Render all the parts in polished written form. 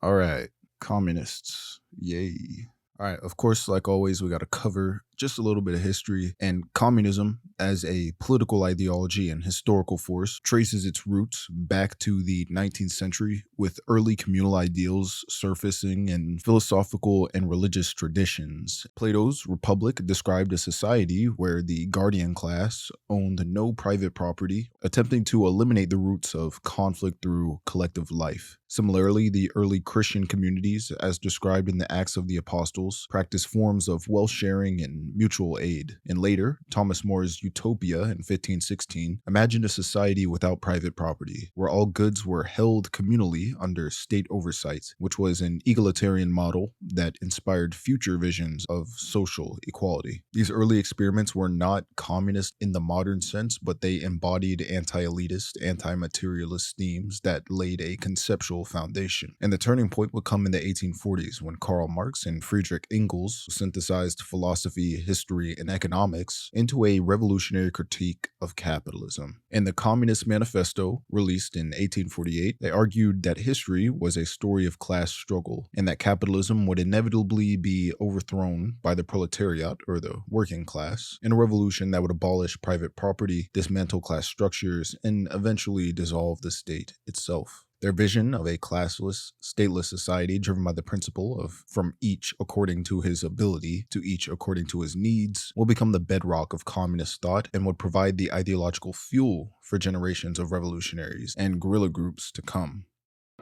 All right, communists. Yay. All right, of course, like always, we got to cover just a little bit of history. And communism, as a political ideology and historical force, traces its roots back to the 19th century, with early communal ideals surfacing in philosophical and religious traditions. Plato's Republic described a society where the guardian class owned no private property, attempting to eliminate the roots of conflict through collective life. Similarly, the early Christian communities, as described in the Acts of the Apostles, practiced forms of wealth sharing and mutual aid. And later, Thomas More's Utopia in 1516 imagined a society without private property, where all goods were held communally under state oversight, which was an egalitarian model that inspired future visions of social equality. These early experiments were not communist in the modern sense, but they embodied anti-elitist, anti-materialist themes that laid a conceptual foundation. And the turning point would come in the 1840s when Karl Marx and Friedrich Engels synthesized philosophy, history, and economics into a revolutionary critique of capitalism. In the Communist Manifesto, released in 1848, they argued that history was a story of class struggle and that capitalism would inevitably be overthrown by the proletariat, or the working class, in a revolution that would abolish private property, dismantle class structures, and eventually dissolve the state itself. Their vision of a classless, stateless society driven by the principle of from each according to his ability to each according to his needs will become the bedrock of communist thought and would provide the ideological fuel for generations of revolutionaries and guerrilla groups to come.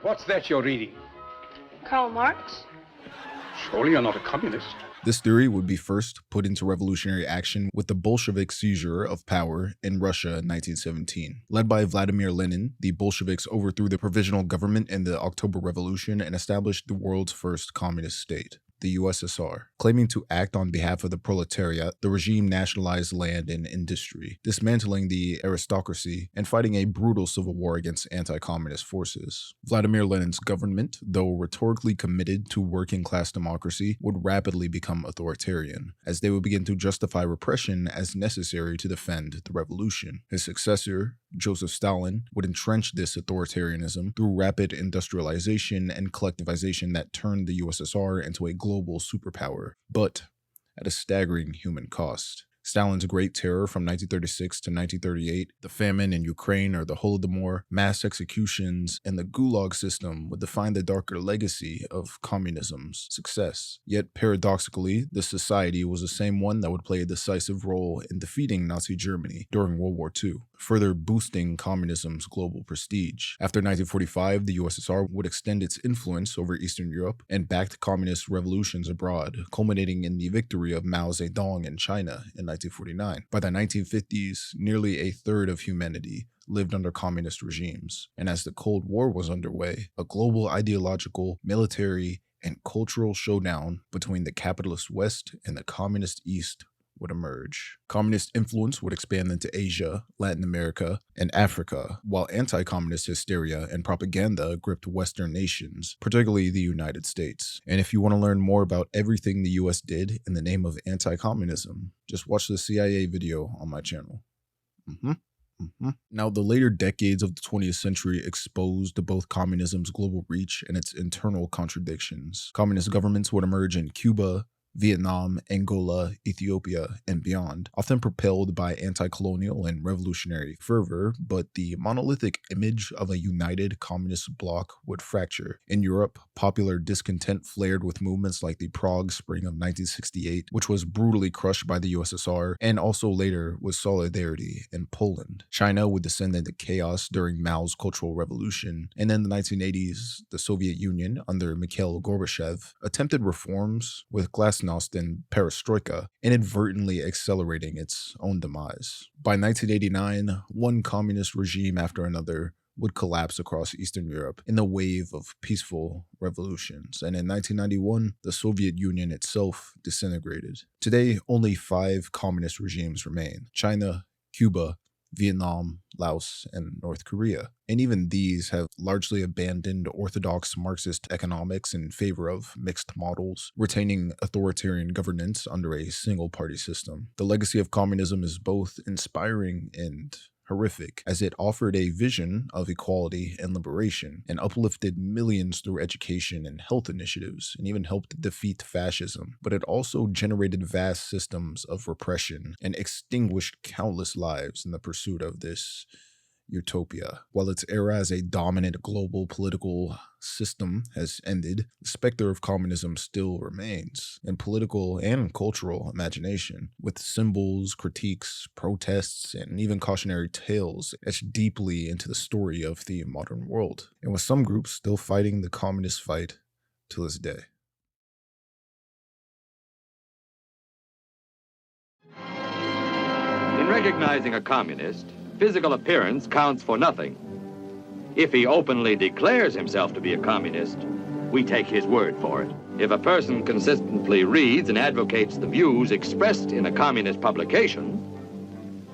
What's that you're reading? Karl Marx? Surely you're not a communist. This theory would be first put into revolutionary action with the Bolshevik seizure of power in Russia in 1917. Led by Vladimir Lenin, the Bolsheviks overthrew the provisional government in the October Revolution and established the world's first communist state, the USSR. Claiming to act on behalf of the proletariat, the regime nationalized land and industry, dismantling the aristocracy and fighting a brutal civil war against anti-communist forces. Vladimir Lenin's government, though rhetorically committed to working-class democracy, would rapidly become authoritarian, as they would begin to justify repression as necessary to defend the revolution. His successor, Joseph Stalin, would entrench this authoritarianism through rapid industrialization and collectivization that turned the USSR into a global superpower, but at a staggering human cost. Stalin's Great Terror from 1936 to 1938, the famine in Ukraine or the Holodomor, mass executions, and the Gulag system would define the darker legacy of communism's success. Yet paradoxically, this society was the same one that would play a decisive role in defeating Nazi Germany during World War II, further boosting communism's global prestige. After 1945, the USSR would extend its influence over Eastern Europe and backed communist revolutions abroad, culminating in the victory of Mao Zedong in China in 1949. By the 1950s, nearly a third of humanity lived under communist regimes, and as the Cold War was underway, a global ideological, military, and cultural showdown between the capitalist West and the communist East would emerge. Communist influence would expand into Asia, Latin America, and Africa, while anti-communist hysteria and propaganda gripped Western nations, particularly the United States. And if you want to learn more about everything the US did in the name of anti-communism, just watch the CIA video on my channel. Now, the later decades of the 20th century exposed both communism's global reach and its internal contradictions. Communist governments would emerge in Cuba, Vietnam, Angola, Ethiopia, and beyond, often propelled by anti-colonial and revolutionary fervor, but the monolithic image of a united communist bloc would fracture. In Europe, popular discontent flared with movements like the Prague Spring of 1968, which was brutally crushed by the USSR, and also later with Solidarity in Poland. China would descend into chaos during Mao's Cultural Revolution, and in the 1980s, the Soviet Union, under Mikhail Gorbachev, attempted reforms with glasnost and perestroika, inadvertently accelerating its own demise. By 1989, one communist regime after another would collapse across Eastern Europe in the wave of peaceful revolutions, and in 1991, the Soviet Union itself disintegrated. Today, only 5 communist regimes remain: China, Cuba, Vietnam, Laos, and North Korea. And even these have largely abandoned orthodox Marxist economics in favor of mixed models, retaining authoritarian governance under a single-party system. The legacy of communism is both inspiring and horrific, as it offered a vision of equality and liberation, and uplifted millions through education and health initiatives, and even helped defeat fascism. But it also generated vast systems of repression and extinguished countless lives in the pursuit of this utopia. While its era as a dominant global political system has ended, the specter of communism still remains in political and cultural imagination, with symbols, critiques, protests, and even cautionary tales etched deeply into the story of the modern world, and with some groups still fighting the communist fight to this day. In recognizing a communist, physical appearance counts for nothing. If he openly declares himself to be a communist, we take his word for it. If a person consistently reads and advocates the views expressed in a communist publication,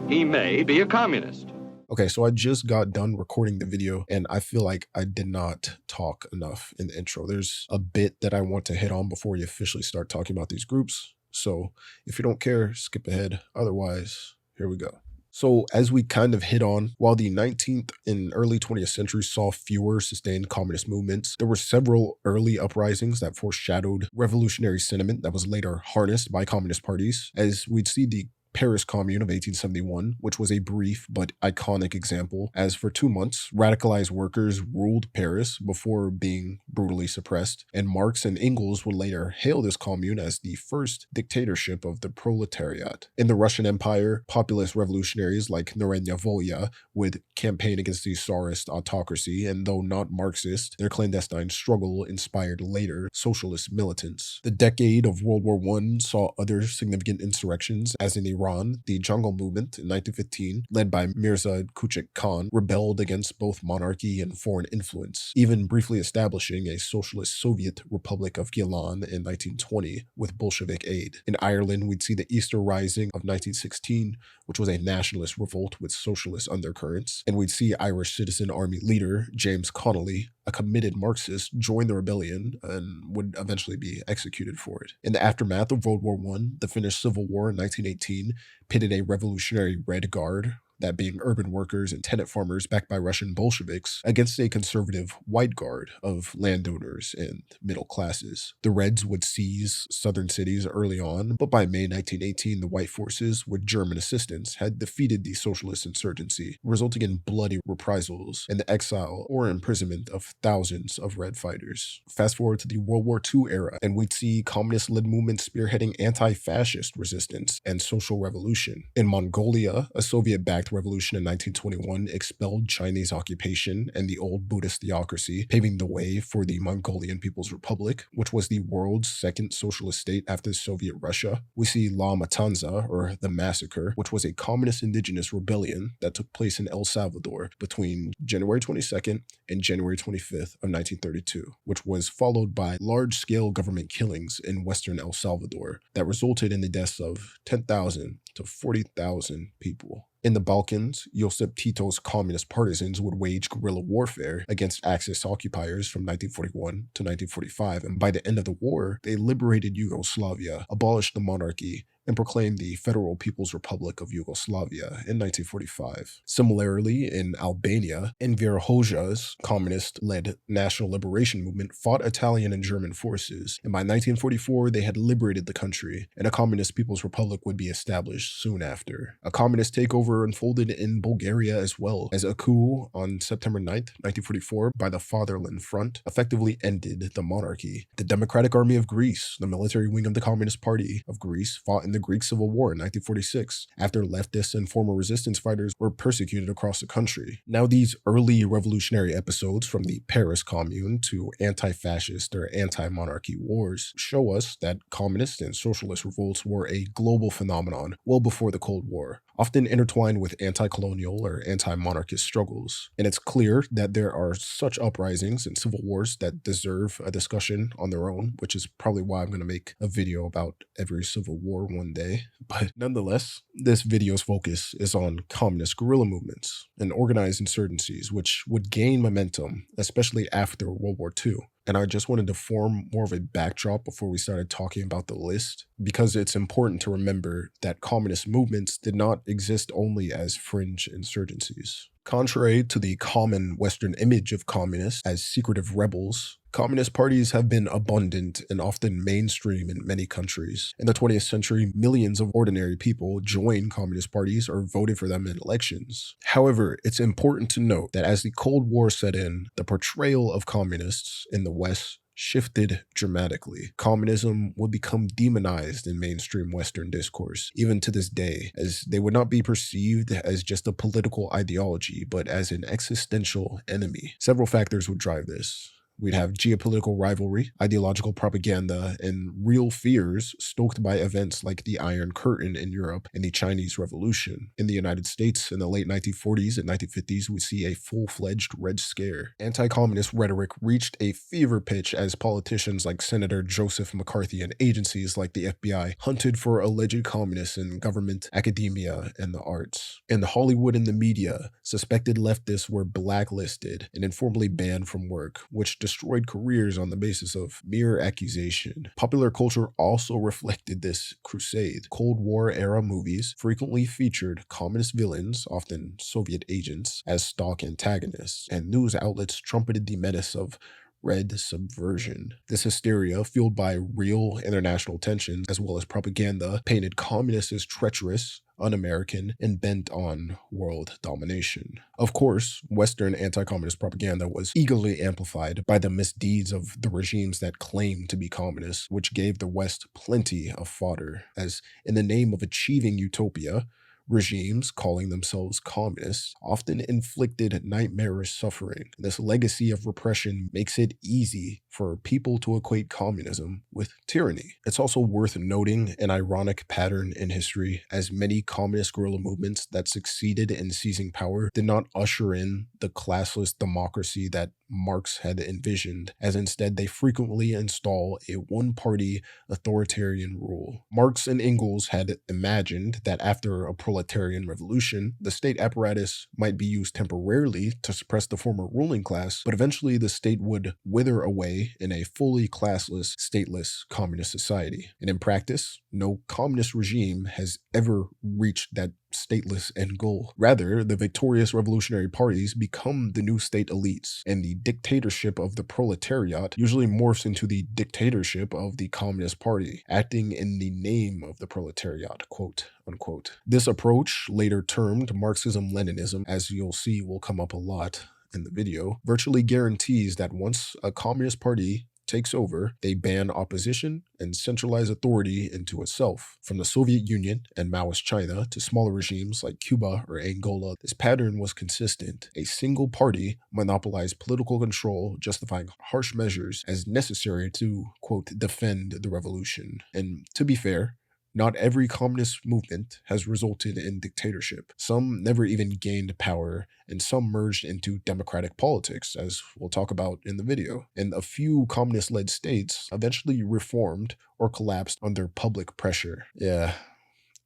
he may be a communist. Okay, so I just got done recording the video, and I feel like I did not talk enough in the intro. There's a bit that I want to hit on before we officially start talking about these groups. So if you don't care, skip ahead. Otherwise, here we go. So as we kind of hit on, while the 19th and early 20th century saw fewer sustained communist movements, there were several early uprisings that foreshadowed revolutionary sentiment that was later harnessed by communist parties, as we'd see the Paris Commune of 1871, which was a brief but iconic example, as for 2 months, radicalized workers ruled Paris before being brutally suppressed, and Marx and Engels would later hail this commune as the first dictatorship of the proletariat. In the Russian Empire, populist revolutionaries like Narenya Volya would campaign against the Tsarist autocracy, and though not Marxist, their clandestine struggle inspired later socialist militants. The decade of World War I saw other significant insurrections, as in Iran, the Jungle Movement in 1915, led by Mirza Kuchik Khan, rebelled against both monarchy and foreign influence, even briefly establishing a socialist Soviet Republic of Gilan in 1920 with Bolshevik aid. In Ireland, we'd see the Easter Rising of 1916, which was a nationalist revolt with socialist undercurrents, and we'd see Irish Citizen Army leader James Connolly, a committed Marxist, join the rebellion and would eventually be executed for it. In the aftermath of World War I, the Finnish Civil War in 1918 pitted a revolutionary Red Guard, that being urban workers and tenant farmers backed by Russian Bolsheviks, against a conservative White Guard of landowners and middle classes. The Reds would seize southern cities early on, but by May 1918, the White forces, with German assistance, had defeated the socialist insurgency, resulting in bloody reprisals and the exile or imprisonment of thousands of Red fighters. Fast forward to the World War II era, and we'd see communist-led movements spearheading anti-fascist resistance and social revolution. In Mongolia, a Soviet-backed revolution in 1921 expelled Chinese occupation and the old Buddhist theocracy, paving the way for the Mongolian People's Republic, which was the world's second socialist state after Soviet Russia. We see La Matanza, or the Massacre, which was a communist indigenous rebellion that took place in El Salvador between January 22nd and January 25th of 1932, which was followed by large-scale government killings in western El Salvador that resulted in the deaths of 10,000 to 40,000 people. In the Balkans, Josip Tito's communist partisans would wage guerrilla warfare against Axis occupiers from 1941 to 1945, and by the end of the war, they liberated Yugoslavia, abolished the monarchy, and proclaimed the Federal People's Republic of Yugoslavia in 1945. Similarly, in Albania, Enver Hoxha's communist-led national liberation movement fought Italian and German forces, and by 1944 they had liberated the country, and a communist People's Republic would be established soon after. A communist takeover unfolded in Bulgaria as well, as a coup on September 9th, 1944 by the Fatherland Front effectively ended the monarchy. The Democratic Army of Greece, the military wing of the Communist Party of Greece, fought in the Greek Civil War in 1946 after leftists and former resistance fighters were persecuted across the country. Now, these early revolutionary episodes, from the Paris Commune to anti-fascist or anti-monarchy wars, show us that communist and socialist revolts were a global phenomenon well before the Cold War, often intertwined with anti-colonial or anti-monarchist struggles. And it's clear that there are such uprisings and civil wars that deserve a discussion on their own, which is probably why I'm going to make a video about every civil war one day. But nonetheless, this video's focus is on communist guerrilla movements and organized insurgencies, which would gain momentum, especially after World War II. And I just wanted to form more of a backdrop before we started talking about the list, because it's important to remember that communist movements did not exist only as fringe insurgencies. Contrary to the common Western image of communists as secretive rebels, communist parties have been abundant and often mainstream in many countries. In the 20th century, millions of ordinary people joined communist parties or voted for them in elections. However, it's important to note that as the Cold War set in, the portrayal of communists in the West shifted dramatically. Communism would become demonized in mainstream Western discourse, even to this day, as they would not be perceived as just a political ideology, but as an existential enemy. Several factors would drive this. We'd have geopolitical rivalry, ideological propaganda, and real fears stoked by events like the Iron Curtain in Europe and the Chinese Revolution. In the United States, in the late 1940s and 1950s, we see a full-fledged Red Scare. Anti-communist rhetoric reached a fever pitch as politicians like Senator Joseph McCarthy and agencies like the FBI hunted for alleged communists in government, academia, and the arts. In Hollywood and the media, suspected leftists were blacklisted and informally banned from work, which destroyed careers on the basis of mere accusation. Popular culture also reflected this crusade. Cold War era movies frequently featured communist villains, often Soviet agents, as stock antagonists, and news outlets trumpeted the menace of red subversion. This hysteria, fueled by real international tensions as well as propaganda, painted communists as treacherous, un-American, and bent on world domination. Of course, Western anti-communist propaganda was eagerly amplified by the misdeeds of the regimes that claimed to be communist, which gave the West plenty of fodder, as in the name of achieving utopia, regimes calling themselves communists often inflicted nightmarish suffering. This legacy of repression makes it easy for people to equate communism with tyranny. It's also worth noting an ironic pattern in history, as many communist guerrilla movements that succeeded in seizing power did not usher in the classless democracy that Marx had envisioned, as instead they frequently install a one-party authoritarian rule. Marx and Engels had imagined that after a proletarian revolution, the state apparatus might be used temporarily to suppress the former ruling class, but eventually the state would wither away in a fully classless, stateless communist society. And in practice, no communist regime has ever reached that stateless end goal. Rather, the victorious revolutionary parties become the new state elites, and the dictatorship of the proletariat usually morphs into the dictatorship of the Communist Party, acting in the name of the proletariat, quote unquote. This approach, later termed Marxism-Leninism, as you'll see will come up a lot in the video, virtually guarantees that once a communist party takes over, they ban opposition and centralize authority into itself. From the Soviet Union and Maoist China to smaller regimes like Cuba or Angola, this pattern was consistent. A single party monopolized political control, justifying harsh measures as necessary to, quote, defend the revolution. And to be fair, not every communist movement has resulted in dictatorship. Some never even gained power, and some merged into democratic politics, as we'll talk about in the video. And a few communist-led states eventually reformed or collapsed under public pressure. Yeah,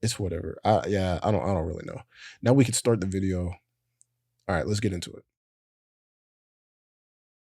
it's whatever. I don't really know. Now we can start the video. All right, let's get into it.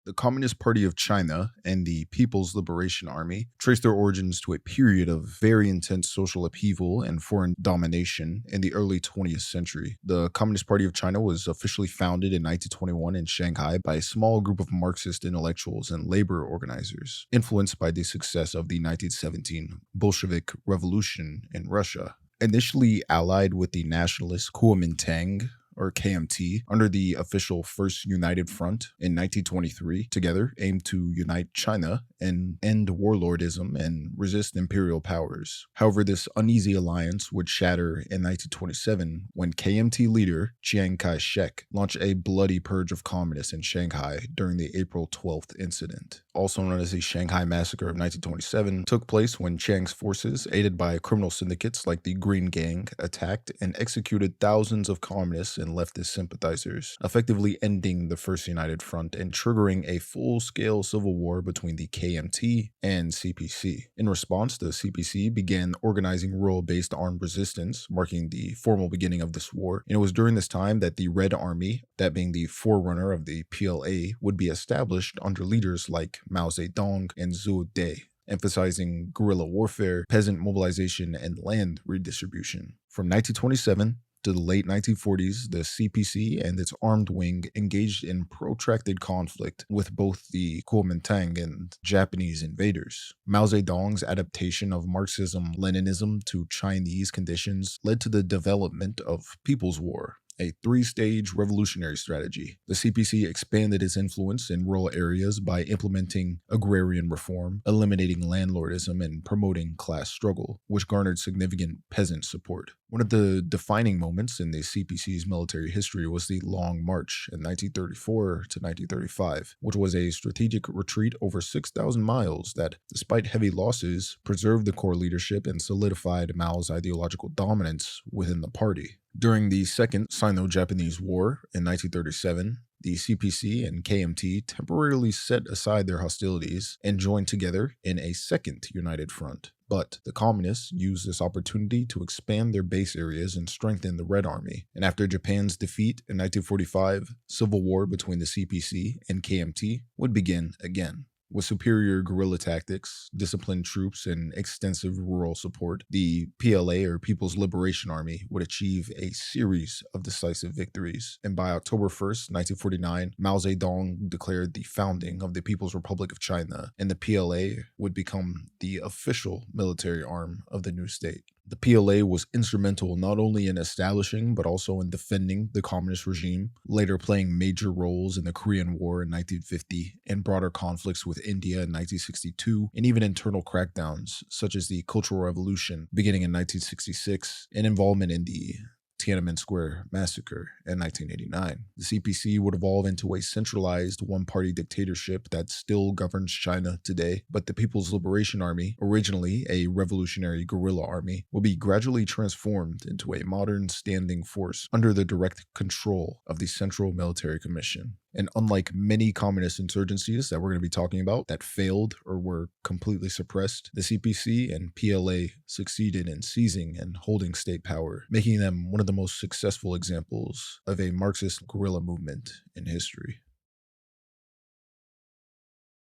The Communist Party of China and the People's Liberation Army trace their origins to a period of very intense social upheaval and foreign domination in the early 20th century. The Communist Party of China was officially founded in 1921 in Shanghai by a small group of Marxist intellectuals and labor organizers, influenced by the success of the 1917 Bolshevik Revolution in Russia. Initially allied with the nationalist Kuomintang, or KMT, under the official First United Front in 1923, together aimed to unite China and end warlordism and resist imperial powers. However, this uneasy alliance would shatter in 1927 when KMT leader Chiang Kai-shek launched a bloody purge of communists in Shanghai during the April 12th incident. Also known as the Shanghai Massacre of 1927, took place when Chiang's forces, aided by criminal syndicates like the Green Gang, attacked and executed thousands of communists in and leftist sympathizers, effectively ending the First United Front and triggering a full-scale civil war between the KMT and CPC. In response, the CPC began organizing rural-based armed resistance, marking the formal beginning of this war. And it was during this time that the Red Army, that being the forerunner of the PLA, would be established under leaders like Mao Zedong and Zhu De, emphasizing guerrilla warfare, peasant mobilization, and land redistribution. From 1927 to the late 1940s, the CPC and its armed wing engaged in protracted conflict with both the Kuomintang and Japanese invaders. Mao Zedong's adaptation of Marxism-Leninism to Chinese conditions led to the development of People's War, a three-stage revolutionary strategy. The CPC expanded its influence in rural areas by implementing agrarian reform, eliminating landlordism, and promoting class struggle, which garnered significant peasant support. One of the defining moments in the CPC's military history was the Long March in 1934 to 1935, which was a strategic retreat over 6,000 miles that, despite heavy losses, preserved the core leadership and solidified Mao's ideological dominance within the party. During the Second Sino-Japanese War in 1937, the CPC and KMT temporarily set aside their hostilities and joined together in a second united front. But the communists used this opportunity to expand their base areas and strengthen the Red Army. And after Japan's defeat in 1945, civil war between the CPC and KMT would begin again. With superior guerrilla tactics, disciplined troops, and extensive rural support, the PLA, or People's Liberation Army, would achieve a series of decisive victories. And by October 1st, 1949, Mao Zedong declared the founding of the People's Republic of China, and the PLA would become the official military arm of the new state. The PLA was instrumental not only in establishing but also in defending the communist regime, later playing major roles in the Korean War in 1950 and broader conflicts with India in 1962, and even internal crackdowns such as the Cultural Revolution beginning in 1966 and involvement in the Tiananmen Square massacre in 1989. The CPC would evolve into a centralized one-party dictatorship that still governs China today, but the People's Liberation Army, originally a revolutionary guerrilla army, will be gradually transformed into a modern standing force under the direct control of the Central Military Commission. And unlike many communist insurgencies that we're going to be talking about that failed or were completely suppressed, the CPC and PLA succeeded in seizing and holding state power, making them one of the most successful examples of a Marxist guerrilla movement in history.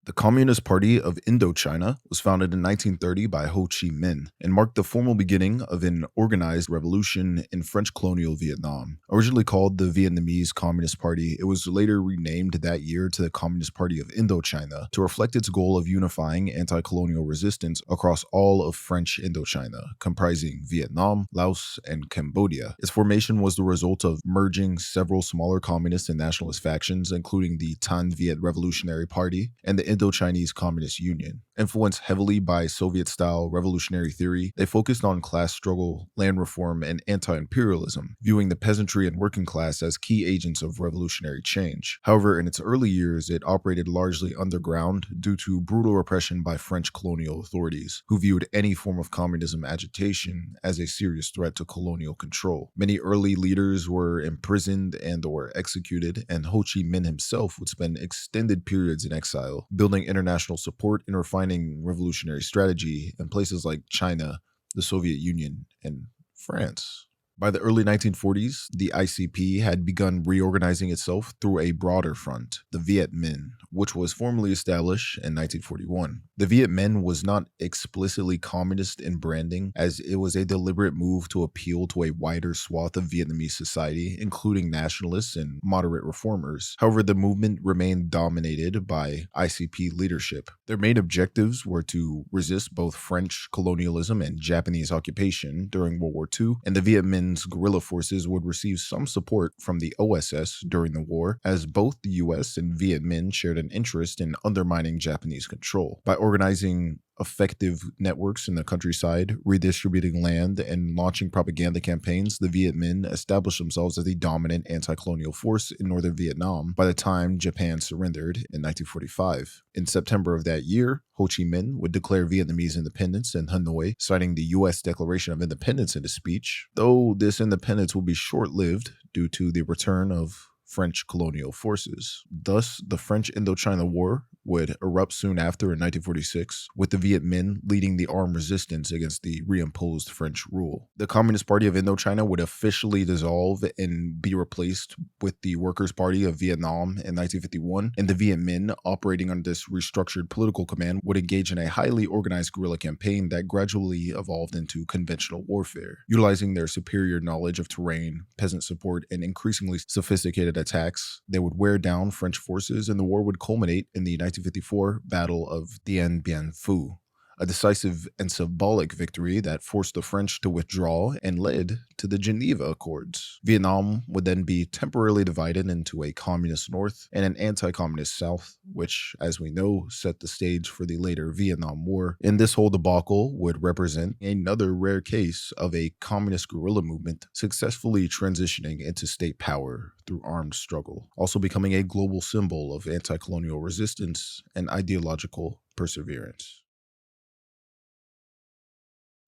The Communist Party of Indochina was founded in 1930 by Ho Chi Minh and marked the formal beginning of an organized revolution in French colonial Vietnam. Originally called the Vietnamese Communist Party, it was later renamed that year to the Communist Party of Indochina to reflect its goal of unifying anti-colonial resistance across all of French Indochina, comprising Vietnam, Laos, and Cambodia. Its formation was the result of merging several smaller communist and nationalist factions, including the Tan Viet Revolutionary Party and the Indo-Chinese Communist Union. Influenced heavily by Soviet-style revolutionary theory, they focused on class struggle, land reform, and anti-imperialism, viewing the peasantry and working class as key agents of revolutionary change. However, in its early years, it operated largely underground due to brutal repression by French colonial authorities, who viewed any form of communism agitation as a serious threat to colonial control. Many early leaders were imprisoned and/or executed, and Ho Chi Minh himself would spend extended periods in exile, building international support and refining revolutionary strategy in places like China, the Soviet Union, and France. By the early 1940s, the ICP had begun reorganizing itself through a broader front, the Viet Minh, which was formally established in 1941. The Viet Minh was not explicitly communist in branding, as it was a deliberate move to appeal to a wider swath of Vietnamese society, including nationalists and moderate reformers. However, the movement remained dominated by ICP leadership. Their main objectives were to resist both French colonialism and Japanese occupation during World War II, and the Viet Minh guerrilla forces would receive some support from the OSS during the war, as both the US and Viet Minh shared an interest in undermining Japanese control. By organizing effective networks in the countryside, redistributing land, and launching propaganda campaigns, the Viet Minh established themselves as the dominant anti-colonial force in northern Vietnam by the time Japan surrendered in 1945. In September of that year, Ho Chi Minh would declare Vietnamese independence in Hanoi, citing the U.S. Declaration of Independence in his speech, though this independence would be short-lived due to the return of French colonial forces. Thus, the French Indochina War would erupt soon after in 1946, with the Viet Minh leading the armed resistance against the reimposed French rule. The Communist Party of Indochina would officially dissolve and be replaced with the Workers' Party of Vietnam in 1951, and the Viet Minh, operating under this restructured political command, would engage in a highly organized guerrilla campaign that gradually evolved into conventional warfare. Utilizing their superior knowledge of terrain, peasant support, and increasingly sophisticated attacks, they would wear down French forces, and the war would culminate in the 1954 Battle of Dien Bien Phu, a decisive and symbolic victory that forced the French to withdraw and led to the Geneva Accords. Vietnam would then be temporarily divided into a communist north and an anti-communist south, which, as we know, set the stage for the later Vietnam War. And this whole debacle would represent another rare case of a communist guerrilla movement successfully transitioning into state power through armed struggle, also becoming a global symbol of anti-colonial resistance and ideological perseverance.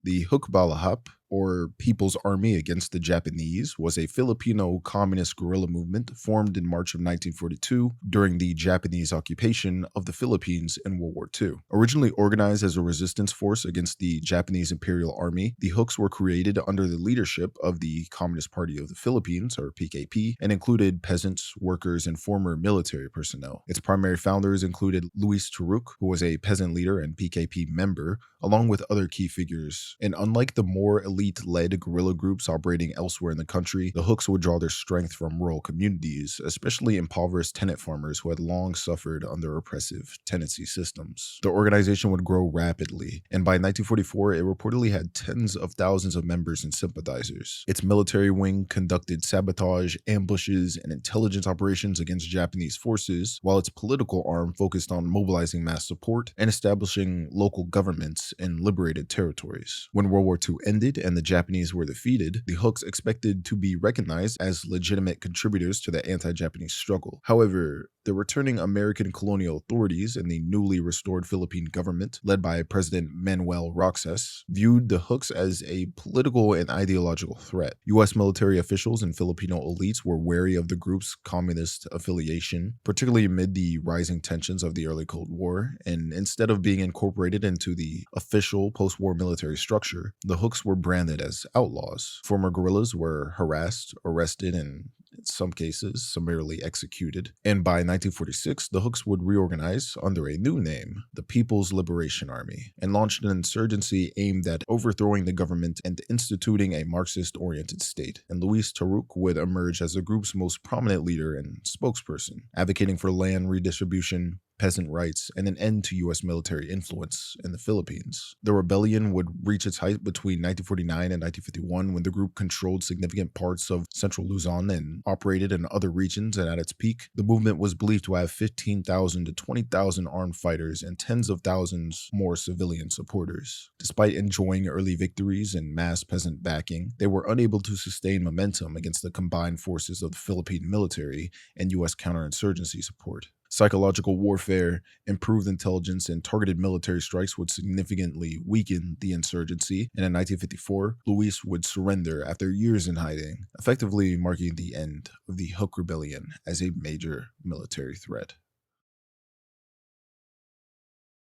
The Hukbalahap, or People's Army Against the Japanese, was a Filipino communist guerrilla movement formed in March of 1942 during the Japanese occupation of the Philippines in World War II. Originally organized as a resistance force against the Japanese Imperial Army, the Hooks were created under the leadership of the Communist Party of the Philippines, or PKP, and included peasants, workers, and former military personnel. Its primary founders included Luis Turuk, who was a peasant leader and PKP member, along with other key figures. And unlike the more elite-led guerrilla groups operating elsewhere in the country, the Hooks would draw their strength from rural communities, especially impoverished tenant farmers who had long suffered under oppressive tenancy systems. The organization would grow rapidly, and by 1944, it reportedly had tens of thousands of members and sympathizers. Its military wing conducted sabotage, ambushes, and intelligence operations against Japanese forces, while its political arm focused on mobilizing mass support and establishing local governments in liberated territories. When World War II ended and the Japanese were defeated, the Hooks expected to be recognized as legitimate contributors to the anti-Japanese struggle. However, the returning American colonial authorities and the newly restored Philippine government, led by President Manuel Roxas, viewed the Hooks as a political and ideological threat. U.S. military officials and Filipino elites were wary of the group's communist affiliation, particularly amid the rising tensions of the early Cold War, and instead of being incorporated into the official post-war military structure, the Hooks were branded as outlaws. Former guerrillas were harassed, arrested, and in some cases, summarily executed. And by 1946, the Hooks would reorganize under a new name, the People's Liberation Army, and launched an insurgency aimed at overthrowing the government and instituting a Marxist-oriented state. And Luis Turuk would emerge as the group's most prominent leader and spokesperson, advocating for land redistribution, peasant rights, and an end to U.S. military influence in the Philippines. The rebellion would reach its height between 1949 and 1951 when the group controlled significant parts of central Luzon and operated in other regions, and at its peak, the movement was believed to have 15,000 to 20,000 armed fighters and tens of thousands more civilian supporters. Despite enjoying early victories and mass peasant backing, they were unable to sustain momentum against the combined forces of the Philippine military and U.S. counterinsurgency support. Psychological warfare, improved intelligence, and targeted military strikes would significantly weaken the insurgency, and in 1954, Luis would surrender after years in hiding, effectively marking the end of the Hook Rebellion as a major military threat.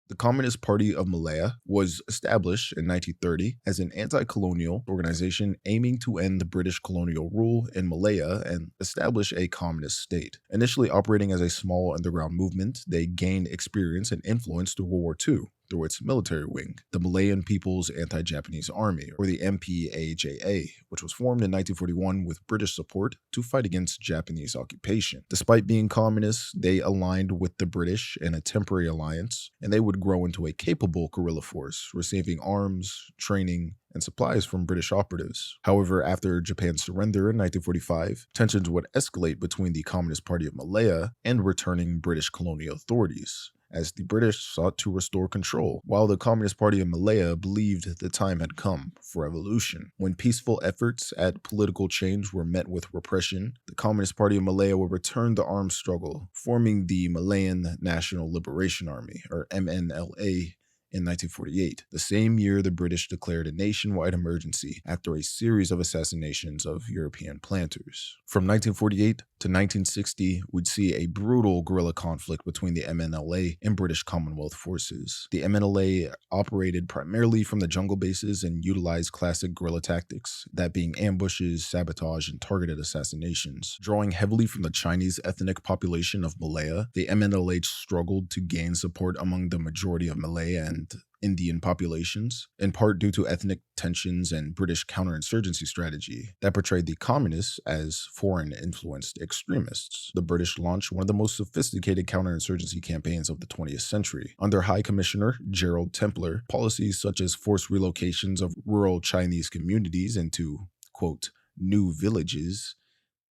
The Communist Party of Malaya was established in 1930 as an anti-colonial organization aiming to end British colonial rule in Malaya and establish a communist state. Initially operating as a small underground movement, they gained experience and influence through World War II through its military wing, the Malayan People's Anti-Japanese Army, or the MPAJA, which was formed in 1941 with British support to fight against Japanese occupation. Despite being communists, they aligned with the British in a temporary alliance, and they would grow into a capable guerrilla force, receiving arms, training, and supplies from British operatives. However, after Japan's surrender in 1945, tensions would escalate between the Communist Party of Malaya and returning British colonial authorities, as the British sought to restore control, while the Communist Party of Malaya believed the time had come for revolution. When peaceful efforts at political change were met with repression, the Communist Party of Malaya would return the armed struggle, forming the Malayan National Liberation Army, or MNLA, in 1948, the same year the British declared a nationwide emergency after a series of assassinations of European planters. From 1948 to 1960, we'd see a brutal guerrilla conflict between the MNLA and British Commonwealth forces. The MNLA operated primarily from the jungle bases and utilized classic guerrilla tactics, that being ambushes, sabotage, and targeted assassinations. Drawing heavily from the Chinese ethnic population of Malaya, the MNLA struggled to gain support among the majority of Malay and Indian populations, in part due to ethnic tensions and British counterinsurgency strategy that portrayed the communists as foreign-influenced extremists. The British launched one of the most sophisticated counterinsurgency campaigns of the 20th century. Under High Commissioner Gerald Templer, policies such as forced relocations of rural Chinese communities into, quote, new villages,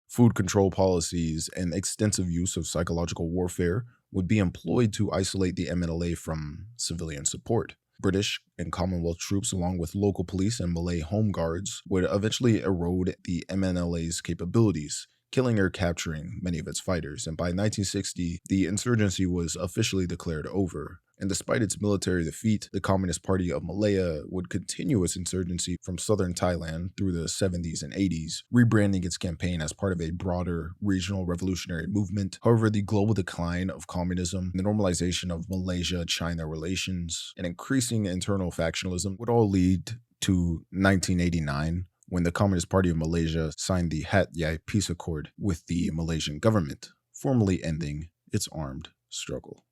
food control policies, and extensive use of psychological warfare would be employed to isolate the MNLA from civilian support. British and Commonwealth troops, along with local police and Malay home guards, would eventually erode the MNLA's capabilities, killing or capturing many of its fighters, and by 1960, the insurgency was officially declared over. And despite its military defeat, the Communist Party of Malaya would continue its insurgency from southern Thailand through the 70s and 80s, rebranding its campaign as part of a broader regional revolutionary movement. However, the global decline of communism, the normalization of Malaysia-China relations, and increasing internal factionalism would all lead to 1989, when the Communist Party of Malaysia signed the Hat Yai Peace Accord with the Malaysian government, formally ending its armed struggle.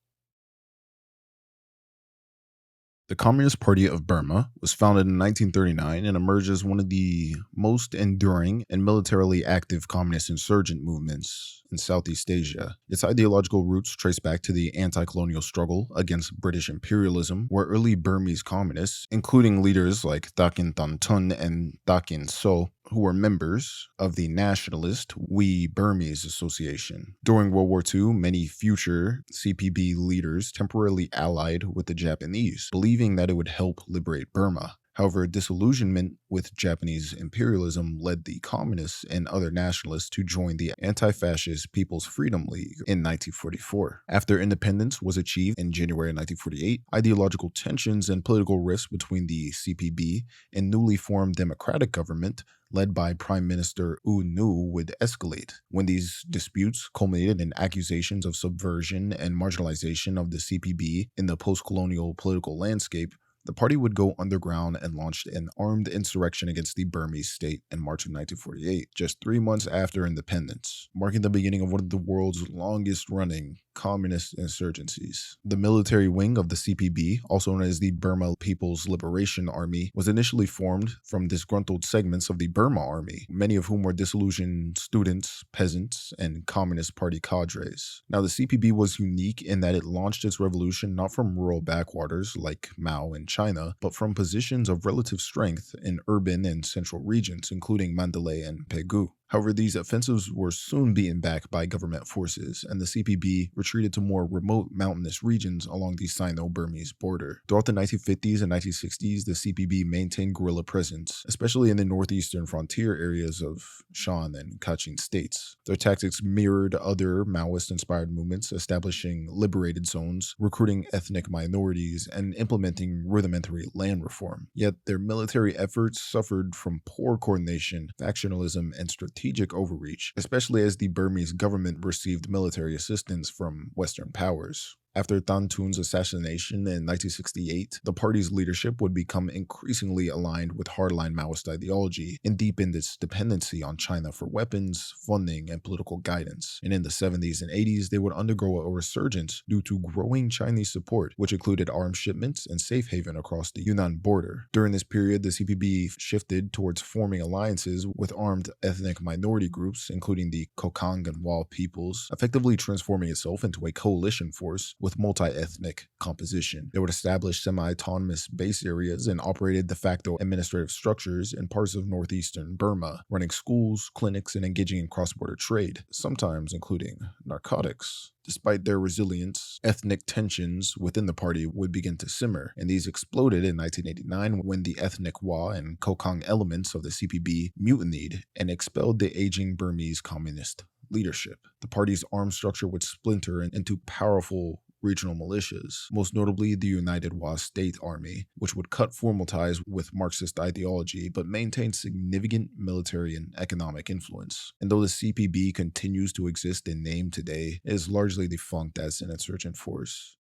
The Communist Party of Burma was founded in 1939 and emerged as one of the most enduring and militarily active communist insurgent movements in Southeast Asia. Its ideological roots trace back to the anti-colonial struggle against British imperialism, where early Burmese communists, including leaders like Thakin Thantun and Thakin So, who were members of the nationalist We Burmese Association. During World War II, many future CPB leaders temporarily allied with the Japanese, believing that it would help liberate Burma. However, disillusionment with Japanese imperialism led the communists and other nationalists to join the anti-fascist People's Freedom League in 1944. After independence was achieved in January 1948, ideological tensions and political rifts between the CPB and newly formed democratic government led by Prime Minister U Nu would escalate. When these disputes culminated in accusations of subversion and marginalization of the CPB in the post-colonial political landscape, the party would go underground and launched an armed insurrection against the Burmese state in March of 1948, just 3 months after independence, marking the beginning of one of the world's longest-running communist insurgencies. The military wing of the CPB, also known as the Burma People's Liberation Army, was initially formed from disgruntled segments of the Burma Army, many of whom were disillusioned students, peasants, and Communist Party cadres. Now, the CPB was unique in that it launched its revolution not from rural backwaters like Mao and China, but from positions of relative strength in urban and central regions, including Mandalay and Pegu. However, these offensives were soon beaten back by government forces, and the CPB retreated to more remote mountainous regions along the Sino-Burmese border. Throughout the 1950s and 1960s, the CPB maintained guerrilla presence, especially in the northeastern frontier areas of Shan and Kachin states. Their tactics mirrored other Maoist-inspired movements, establishing liberated zones, recruiting ethnic minorities, and implementing rudimentary land reform. Yet their military efforts suffered from poor coordination, factionalism, and strategic overreach, especially as the Burmese government received military assistance from Western powers. After Tan Tun's assassination in 1968, the party's leadership would become increasingly aligned with hardline Maoist ideology and deepened its dependency on China for weapons, funding, and political guidance. And in the 70s and 80s, they would undergo a resurgence due to growing Chinese support, which included arms shipments and safe haven across the Yunnan border. During this period, the CPB shifted towards forming alliances with armed ethnic minority groups, including the Kokang and Wa peoples, effectively transforming itself into a coalition force with multi-ethnic composition. They would establish semi-autonomous base areas and operated de facto administrative structures in parts of northeastern Burma, running schools, clinics, and engaging in cross-border trade, sometimes including narcotics. Despite their resilience, ethnic tensions within the party would begin to simmer, and these exploded in 1989 when the ethnic Wa and Cong elements of the CPB mutinied and expelled the aging Burmese communist leadership. The party's armed structure would splinter into powerful regional militias, most notably the United Wa State Army, which would cut formal ties with Marxist ideology but maintain significant military and economic influence. And though the CPB continues to exist in name today, it is largely defunct as an insurgent force.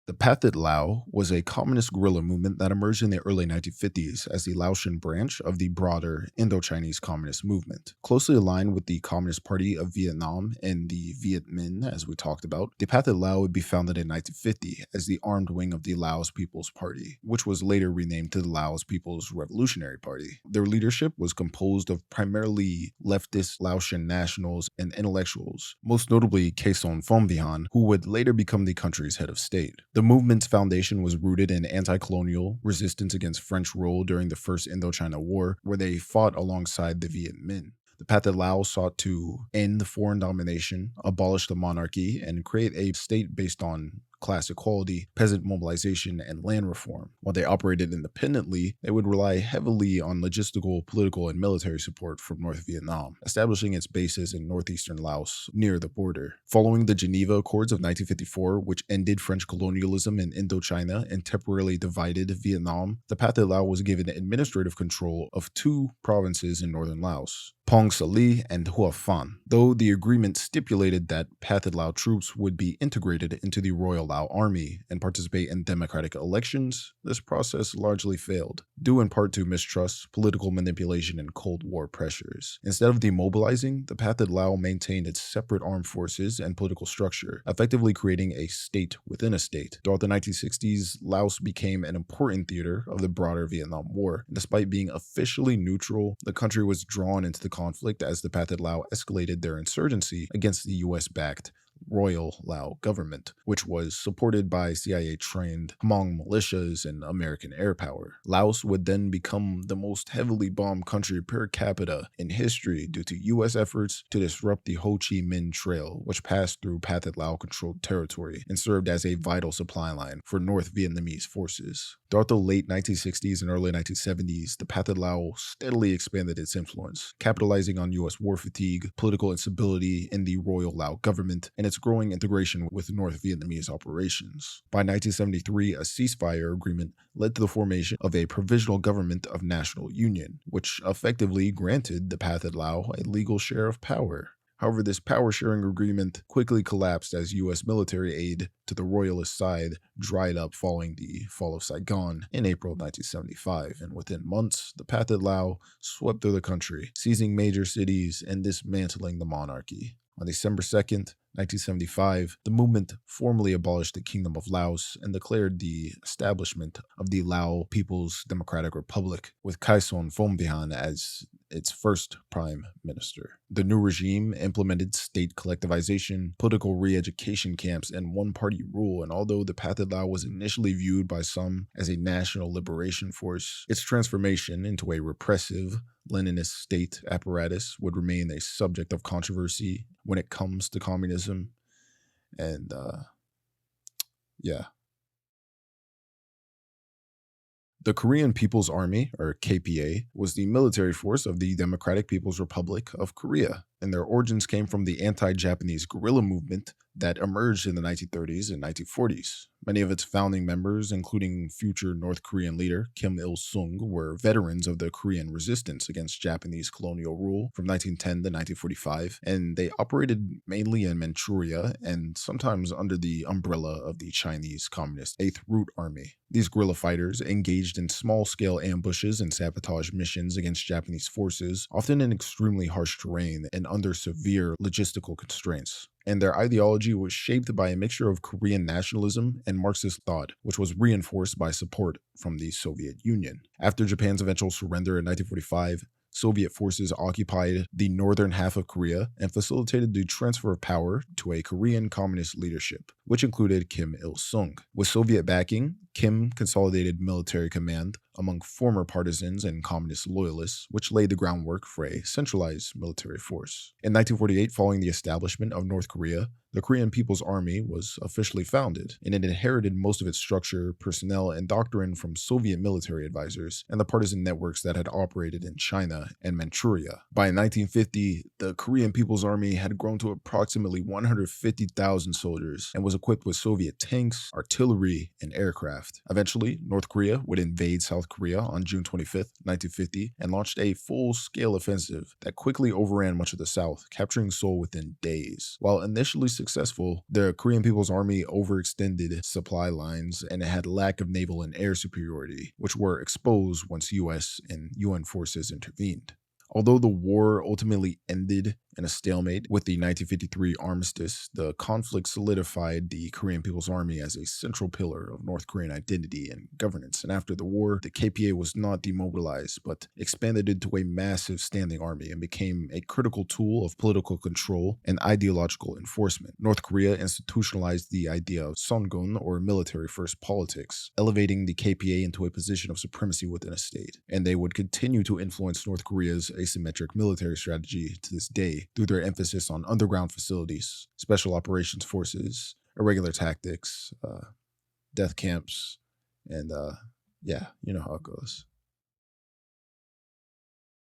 The Pathet Lao was a communist guerrilla movement that emerged in the early 1950s as the Laotian branch of the broader Indo-Chinese Communist movement. Closely aligned with the Communist Party of Vietnam and the Viet Minh, as we talked about, the Pathet Lao would be founded in 1950 as the armed wing of the Laos People's Party, which was later renamed to the Laos People's Revolutionary Party. Their leadership was composed of primarily leftist Laotian nationals and intellectuals, most notably Khason Phomvihon, who would later become the country's head of state. The movement's foundation was rooted in anti-colonial resistance against French rule during the First Indochina War, where they fought alongside the Viet Minh. The Pathet Lao sought to end foreign domination, abolish the monarchy, and create a state based on class equality, peasant mobilization, and land reform. While they operated independently, they would rely heavily on logistical, political, and military support from North Vietnam, establishing its bases in northeastern Laos near the border. Following the Geneva Accords of 1954, which ended French colonialism in Indochina and temporarily divided Vietnam, the Pathet Lao was given administrative control of two provinces in northern Laos, Pong Sali and Hua Phan, though the agreement stipulated that Pathet Lao troops would be integrated into the Royal Lao Army and participate in democratic elections. This process largely failed, due in part to mistrust, political manipulation, and Cold War pressures. Instead of demobilizing, the Pathet Lao maintained its separate armed forces and political structure, effectively creating a state within a state. Throughout the 1960s, Laos became an important theater of the broader Vietnam War. Despite being officially neutral, the country was drawn into the conflict as the Pathet Lao escalated their insurgency against the US-backed Royal Lao government, which was supported by CIA-trained Hmong militias and American air power. Laos would then become the most heavily bombed country per capita in history due to US efforts to disrupt the Ho Chi Minh Trail, which passed through Pathet Lao-controlled territory and served as a vital supply line for North Vietnamese forces. Throughout the late 1960s and early 1970s, the Pathet Lao steadily expanded its influence, capitalizing on US war fatigue, political instability in the Royal Lao government, and its growing integration with North Vietnamese operations. By 1973, a ceasefire agreement led to the formation of a provisional government of national union, which effectively granted the Pathet Lao a legal share of power. However, this power-sharing agreement quickly collapsed as U.S. military aid to the royalist side dried up following the fall of Saigon in April 1975, and within months, the Pathet Lao swept through the country, seizing major cities and dismantling the monarchy. On December 2nd, 1975, the movement formally abolished the Kingdom of Laos and declared the establishment of the Lao People's Democratic Republic, with Khason Phomvihon as its first prime minister. The new regime implemented state collectivization, political re-education camps, and one-party rule, and although the Pathet Lao was initially viewed by some as a national liberation force, its transformation into a repressive, Leninist state apparatus would remain a subject of controversy when it comes to communism. And yeah. The Korean People's Army, or KPA, was the military force of the Democratic People's Republic of Korea, and their origins came from the anti-Japanese guerrilla movement that emerged in the 1930s and 1940s. Many of its founding members, including future North Korean leader Kim Il-sung, were veterans of the Korean resistance against Japanese colonial rule from 1910 to 1945, and they operated mainly in Manchuria and sometimes under the umbrella of the Chinese Communist Eighth Route Army. These guerrilla fighters engaged in small-scale ambushes and sabotage missions against Japanese forces, often in extremely harsh terrain and under severe logistical constraints. And their ideology was shaped by a mixture of Korean nationalism and Marxist thought, which was reinforced by support from the Soviet Union. After Japan's eventual surrender in 1945, Soviet forces occupied the northern half of Korea and facilitated the transfer of power to a Korean communist leadership, which included Kim Il-sung. With Soviet backing, Kim consolidated military command among former partisans and communist loyalists, which laid the groundwork for a centralized military force. In 1948, following the establishment of North Korea, the Korean People's Army was officially founded, and it inherited most of its structure, personnel, and doctrine from Soviet military advisors and the partisan networks that had operated in China and Manchuria. By 1950, the Korean People's Army had grown to approximately 150,000 soldiers and was equipped with Soviet tanks, artillery, and aircraft. Eventually, North Korea would invade South Korea on June 25, 1950, and launched a full-scale offensive that quickly overran much of the South, capturing Seoul within days. While initially successful, the Korean People's Army overextended supply lines and it had lack of naval and air superiority, which were exposed once US and UN forces intervened. Although the war ultimately ended in a stalemate with the 1953 armistice, the conflict solidified the Korean People's Army as a central pillar of North Korean identity and governance. And after the war, the KPA was not demobilized, but expanded into a massive standing army and became a critical tool of political control and ideological enforcement. North Korea institutionalized the idea of Songun, or military-first politics, elevating the KPA into a position of supremacy within a state. And they would continue to influence North Korea's asymmetric military strategy to this day through their emphasis on underground facilities, special operations forces, irregular tactics, death camps, and yeah, you know how it goes.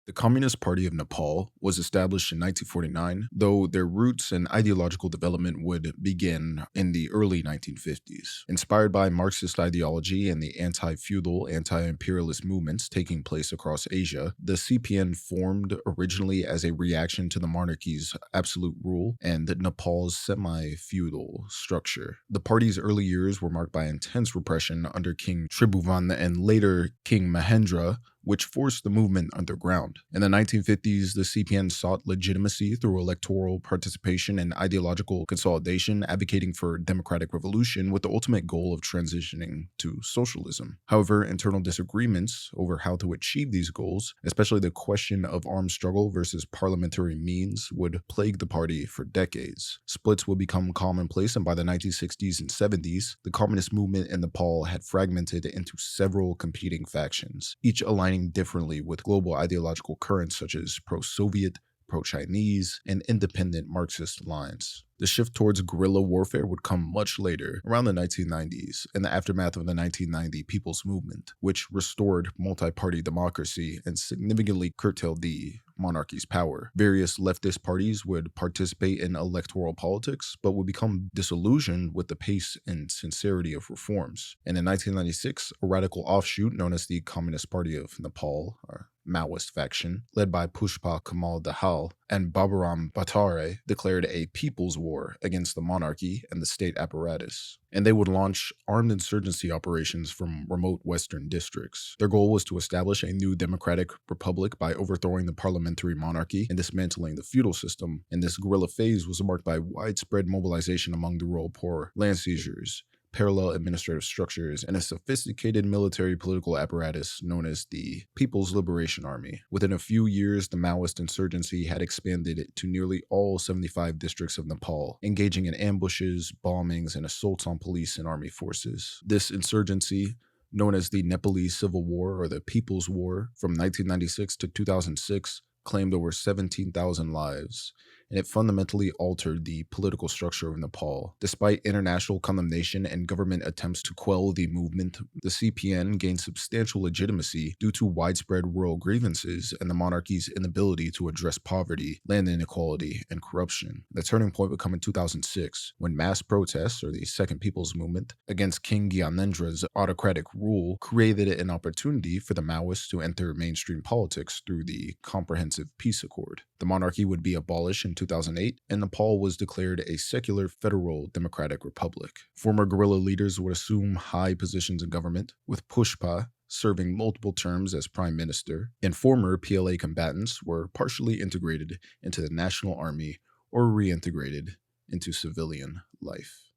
The Communist Party of Nepal was established in 1949, though their roots and ideological development would begin in the early 1950s. Inspired by Marxist ideology and the anti-feudal, anti-imperialist movements taking place across Asia, the CPN formed originally as a reaction to the monarchy's absolute rule and Nepal's semi-feudal structure. The party's early years were marked by intense repression under King Tribhuvan and later King Mahendra, which forced the movement underground. In the 1950s, the CPN sought legitimacy through electoral participation and ideological consolidation, advocating for democratic revolution with the ultimate goal of transitioning to socialism. However, internal disagreements over how to achieve these goals, especially the question of armed struggle versus parliamentary means, would plague the party for decades. Splits would become commonplace, and by the 1960s and 70s, the communist movement in Nepal had fragmented into several competing factions, each aligning differently with global ideological currents such as pro-Soviet, pro-Chinese, and independent Marxist lines. The shift towards guerrilla warfare would come much later, around the 1990s, in the aftermath of the 1990 People's Movement, which restored multi-party democracy and significantly curtailed the monarchy's power. Various leftist parties would participate in electoral politics, but would become disillusioned with the pace and sincerity of reforms. And in 1996, a radical offshoot known as the Communist Party of Nepal, or Maoist faction, led by Pushpa Kamal Dahal and Baburam Bhattacharya, declared a people's war against the monarchy and the state apparatus. And they would launch armed insurgency operations from remote western districts. Their goal was to establish a new democratic republic by overthrowing the parliamentary monarchy and dismantling the feudal system. And this guerrilla phase was marked by widespread mobilization among the rural poor, land seizures, parallel administrative structures, and a sophisticated military political apparatus known as the People's Liberation Army. Within a few years, the Maoist insurgency had expanded to nearly all 75 districts of Nepal, engaging in ambushes, bombings, and assaults on police and army forces. This insurgency, known as the Nepalese Civil War or the People's War from 1996 to 2006, claimed over 17,000 lives, and it fundamentally altered the political structure of Nepal. Despite international condemnation and government attempts to quell the movement, the CPN gained substantial legitimacy due to widespread rural grievances and the monarchy's inability to address poverty, land inequality, and corruption. The turning point would come in 2006, when mass protests, or the Second People's Movement, against King Gyanendra's autocratic rule created an opportunity for the Maoists to enter mainstream politics through the Comprehensive Peace Accord. The monarchy would be abolished in 2008, and Nepal was declared a secular federal democratic republic. Former guerrilla leaders would assume high positions in government, with Pushpa serving multiple terms as prime minister, and former PLA combatants were partially integrated into the national army or reintegrated into civilian life.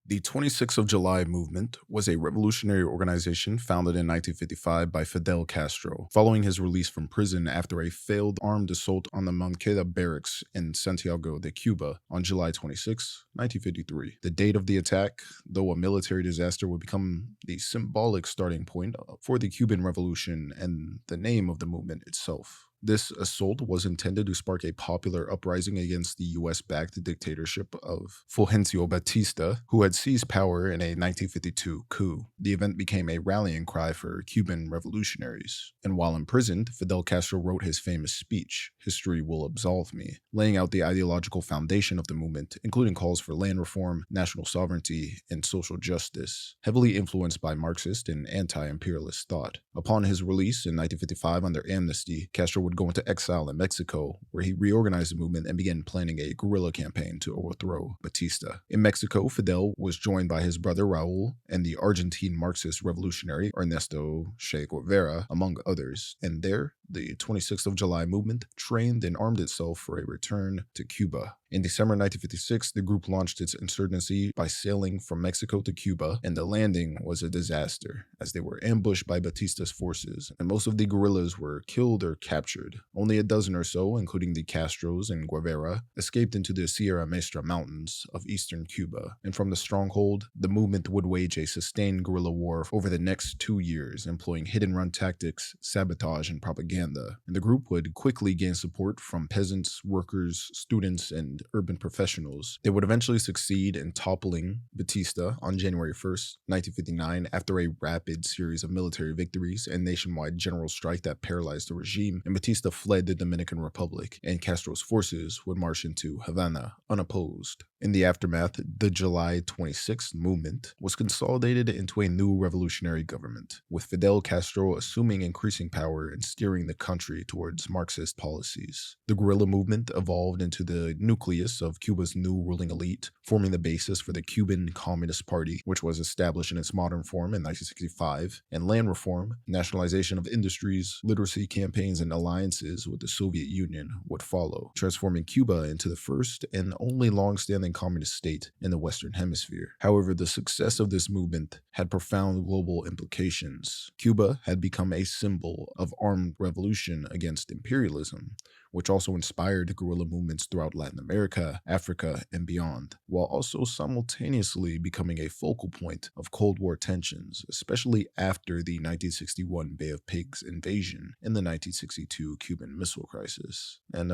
The 26th of July movement was a revolutionary organization founded in 1955 by Fidel Castro, following his release from prison after a failed armed assault on the Moncada barracks in Santiago de Cuba on July 26, 1953. The date of the attack, though a military disaster, would become the symbolic starting point for the Cuban Revolution and the name of the movement itself. This assault was intended to spark a popular uprising against the US-backed dictatorship of Fulgencio Batista, who had seized power in a 1952 coup. The event became a rallying cry for Cuban revolutionaries. And while imprisoned, Fidel Castro wrote his famous speech, "History Will Absolve Me," laying out the ideological foundation of the movement, including calls for land reform, national sovereignty, and social justice, heavily influenced by Marxist and anti-imperialist thought. Upon his release in 1955 under amnesty, Castro would go into exile in Mexico, where he reorganized the movement and began planning a guerrilla campaign to overthrow Batista. In Mexico, Fidel was joined by his brother Raul and the Argentine Marxist revolutionary Ernesto Che Guevara, among others. And there, the 26th of July movement trained and armed itself for a return to Cuba. In December 1956, the group launched its insurgency by sailing from Mexico to Cuba, and the landing was a disaster, as they were ambushed by Batista's forces, and most of the guerrillas were killed or captured. Only a dozen or so, including the Castros and Guevara, escaped into the Sierra Maestra Mountains of eastern Cuba, and from the stronghold, the movement would wage a sustained guerrilla war over the next 2 years, employing hit-and-run tactics, sabotage, and propaganda. And the group would quickly gain support from peasants, workers, students, and urban professionals. They would eventually succeed in toppling Batista on January 1st, 1959, after a rapid series of military victories and nationwide general strike that paralyzed the regime, and Batista fled the Dominican Republic, and Castro's forces would march into Havana unopposed. In the aftermath, the July 26th movement was consolidated into a new revolutionary government, with Fidel Castro assuming increasing power and steering the country towards Marxist policies. The guerrilla movement evolved into the nucleus of Cuba's new ruling elite, forming the basis for the Cuban Communist Party, which was established in its modern form in 1965, and land reform, nationalization of industries, literacy campaigns, and alliances with the Soviet Union would follow, transforming Cuba into the first and only long-standing communist state in the Western Hemisphere. However, the success of this movement had profound global implications. Cuba had become a symbol of armed revolution against imperialism, which also inspired guerrilla movements throughout Latin America, Africa, and beyond, while also simultaneously becoming a focal point of Cold War tensions, especially after the 1961 Bay of Pigs invasion and the 1962 Cuban Missile Crisis. And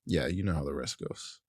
yeah, you know how the rest goes.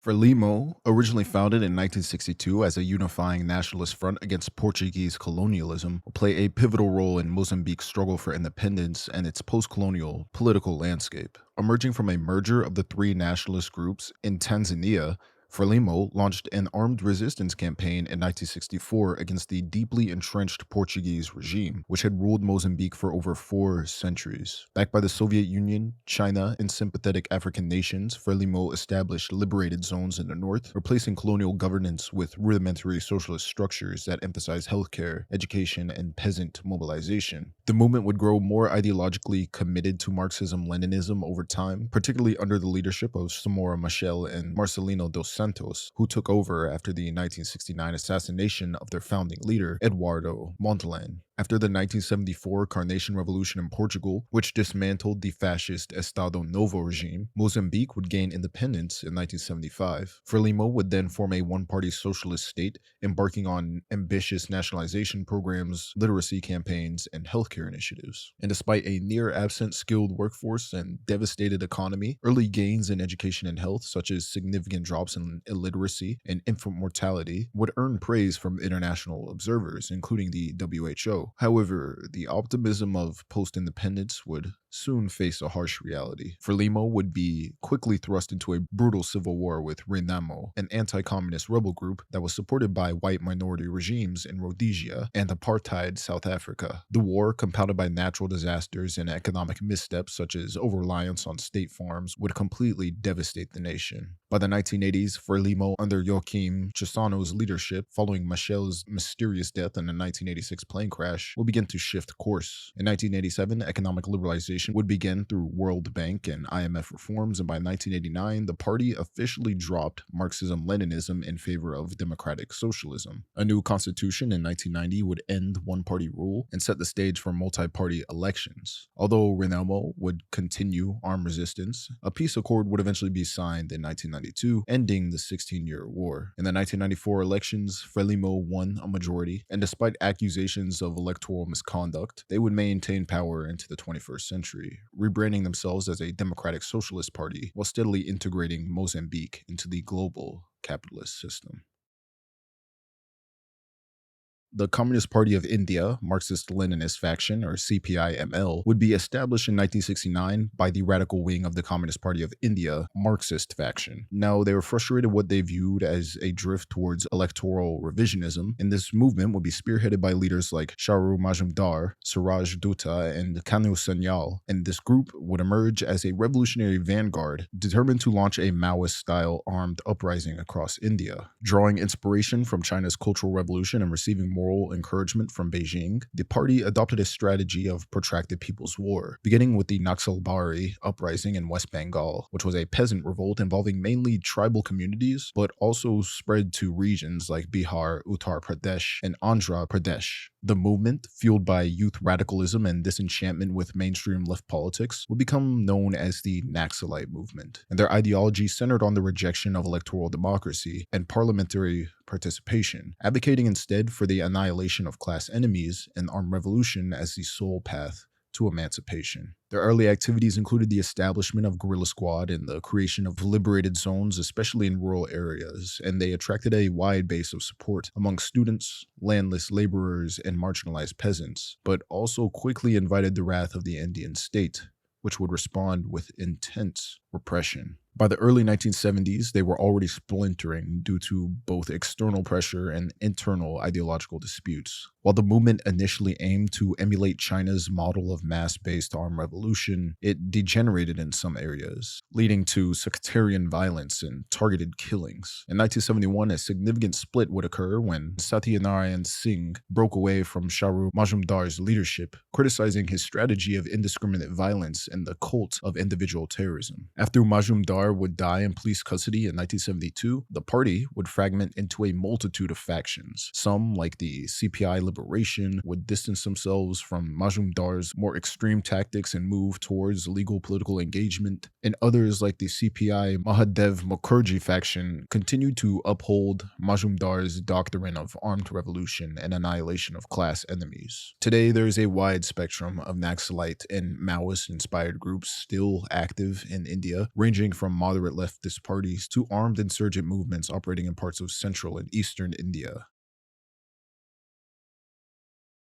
FRELIMO, originally founded in 1962 as a unifying nationalist front against Portuguese colonialism, will play a pivotal role in Mozambique's struggle for independence and its post-colonial political landscape. Emerging from a merger of the three nationalist groups in Tanzania, FRELIMO launched an armed resistance campaign in 1964 against the deeply entrenched Portuguese regime, which had ruled Mozambique for over 4 centuries. Backed by the Soviet Union, China, and sympathetic African nations, FRELIMO established liberated zones in the north, replacing colonial governance with rudimentary socialist structures that emphasized healthcare, education, and peasant mobilization. The movement would grow more ideologically committed to Marxism-Leninism over time, particularly under the leadership of Samora Machel and Marcelino dos Santos, who took over after the 1969 assassination of their founding leader, Eduardo Montalvan. After the 1974 Carnation Revolution in Portugal, which dismantled the fascist Estado Novo regime, Mozambique would gain independence in 1975. FRELIMO would then form a one-party socialist state, embarking on ambitious nationalization programs, literacy campaigns, and healthcare initiatives. And despite a near-absent skilled workforce and devastated economy, early gains in education and health, such as significant drops in illiteracy and infant mortality, would earn praise from international observers, including the WHO. However, the optimism of post-independence would soon face a harsh reality. FRELIMO would be quickly thrust into a brutal civil war with RENAMO, an anti-communist rebel group that was supported by white minority regimes in Rhodesia and apartheid South Africa. The war, compounded by natural disasters and economic missteps such as over-reliance on state farms, would completely devastate the nation. By the 1980s, FRELIMO, under Joaquim Chissano's leadership, following Michel's mysterious death in a 1986 plane crash, crash will begin to shift course. In 1987, economic liberalization would begin through World Bank and IMF reforms, and by 1989, the party officially dropped Marxism-Leninism in favor of democratic socialism. A new constitution in 1990 would end one-party rule and set the stage for multi-party elections. Although FRELIMO would continue armed resistance, a peace accord would eventually be signed in 1992, ending the 16-year war. In the 1994 elections, FRELIMO won a majority, and despite accusations of electoral misconduct, they would maintain power into the 21st century, rebranding themselves as a democratic socialist party while steadily integrating Mozambique into the global capitalist system. The Communist Party of India, Marxist-Leninist faction, or CPI-ML, would be established in 1969 by the radical wing of the Communist Party of India, Marxist faction. Now, they were frustrated what they viewed as a drift towards electoral revisionism, and this movement would be spearheaded by leaders like Charu Majumdar, Suraj Dutta, and Kanu Sanyal, and this group would emerge as a revolutionary vanguard determined to launch a Maoist-style armed uprising across India. Drawing inspiration from China's Cultural Revolution and receiving moral encouragement from Beijing, the party adopted a strategy of protracted people's war, beginning with the Naxalbari uprising in West Bengal, which was a peasant revolt involving mainly tribal communities, but also spread to regions like Bihar, Uttar Pradesh, and Andhra Pradesh. The movement, fueled by youth radicalism and disenchantment with mainstream left politics, would become known as the Naxalite movement, and their ideology centered on the rejection of electoral democracy and parliamentary participation, advocating instead for the annihilation of class enemies and armed revolution as the sole path to emancipation. Their early activities included the establishment of guerrilla squad and the creation of liberated zones, especially in rural areas, and they attracted a wide base of support among students, landless laborers, and marginalized peasants, but also quickly invited the wrath of the Indian state, which would respond with intense repression. By the early 1970s, they were already splintering due to both external pressure and internal ideological disputes. While the movement initially aimed to emulate China's model of mass-based armed revolution, it degenerated in some areas, leading to sectarian violence and targeted killings. In 1971, a significant split would occur when Satyanarayan Singh broke away from Charu Majumdar's leadership, criticizing his strategy of indiscriminate violence and the cult of individual terrorism. After Majumdar would die in police custody in 1972, the party would fragment into a multitude of factions. Some, like the CPI Liberation, would distance themselves from Majumdar's more extreme tactics and move towards legal political engagement, and others, like the CPI Mahadev Mukherjee faction, continued to uphold Majumdar's doctrine of armed revolution and annihilation of class enemies. Today, there is a wide spectrum of Naxalite and Maoist-inspired groups still active in India, ranging from moderate leftist parties to armed insurgent movements operating in parts of central and eastern India.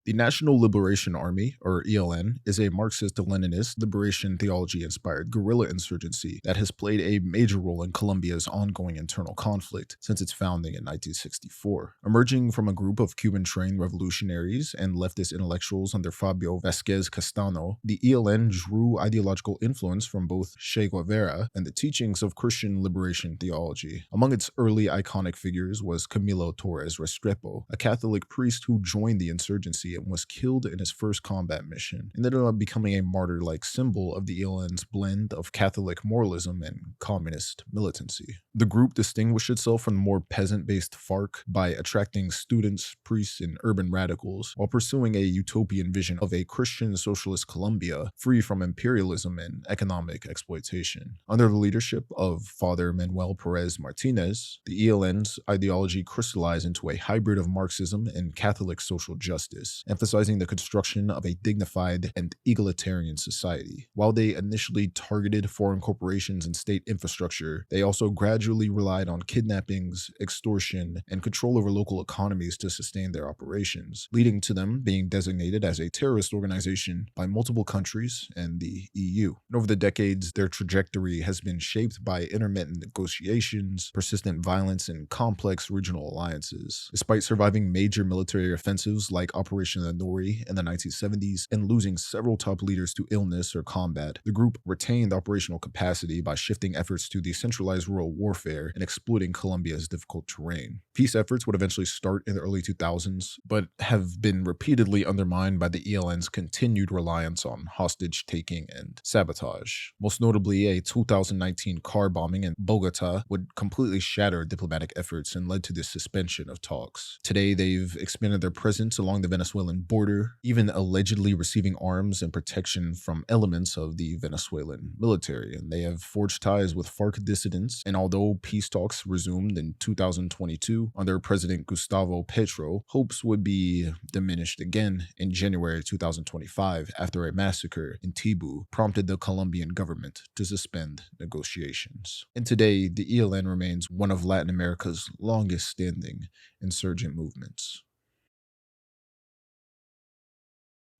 The National Liberation Army, or ELN, is a Marxist-Leninist liberation theology-inspired guerrilla insurgency that has played a major role in Colombia's ongoing internal conflict since its founding in 1964. Emerging from a group of Cuban-trained revolutionaries and leftist intellectuals under Fabio Vasquez Castano, the ELN drew ideological influence from both Che Guevara and the teachings of Christian liberation theology. Among its early iconic figures was Camilo Torres Restrepo, a Catholic priest who joined the insurgency and was killed in his first combat mission, and ended up becoming a martyr-like symbol of the ELN's blend of Catholic moralism and communist militancy. The group distinguished itself from the more peasant-based FARC by attracting students, priests, and urban radicals, while pursuing a utopian vision of a Christian socialist Colombia free from imperialism and economic exploitation. Under the leadership of Father Manuel Perez Martinez, the ELN's ideology crystallized into a hybrid of Marxism and Catholic social justice, emphasizing the construction of a dignified and egalitarian society. While they initially targeted foreign corporations and state infrastructure, they also gradually relied on kidnappings, extortion, and control over local economies to sustain their operations, leading to them being designated as a terrorist organization by multiple countries and the EU. And over the decades, their trajectory has been shaped by intermittent negotiations, persistent violence, and complex regional alliances. Despite surviving major military offensives like Operation Operation Nori in the 1970s and losing several top leaders to illness or combat, the group retained operational capacity by shifting efforts to decentralized rural warfare and exploiting Colombia's difficult terrain. Peace efforts would eventually start in the early 2000s, but have been repeatedly undermined by the ELN's continued reliance on hostage-taking and sabotage. Most notably, a 2019 car bombing in Bogota would completely shatter diplomatic efforts and led to the suspension of talks. Today, they've expanded their presence along the Venezuelan border, even allegedly receiving arms and protection from elements of the Venezuelan military, and they have forged ties with FARC dissidents. And although peace talks resumed in 2022 under President Gustavo Petro, hopes would be diminished again in January 2025 after a massacre in Tibu prompted the Colombian government to suspend negotiations. And today, the ELN remains one of Latin America's longest-standing insurgent movements.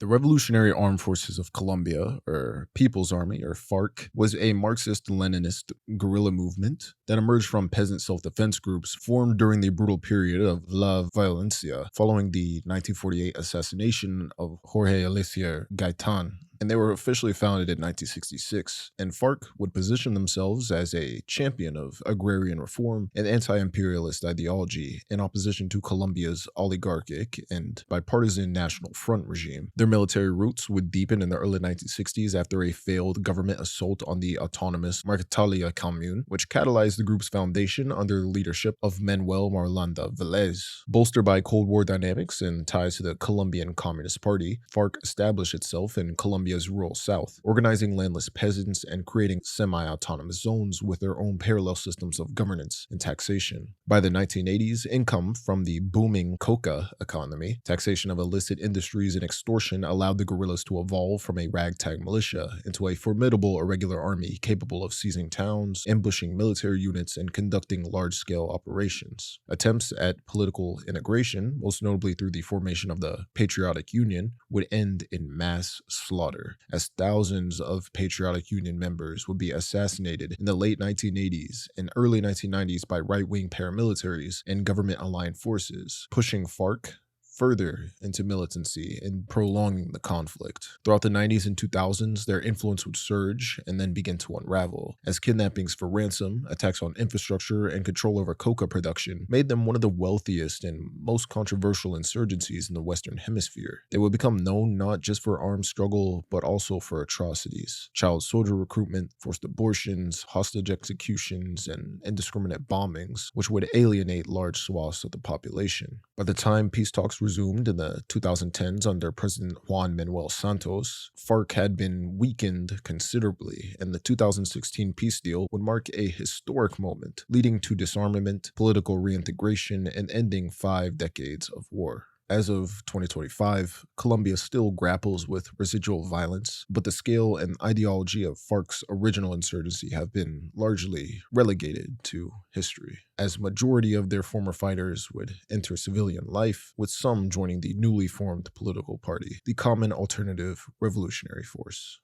The Revolutionary Armed Forces of Colombia, or People's Army, or FARC, was a Marxist-Leninist guerrilla movement that emerged from peasant self-defense groups formed during the brutal period of La Violencia following the 1948 assassination of Jorge Eliezer Gaitan. And they were officially founded in 1966, and FARC would position themselves as a champion of agrarian reform and anti-imperialist ideology in opposition to Colombia's oligarchic and bipartisan National Front regime. Their military roots would deepen in the early 1960s after a failed government assault on the autonomous Marquetalia commune, which catalyzed the group's foundation under the leadership of Manuel Marulanda Velez. Bolstered by Cold War dynamics and ties to the Colombian Communist Party, FARC established itself in Colombia's rural south, organizing landless peasants and creating semi-autonomous zones with their own parallel systems of governance and taxation. By the 1980s, income from the booming coca economy, taxation of illicit industries, and extortion allowed the guerrillas to evolve from a ragtag militia into a formidable irregular army capable of seizing towns, ambushing military units, and conducting large-scale operations. Attempts at political integration, most notably through the formation of the Patriotic Union, would end in mass slaughter, as thousands of Patriotic Union members would be assassinated in the late 1980s and early 1990s by right-wing paramilitaries and government-aligned forces, pushing FARC further into militancy and prolonging the conflict. Throughout the 90s and 2000s, their influence would surge and then begin to unravel, as kidnappings for ransom, attacks on infrastructure, and control over coca production made them one of the wealthiest and most controversial insurgencies in the Western Hemisphere. They would become known not just for armed struggle, but also for atrocities: child soldier recruitment, forced abortions, hostage executions, and indiscriminate bombings, which would alienate large swaths of the population. By the time peace talks resumed in the 2010s under President Juan Manuel Santos, FARC had been weakened considerably, and the 2016 peace deal would mark a historic moment, leading to disarmament, political reintegration, and ending 5 decades of war. As of 2025, Colombia still grapples with residual violence, but the scale and ideology of FARC's original insurgency have been largely relegated to history, as majority of their former fighters would enter civilian life, with some joining the newly formed political party, the Common Alternative Revolutionary Force.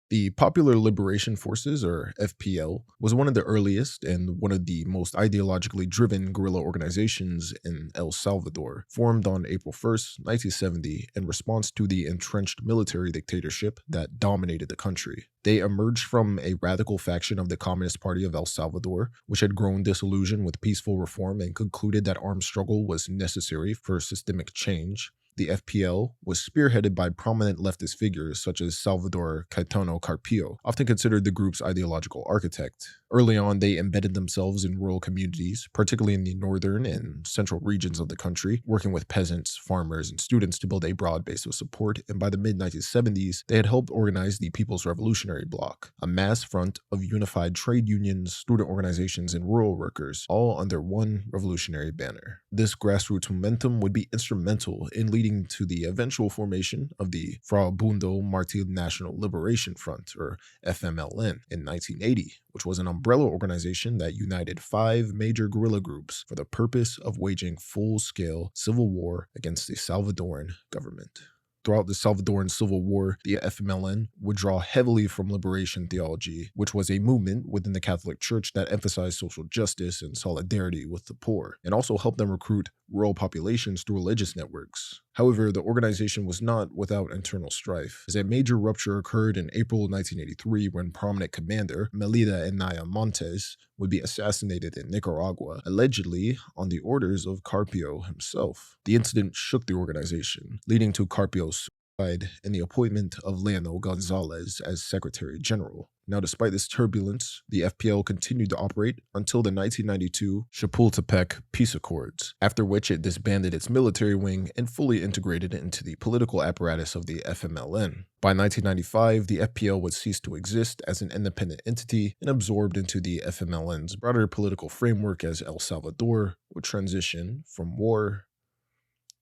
The Popular Liberation Forces, or FPL, was one of the earliest and one of the most ideologically driven guerrilla organizations in El Salvador, formed on April 1st, 1970, in response to the entrenched military dictatorship that dominated the country. They emerged from a radical faction of the Communist Party of El Salvador, which had grown disillusioned with peaceful reform and concluded that armed struggle was necessary for systemic change. The FPL was spearheaded by prominent leftist figures such as Salvador Caetano Carpio, often considered the group's ideological architect. Early on, they embedded themselves in rural communities, particularly in the northern and central regions of the country, working with peasants, farmers, and students to build a broad base of support, and by the mid-1970s, they had helped organize the People's Revolutionary Bloc, a mass front of unified trade unions, student organizations, and rural workers, all under one revolutionary banner. This grassroots momentum would be instrumental in leading to the eventual formation of the Farabundo Martir National Liberation Front, or FMLN, in 1980, which was an umbrella organization that united 5 major guerrilla groups for the purpose of waging full-scale civil war against the Salvadoran government. Throughout the Salvadoran Civil War, the FMLN would draw heavily from liberation theology, which was a movement within the Catholic Church that emphasized social justice and solidarity with the poor, and also helped them recruit rural populations through religious networks. However, the organization was not without internal strife, as a major rupture occurred in April 1983 when prominent commander Melida Anaya Montes would be assassinated in Nicaragua, allegedly on the orders of Carpio himself. The incident shook the organization, leading to Carpio's suicide and the appointment of Leonel Gonzalez as Secretary General. Now, despite this turbulence, the FPL continued to operate until the 1992 Chapultepec Peace Accords, after which it disbanded its military wing and fully integrated it into the political apparatus of the FMLN. By 1995, the FPL would cease to exist as an independent entity and absorbed into the FMLN's broader political framework as El Salvador would transition from war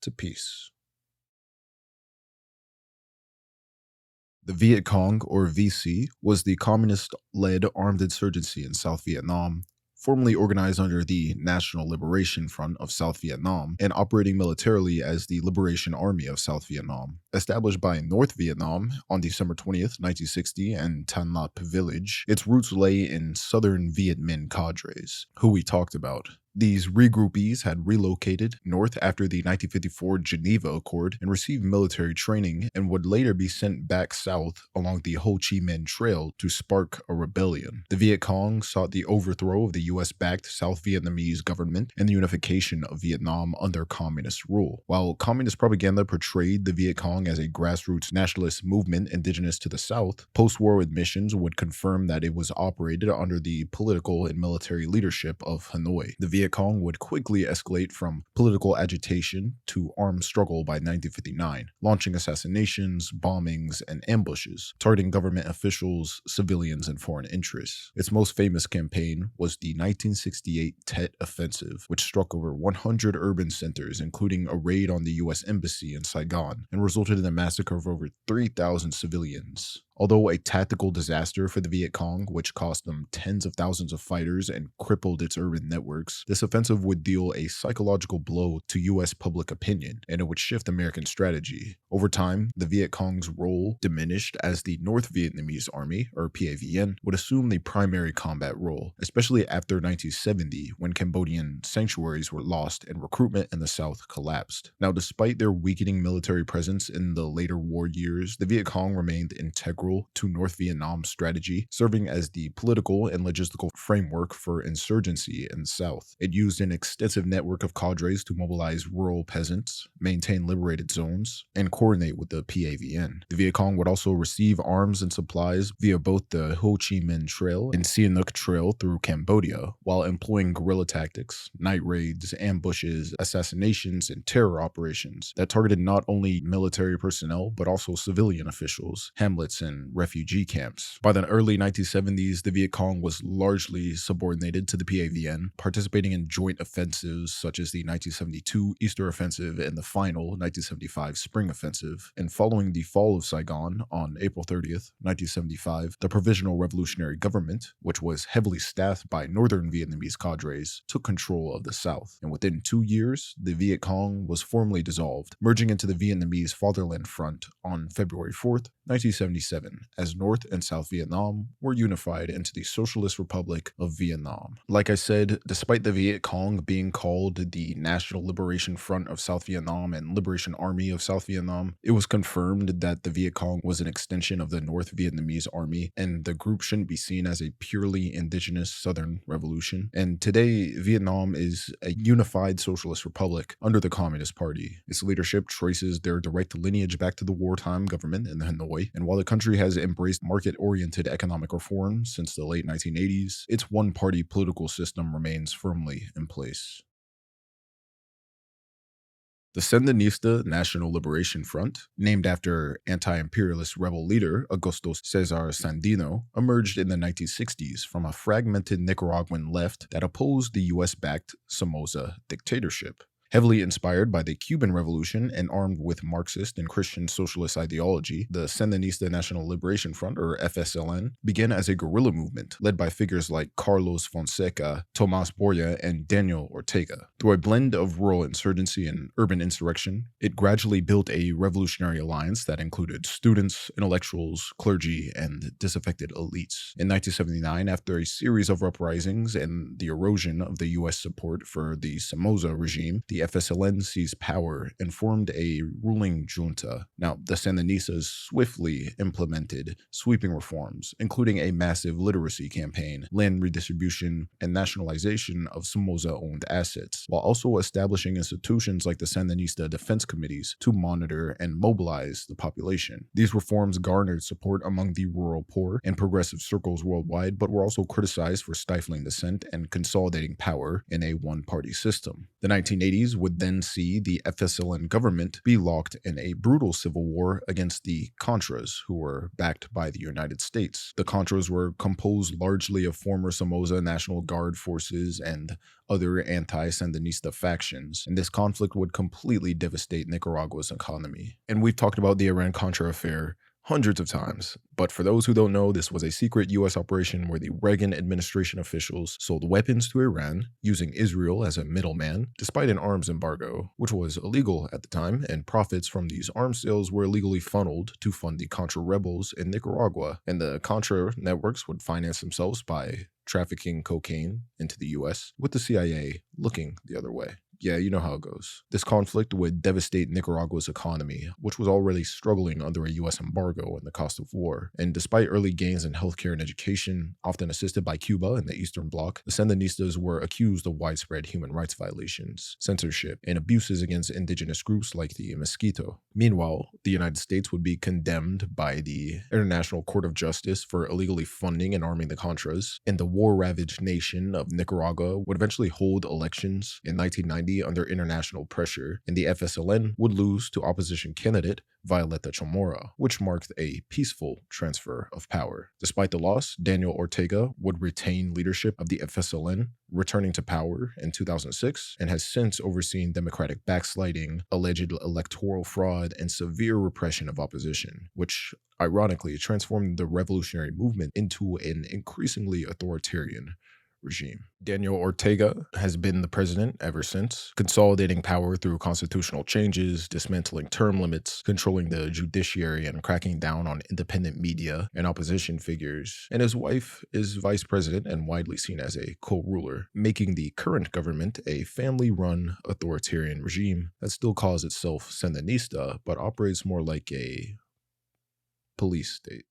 to peace. The Viet Cong, or VC, was the communist-led armed insurgency in South Vietnam, formerly organized under the National Liberation Front of South Vietnam and operating militarily as the Liberation Army of South Vietnam. Established by North Vietnam on December 20th, 1960 in Tan Lap Village, its roots lay in southern Viet Minh cadres, who we talked about. These regroupees had relocated north after the 1954 Geneva Accord and received military training and would later be sent back south along the Ho Chi Minh Trail to spark a rebellion. The Viet Cong sought the overthrow of the US-backed South Vietnamese government and the unification of Vietnam under communist rule. While communist propaganda portrayed the Viet Cong as a grassroots nationalist movement indigenous to the South, post-war admissions would confirm that it was operated under the political and military leadership of Hanoi. The Viet Cong would quickly escalate from political agitation to armed struggle by 1959, launching assassinations, bombings, and ambushes, targeting government officials, civilians, and foreign interests. Its most famous campaign was the 1968 Tet Offensive, which struck over 100 urban centers, including a raid on the US Embassy in Saigon, and resulted in a massacre of over 3,000 civilians. Although a tactical disaster for the Viet Cong, which cost them tens of thousands of fighters and crippled its urban networks, this offensive would deal a psychological blow to US public opinion, and it would shift American strategy. Over time, the Viet Cong's role diminished as the North Vietnamese Army, or PAVN, would assume the primary combat role, especially after 1970, when Cambodian sanctuaries were lost and recruitment in the South collapsed. Now, despite their weakening military presence in the later war years, the Viet Cong remained integral to North Vietnam's strategy, serving as the political and logistical framework for insurgency in the South. It used an extensive network of cadres to mobilize rural peasants, maintain liberated zones, and coordinate with the PAVN. The Viet Cong would also receive arms and supplies via both the Ho Chi Minh Trail and Sihanouk Trail through Cambodia, while employing guerrilla tactics, night raids, ambushes, assassinations, and terror operations that targeted not only military personnel but also civilian officials, hamlets, and refugee camps. By the early 1970s, the Viet Cong was largely subordinated to the PAVN, participating in joint offensives such as the 1972 Easter Offensive and the final 1975 Spring Offensive. And following the fall of Saigon on April 30th, 1975, the Provisional Revolutionary Government, which was heavily staffed by northern Vietnamese cadres, took control of the South. And within 2 years, the Viet Cong was formally dissolved, merging into the Vietnamese Fatherland Front on February 4th, 1977, as North and South Vietnam were unified into the Socialist Republic of Vietnam. Like I said, despite the Viet Cong being called the National Liberation Front of South Vietnam and Liberation Army of South Vietnam, it was confirmed that the Viet Cong was an extension of the North Vietnamese Army, and the group shouldn't be seen as a purely indigenous Southern revolution. And today, Vietnam is a unified socialist republic under the Communist Party. Its leadership traces their direct lineage back to the wartime government in Hanoi, and while the country has embraced market-oriented economic reform since the late 1980s, its one-party political system remains firmly in place. The Sandinista National Liberation Front, named after anti-imperialist rebel leader Augusto Cesar Sandino, emerged in the 1960s from a fragmented Nicaraguan left that opposed the US-backed Somoza dictatorship. Heavily inspired by the Cuban Revolution and armed with Marxist and Christian socialist ideology, the Sandinista National Liberation Front, or FSLN, began as a guerrilla movement led by figures like Carlos Fonseca, Tomas Borja, and Daniel Ortega. Through a blend of rural insurgency and urban insurrection, it gradually built a revolutionary alliance that included students, intellectuals, clergy, and disaffected elites. In 1979, after a series of uprisings and the erosion of the U.S. support for the Somoza regime, the FSLN seized power and formed a ruling junta. Now, the Sandinistas swiftly implemented sweeping reforms, including a massive literacy campaign, land redistribution, and nationalization of Somoza-owned assets, while also establishing institutions like the Sandinista Defense Committees to monitor and mobilize the population. These reforms garnered support among the rural poor and progressive circles worldwide, but were also criticized for stifling dissent and consolidating power in a one-party system. The 1980s would then see the FSLN government be locked in a brutal civil war against the Contras, who were backed by the United States. The Contras were composed largely of former Somoza National Guard forces and other anti-Sandinista factions, and this conflict would completely devastate Nicaragua's economy. And we've talked about the Iran-Contra affair hundreds of times, but for those who don't know, this was a secret U.S. operation where the Reagan administration officials sold weapons to Iran, using Israel as a middleman, despite an arms embargo, which was illegal at the time, and profits from these arms sales were illegally funneled to fund the Contra rebels in Nicaragua, and the Contra networks would finance themselves by trafficking cocaine into the U.S., with the CIA looking the other way. Yeah, you know how it goes. This conflict would devastate Nicaragua's economy, which was already struggling under a U.S. embargo and the cost of war. And despite early gains in healthcare and education, often assisted by Cuba and the Eastern Bloc, the Sandinistas were accused of widespread human rights violations, censorship, and abuses against indigenous groups like the Mosquito. Meanwhile, the United States would be condemned by the International Court of Justice for illegally funding and arming the Contras, and the war-ravaged nation of Nicaragua would eventually hold elections in 1990 under international pressure, and the FSLN would lose to opposition candidate Violeta Chamorro, which marked a peaceful transfer of power. Despite the loss, Daniel Ortega would retain leadership of the FSLN, returning to power in 2006, and has since overseen democratic backsliding, alleged electoral fraud, and severe repression of opposition, which ironically transformed the revolutionary movement into an increasingly authoritarian regime. Daniel Ortega has been the president ever since, consolidating power through constitutional changes, dismantling term limits, controlling the judiciary, and cracking down on independent media and opposition figures. And his wife is vice president and widely seen as a co-ruler, making the current government a family-run authoritarian regime that still calls itself Sandinista, but operates more like a police state.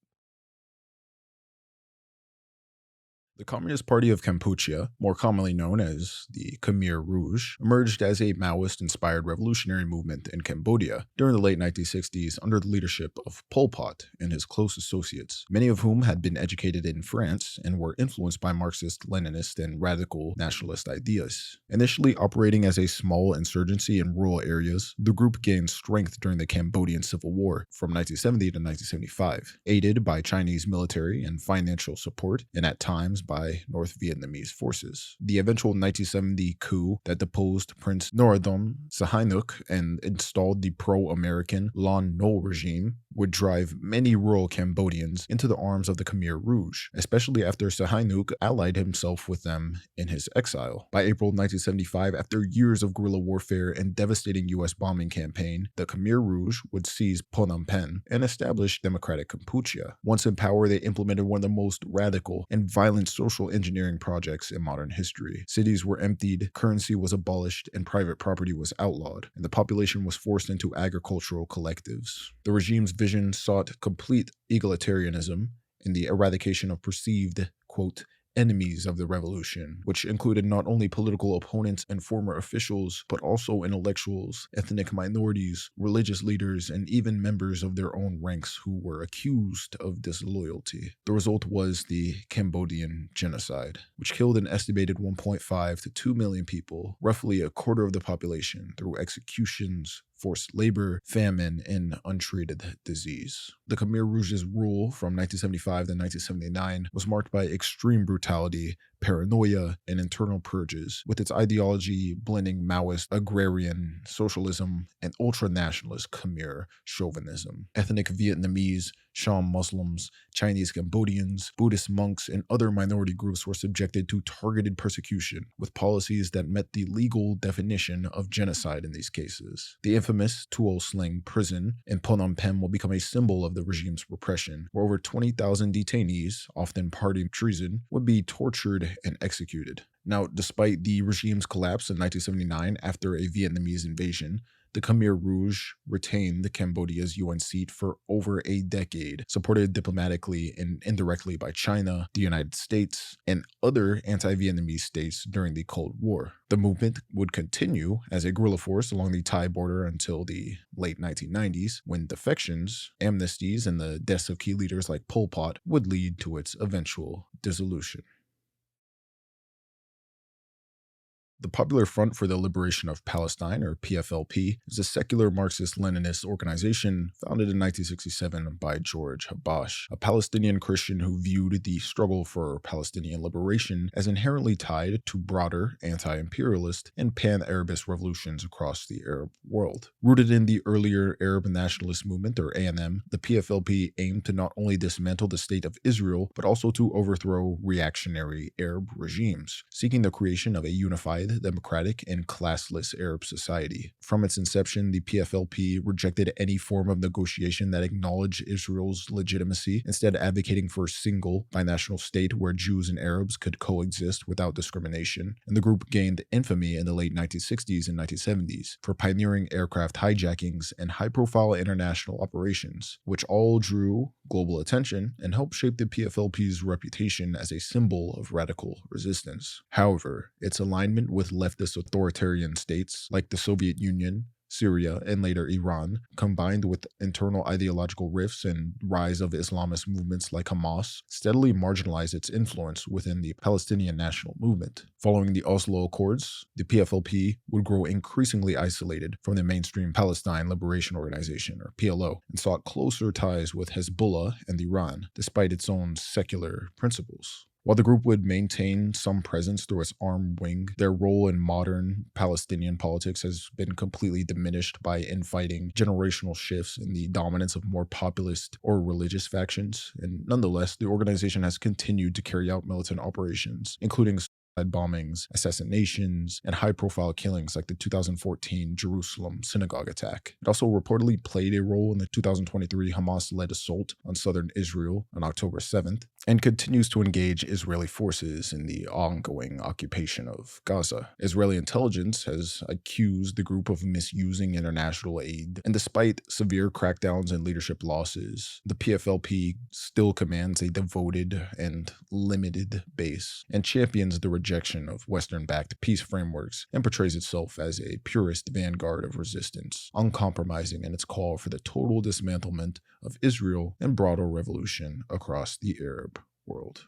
The Communist Party of Kampuchea, more commonly known as the Khmer Rouge, emerged as a Maoist-inspired revolutionary movement in Cambodia during the late 1960s under the leadership of Pol Pot and his close associates, many of whom had been educated in France and were influenced by Marxist-Leninist and radical nationalist ideas. Initially operating as a small insurgency in rural areas, the group gained strength during the Cambodian Civil War from 1970 to 1975, aided by Chinese military and financial support, and at times by North Vietnamese forces. The eventual 1970 coup that deposed Prince Norodom Sihanouk and installed the pro-American Lon Nol regime would drive many rural Cambodians into the arms of the Khmer Rouge, especially after Sihanouk allied himself with them in his exile. By April 1975, after years of guerrilla warfare and devastating U.S. bombing campaign, the Khmer Rouge would seize Phnom Penh and establish Democratic Kampuchea. Once in power, they implemented one of the most radical and violent social engineering projects in modern history. Cities were emptied, currency was abolished, and private property was outlawed, and the population was forced into agricultural collectives. The regime's vision sought complete egalitarianism and the eradication of perceived, quote, enemies of the revolution, which included not only political opponents and former officials, but also intellectuals, ethnic minorities, religious leaders, and even members of their own ranks who were accused of disloyalty. The result was the Cambodian genocide, which killed an estimated 1.5 to 2 million people, roughly a quarter of the population, through executions, forced labor, famine, and untreated disease. The Khmer Rouge's rule from 1975 to 1979 was marked by extreme brutality, paranoia, and internal purges, with its ideology blending Maoist, agrarian, socialism, and ultra-nationalist Khmer chauvinism. Ethnic Vietnamese, Sham Muslims, Chinese Cambodians, Buddhist monks, and other minority groups were subjected to targeted persecution, with policies that met the legal definition of genocide in these cases. The infamous Tuol Sleng prison in Phnom Penh will become a symbol of the regime's repression, where over 20,000 detainees, often party treason, would be tortured tried and executed. Now, despite the regime's collapse in 1979 after a Vietnamese invasion, the Khmer Rouge retained Cambodia's UN seat for over a decade, supported diplomatically and indirectly by China, the United States, and other anti-Vietnamese states during the Cold War. The movement would continue as a guerrilla force along the Thai border until the late 1990s, when defections, amnesties, and the deaths of key leaders like Pol Pot would lead to its eventual dissolution. The Popular Front for the Liberation of Palestine, or PFLP, is a secular Marxist-Leninist organization founded in 1967 by George Habash, a Palestinian Christian who viewed the struggle for Palestinian liberation as inherently tied to broader anti-imperialist and pan-Arabist revolutions across the Arab world. Rooted in the earlier Arab Nationalist Movement, or ANM, the PFLP aimed to not only dismantle the State of Israel, but also to overthrow reactionary Arab regimes, seeking the creation of a unified, democratic, and classless Arab society. From its inception, the PFLP rejected any form of negotiation that acknowledged Israel's legitimacy, instead advocating for a single binational state where Jews and Arabs could coexist without discrimination. And the group gained infamy in the late 1960s and 1970s for pioneering aircraft hijackings and high-profile international operations, which all drew global attention and helped shape the PFLP's reputation as a symbol of radical resistance. However, its alignment with leftist authoritarian states like the Soviet Union, Syria, and later Iran, combined with internal ideological rifts and rise of Islamist movements like Hamas, steadily marginalized its influence within the Palestinian national movement. Following the Oslo Accords, the PFLP would grow increasingly isolated from the mainstream Palestine Liberation Organization, or PLO, and sought closer ties with Hezbollah and Iran, despite its own secular principles. While the group would maintain some presence through its armed wing, their role in modern Palestinian politics has been completely diminished by infighting, generational shifts, and the dominance of more populist or religious factions. And nonetheless, the organization has continued to carry out militant operations, including bombings, assassinations, and high-profile killings like the 2014 Jerusalem synagogue attack. It also reportedly played a role in the 2023 Hamas-led assault on southern Israel on October 7th, and continues to engage Israeli forces in the ongoing occupation of Gaza. Israeli intelligence has accused the group of misusing international aid, and despite severe crackdowns and leadership losses, the PFLP still commands a devoted and limited base, and champions the rejection of Western-backed peace frameworks and portrays itself as a purist vanguard of resistance, uncompromising in its call for the total dismantlement of Israel and broader revolution across the Arab world.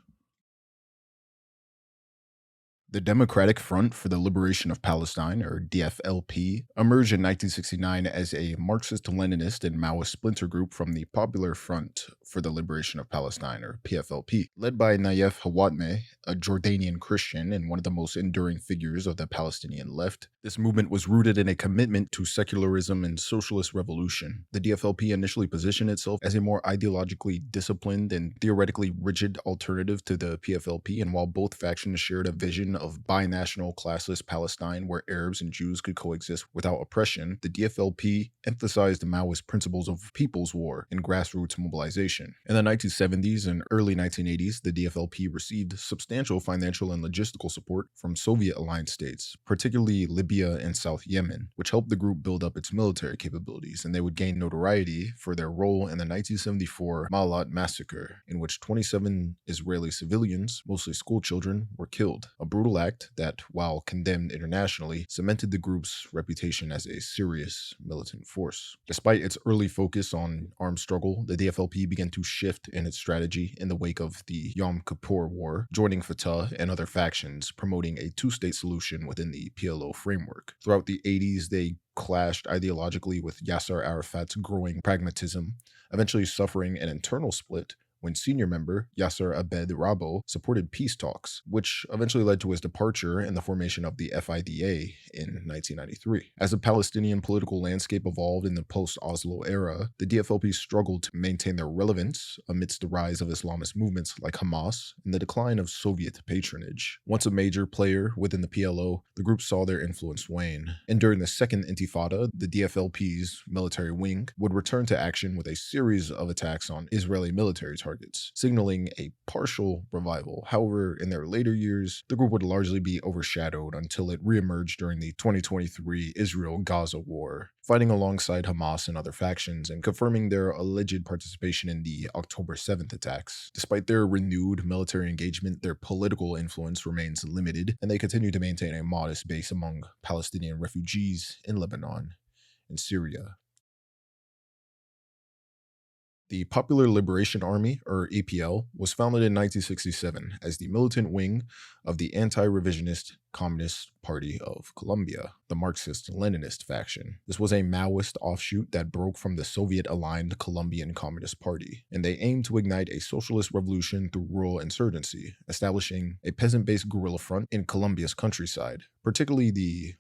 The Democratic Front for the Liberation of Palestine, or DFLP, emerged in 1969 as a Marxist-Leninist and Maoist splinter group from the Popular Front for the Liberation of Palestine, or PFLP, led by Nayef Hawatmeh, a Jordanian Christian and one of the most enduring figures of the Palestinian left. This movement was rooted in a commitment to secularism and socialist revolution. The DFLP initially positioned itself as a more ideologically disciplined and theoretically rigid alternative to the PFLP, and while both factions shared a vision of binational classless Palestine where Arabs and Jews could coexist without oppression, the DFLP emphasized the Maoist principles of people's war and grassroots mobilization. In the 1970s and early 1980s, the DFLP received substantial financial and logistical support from Soviet-aligned states, particularly Libya and South Yemen, which helped the group build up its military capabilities, and they would gain notoriety for their role in the 1974 Malayan massacre, in which 27 Israeli civilians, mostly schoolchildren, were killed. A brutal act that, while condemned internationally, cemented the group's reputation as a serious militant force. Despite its early focus on armed struggle, the DFLP began to shift in its strategy in the wake of the Yom Kippur War, joining Fatah and other factions, promoting a two-state solution within the PLO framework. Throughout the 80s, they clashed ideologically with Yasser Arafat's growing pragmatism, eventually suffering an internal split when senior member Yasser Abed Rabo supported peace talks, which eventually led to his departure and the formation of the FIDA in 1993. As the Palestinian political landscape evolved in the post-Oslo era, the DFLP struggled to maintain their relevance amidst the rise of Islamist movements like Hamas and the decline of Soviet patronage. Once a major player within the PLO, the group saw their influence wane, and during the Second Intifada, the DFLP's military wing would return to action with a series of attacks on Israeli military targets, targets, signaling a partial revival. However, in their later years, the group would largely be overshadowed until it reemerged during the 2023 Israel-Gaza war, fighting alongside Hamas and other factions and confirming their alleged participation in the October 7th attacks. Despite their renewed military engagement, their political influence remains limited, and they continue to maintain a modest base among Palestinian refugees in Lebanon and Syria. The Popular Liberation Army, or APL, was founded in 1967 as the militant wing of the anti-revisionist Communist Party of Colombia, the Marxist-Leninist faction. This was a Maoist offshoot that broke from the Soviet-aligned Colombian Communist Party, and they aimed to ignite a socialist revolution through rural insurgency, establishing a peasant-based guerrilla front in Colombia's countryside.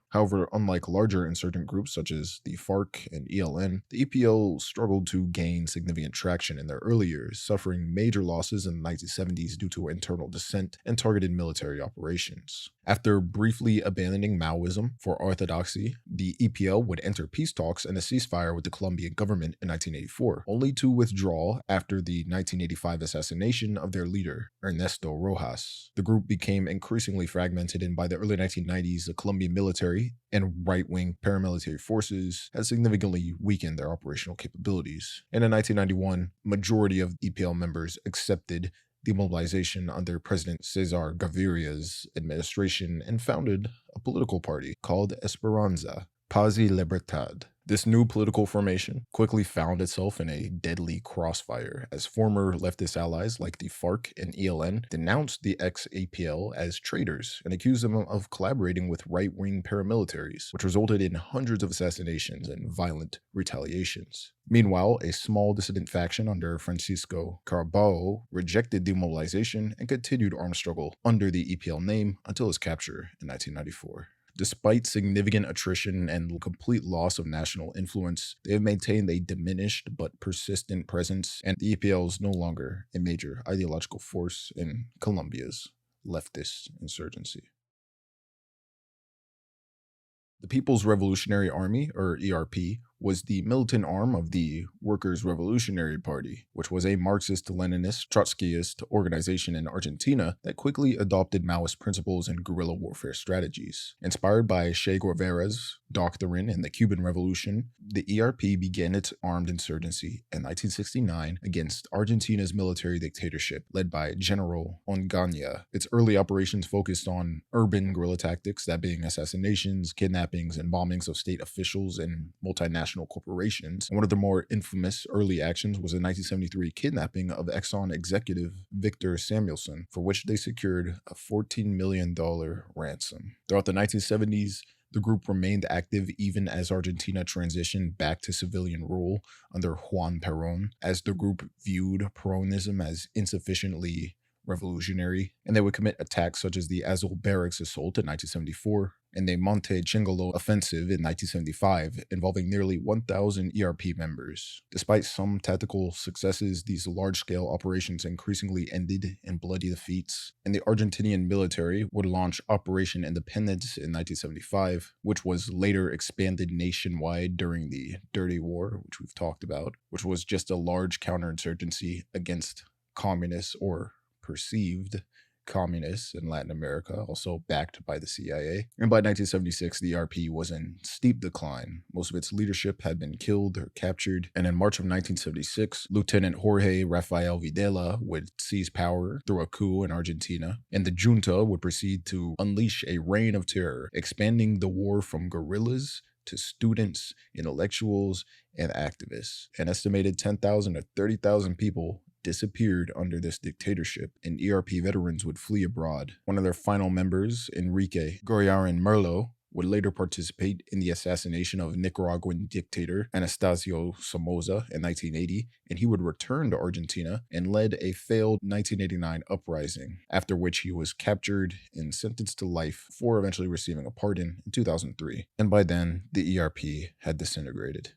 However, unlike larger insurgent groups such as the FARC and ELN, the EPL struggled to gain significant traction in their early years, suffering major losses in the 1970s due to internal dissent and targeted military operations. After briefly abandoning Maoism for orthodoxy, the EPL would enter peace talks and a ceasefire with the Colombian government in 1984, only to withdraw after the 1985 assassination of their leader, Ernesto Rojas. The group became increasingly fragmented, and by the early 1990s, the Colombian military and right-wing paramilitary forces had significantly weakened their operational capabilities. And in 1991, majority of EPL members accepted demobilization under President Cesar Gaviria's administration and founded a political party called Esperanza, Paz y Libertad. This new political formation quickly found itself in a deadly crossfire as former leftist allies like the FARC and ELN denounced the ex-APL as traitors and accused them of collaborating with right-wing paramilitaries, which resulted in hundreds of assassinations and violent retaliations. Meanwhile, a small dissident faction under Francisco Caraballo rejected demobilization and continued armed struggle under the EPL name until its capture in 1994. Despite significant attrition and complete loss of national influence, they have maintained a diminished but persistent presence, and the EPL is no longer a major ideological force in Colombia's leftist insurgency. The People's Revolutionary Army, or ERP, was the militant arm of the Workers' Revolutionary Party, which was a Marxist-Leninist, Trotskyist organization in Argentina that quickly adopted Maoist principles and guerrilla warfare strategies. Inspired by Che Guevara's doctrine in the Cuban Revolution, the ERP began its armed insurgency in 1969 against Argentina's military dictatorship led by General Onganía. Its early operations focused on urban guerrilla tactics, that being assassinations, kidnappings, and bombings of state officials and multinational corporations. And one of the more infamous early actions was the 1973 kidnapping of Exxon executive Victor Samuelson, for which they secured a $14 million ransom. Throughout the 1970s, the group remained active even as Argentina transitioned back to civilian rule under Juan Perón, as the group viewed Peronism as insufficiently revolutionary, and they would commit attacks such as the Azul Barracks assault in 1974 and the Monte Chingolo offensive in 1975, involving nearly 1,000 ERP members. Despite some tactical successes, these large-scale operations increasingly ended in bloody defeats, and the Argentinian military would launch Operation Independence in 1975, which was later expanded nationwide during the Dirty War, which we've talked about, which was just a large counterinsurgency against communists or perceived communists in Latin America, also backed by the CIA. And by 1976, the ERP was in steep decline. Most of its leadership had been killed or captured, and in March of 1976, Lieutenant Jorge Rafael Videla would seize power through a coup in Argentina, and the junta would proceed to unleash a reign of terror, expanding the war from guerrillas to students, intellectuals, and activists. An estimated 10,000 to 30,000 people disappeared under this dictatorship, and ERP veterans would flee abroad. One of their final members, Enrique Goyarin Merlo, would later participate in the assassination of Nicaraguan dictator Anastasio Somoza in 1980, and he would return to Argentina and led a failed 1989 uprising, after which he was captured and sentenced to life before eventually receiving a pardon in 2003. And by then, the ERP had disintegrated.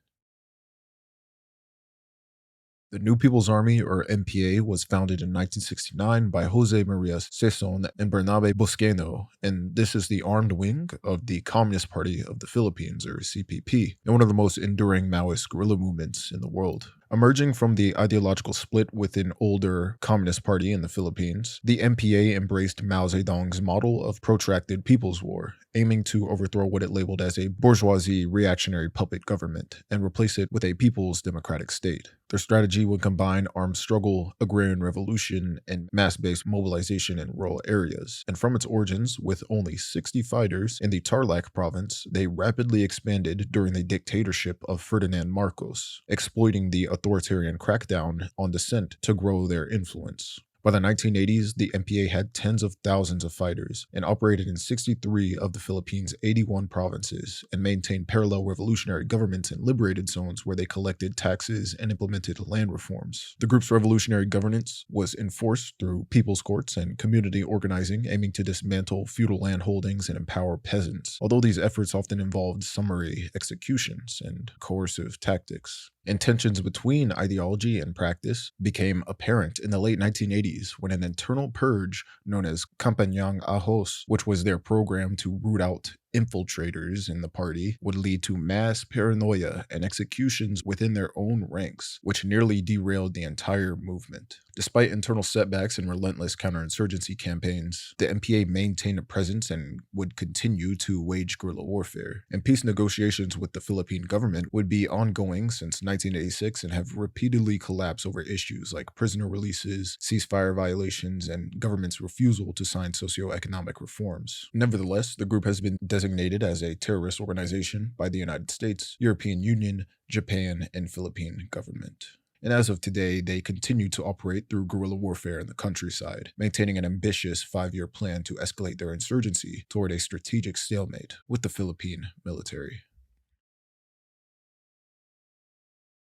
The New People's Army, or NPA, was founded in 1969 by Jose Maria Sison and Bernabe Busqueno, and this is the armed wing of the Communist Party of the Philippines, or CPP, and one of the most enduring Maoist guerrilla movements in the world. Emerging from the ideological split with an older Communist Party in the Philippines, the MPA embraced Mao Zedong's model of protracted people's war, aiming to overthrow what it labeled as a bourgeoisie reactionary puppet government and replace it with a people's democratic state. Their strategy would combine armed struggle, agrarian revolution, and mass-based mobilization in rural areas. And from its origins, with only 60 fighters in the Tarlac province, they rapidly expanded during the dictatorship of Ferdinand Marcos, exploiting the authoritarian crackdown on dissent to grow their influence. By the 1980s, the MPA had tens of thousands of fighters and operated in 63 of the Philippines' 81 provinces and maintained parallel revolutionary governments in liberated zones where they collected taxes and implemented land reforms. The group's revolutionary governance was enforced through people's courts and community organizing, aiming to dismantle feudal land holdings and empower peasants, although these efforts often involved summary executions and coercive tactics. And tensions between ideology and practice became apparent in the late 1980s when an internal purge known as Campañang Ahos, which was their program to root out infiltrators in the party, would lead to mass paranoia and executions within their own ranks, which nearly derailed the entire movement. Despite internal setbacks and relentless counterinsurgency campaigns, the MPA maintained a presence and would continue to wage guerrilla warfare. And peace negotiations with the Philippine government would be ongoing since 1986 and have repeatedly collapsed over issues like prisoner releases, ceasefire violations, and government's refusal to sign socioeconomic reforms. Nevertheless, the group has been designated as a terrorist organization by the United States, European Union, Japan, and Philippine government. And as of today, they continue to operate through guerrilla warfare in the countryside, maintaining an ambitious 5-year plan to escalate their insurgency toward a strategic stalemate with the Philippine military.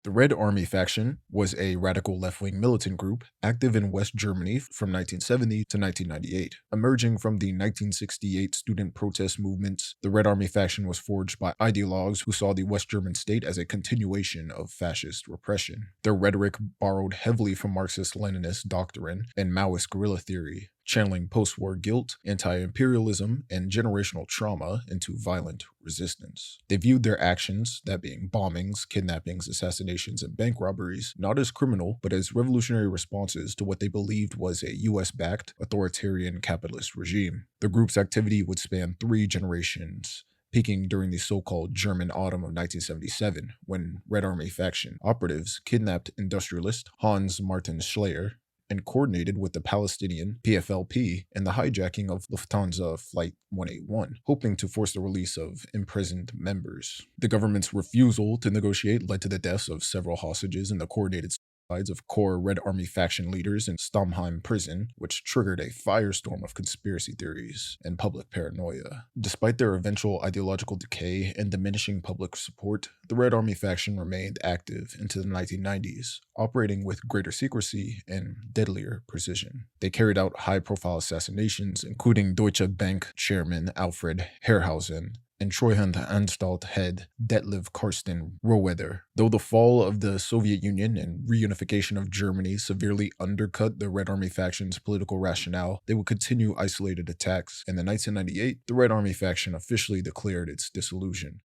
The Red Army faction was a radical left-wing militant group active in West Germany from 1970 to 1998. Emerging from the 1968 student protest movements, the Red Army faction was forged by ideologues who saw the West German state as a continuation of fascist repression. Their rhetoric borrowed heavily from Marxist-Leninist doctrine and Maoist guerrilla theory, channeling post-war guilt, anti-imperialism, and generational trauma into violent resistance. They viewed their actions, that being bombings, kidnappings, assassinations, and bank robberies, not as criminal, but as revolutionary responses to what they believed was a US-backed, authoritarian capitalist regime. The group's activity would span 3 generations, peaking during the so-called German Autumn of 1977, when Red Army faction operatives kidnapped industrialist Hans Martin Schleyer and coordinated with the Palestinian PFLP in the hijacking of Lufthansa Flight 181, hoping to force the release of imprisoned members. The government's refusal to negotiate led to the deaths of several hostages in the coordinated of core Red Army faction leaders in Stammheim prison, which triggered a firestorm of conspiracy theories and public paranoia. Despite their eventual ideological decay and diminishing public support, the Red Army faction remained active into the 1990s, operating with greater secrecy and deadlier precision. They carried out high-profile assassinations, including Deutsche Bank chairman Alfred Herrhausen and Treuhandanstalt head Detlev Karsten Rohwedder. Though the fall of the Soviet Union and reunification of Germany severely undercut the Red Army faction's political rationale, they would continue isolated attacks, and in 1998, the Red Army faction officially declared its dissolution.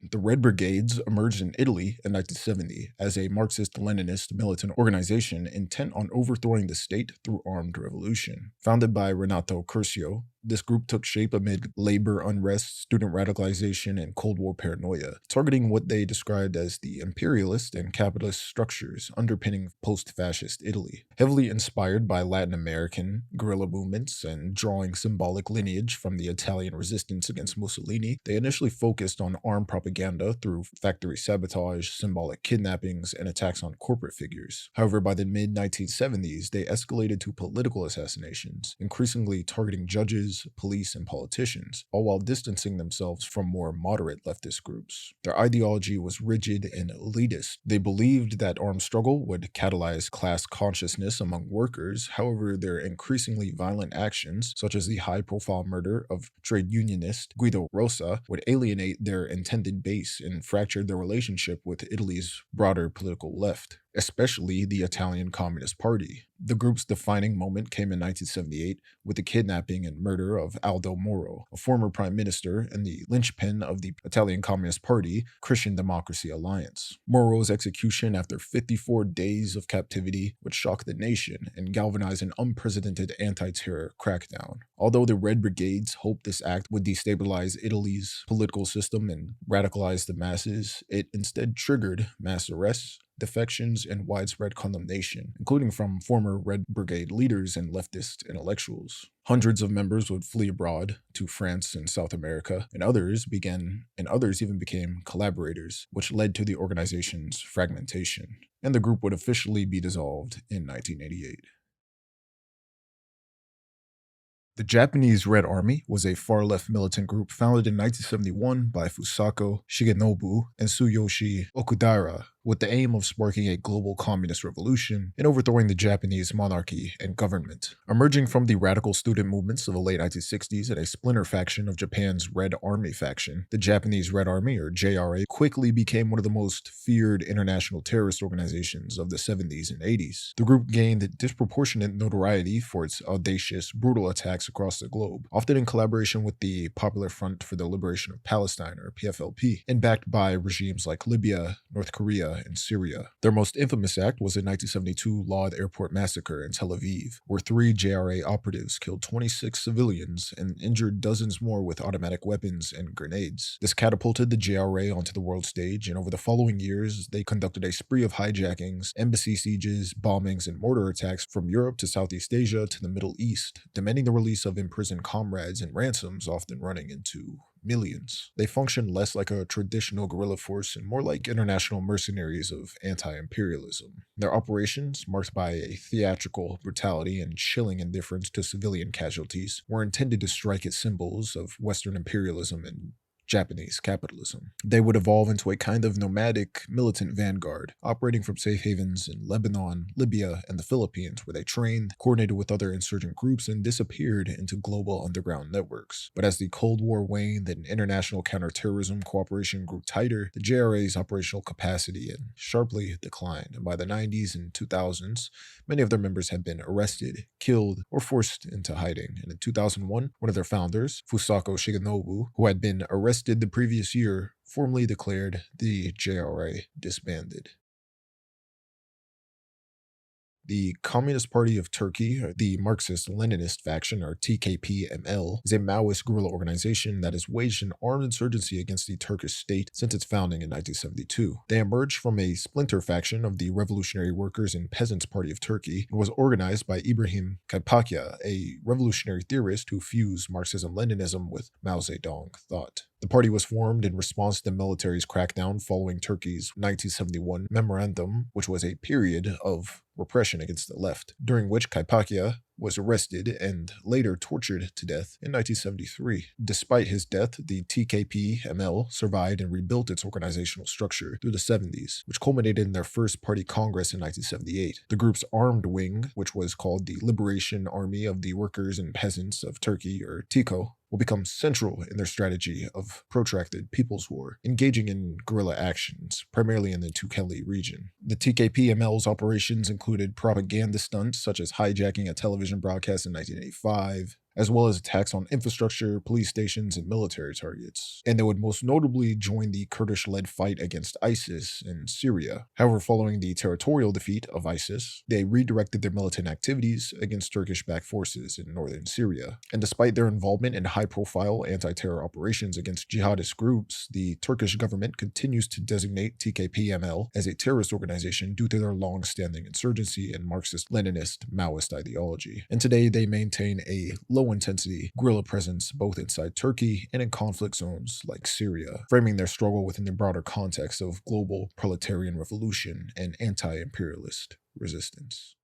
The Red Brigades emerged in Italy in 1970 as a Marxist-Leninist militant organization intent on overthrowing the state through armed revolution. Founded by Renato Curcio, this group took shape amid labor unrest, student radicalization, and Cold War paranoia, targeting what they described as the imperialist and capitalist structures underpinning post-fascist Italy. Heavily inspired by Latin American guerrilla movements and drawing symbolic lineage from the Italian resistance against Mussolini, they initially focused on armed propaganda through factory sabotage, symbolic kidnappings, and attacks on corporate figures. However, by the mid-1970s, they escalated to political assassinations, increasingly targeting judges, police, and politicians, all while distancing themselves from more moderate leftist groups. Their ideology was rigid and elitist. They believed that armed struggle would catalyze class consciousness among workers. However, their increasingly violent actions, such as the high-profile murder of trade unionist Guido Rosa, would alienate their intended base and fracture their relationship with Italy's broader political left. especially the Italian Communist Party. The group's defining moment came in 1978 with the kidnapping and murder of Aldo Moro, a former prime minister and the linchpin of the Italian Communist Party Christian Democracy Alliance. Moro's execution after 54 days of captivity would shock the nation and galvanize an unprecedented anti-terror crackdown. Although the Red Brigades hoped this act would destabilize Italy's political system and radicalize the masses, it instead triggered mass arrests, defections, and widespread condemnation, including from former Red Brigade leaders and leftist intellectuals. Hundreds of members would flee abroad to France and South America, and others even became collaborators, which led to the organization's fragmentation. And the group would officially be dissolved in 1988. The Japanese Red Army was a far-left militant group founded in 1971 by Fusako Shigenobu and Tsuyoshi Okudara, with the aim of sparking a global communist revolution and overthrowing the Japanese monarchy and government. Emerging from the radical student movements of the late 1960s and a splinter faction of Japan's Red Army faction, the Japanese Red Army, or JRA, quickly became one of the most feared international terrorist organizations of the 70s and 80s. The group gained disproportionate notoriety for its audacious, brutal attacks across the globe, often in collaboration with the Popular Front for the Liberation of Palestine, or PFLP, and backed by regimes like Libya, North Korea, and Syria. Their most infamous act was the 1972 Lod Airport massacre in Tel Aviv, where 3 JRA operatives killed 26 civilians and injured dozens more with automatic weapons and grenades. This catapulted the JRA onto the world stage, and over the following years, they conducted a spree of hijackings, embassy sieges, bombings, and mortar attacks from Europe to Southeast Asia to the Middle East, demanding the release of imprisoned comrades and ransoms, often running into millions. They functioned less like a traditional guerrilla force and more like international mercenaries of anti-imperialism. Their operations, marked by a theatrical brutality and chilling indifference to civilian casualties, were intended to strike at symbols of Western imperialism and Japanese capitalism. They would evolve into a kind of nomadic militant vanguard, operating from safe havens in Lebanon, Libya, and the Philippines, where they trained, coordinated with other insurgent groups, and disappeared into global underground networks. But as the Cold War waned and international counterterrorism cooperation grew tighter, the JRA's operational capacity sharply declined, and by the 90s and 2000s, many of their members had been arrested, killed, or forced into hiding. And in 2001, one of their founders, Fusako Shigenobu, who had been arrested the previous year, formally declared the JRA disbanded. The Communist Party of Turkey, or the Marxist-Leninist faction, or TKP-ML, is a Maoist guerrilla organization that has waged an armed insurgency against the Turkish state since its founding in 1972. They emerged from a splinter faction of the Revolutionary Workers and Peasants Party of Turkey and was organized by Ibrahim Kaypakya, a revolutionary theorist who fused Marxism-Leninism with Mao Zedong thought. The party was formed in response to the military's crackdown following Turkey's 1971 memorandum, which was a period of repression against the left, during which Kaypakya was arrested and later tortured to death in 1973. Despite his death, the TKP-ML survived and rebuilt its organizational structure through the 70s, which culminated in their first party congress in 1978. The group's armed wing, which was called the Liberation Army of the Workers and Peasants of Turkey, or TIKO, will become central in their strategy of protracted people's war, engaging in guerrilla actions, primarily in the Tukeli region. The TKP-ML's operations included propaganda stunts such as hijacking a television broadcast in 1985, as well as attacks on infrastructure, police stations, and military targets. And they would most notably join the Kurdish-led fight against ISIS in Syria. However, following the territorial defeat of ISIS, they redirected their militant activities against Turkish-backed forces in northern Syria. And despite their involvement in high-profile anti-terror operations against jihadist groups, the Turkish government continues to designate TKP-ML as a terrorist organization due to their long-standing insurgency and Marxist-Leninist Maoist ideology. And today, they maintain a low-intensity guerrilla presence both inside Turkey and in conflict zones like Syria, framing their struggle within the broader context of global proletarian revolution and anti-imperialist resistance.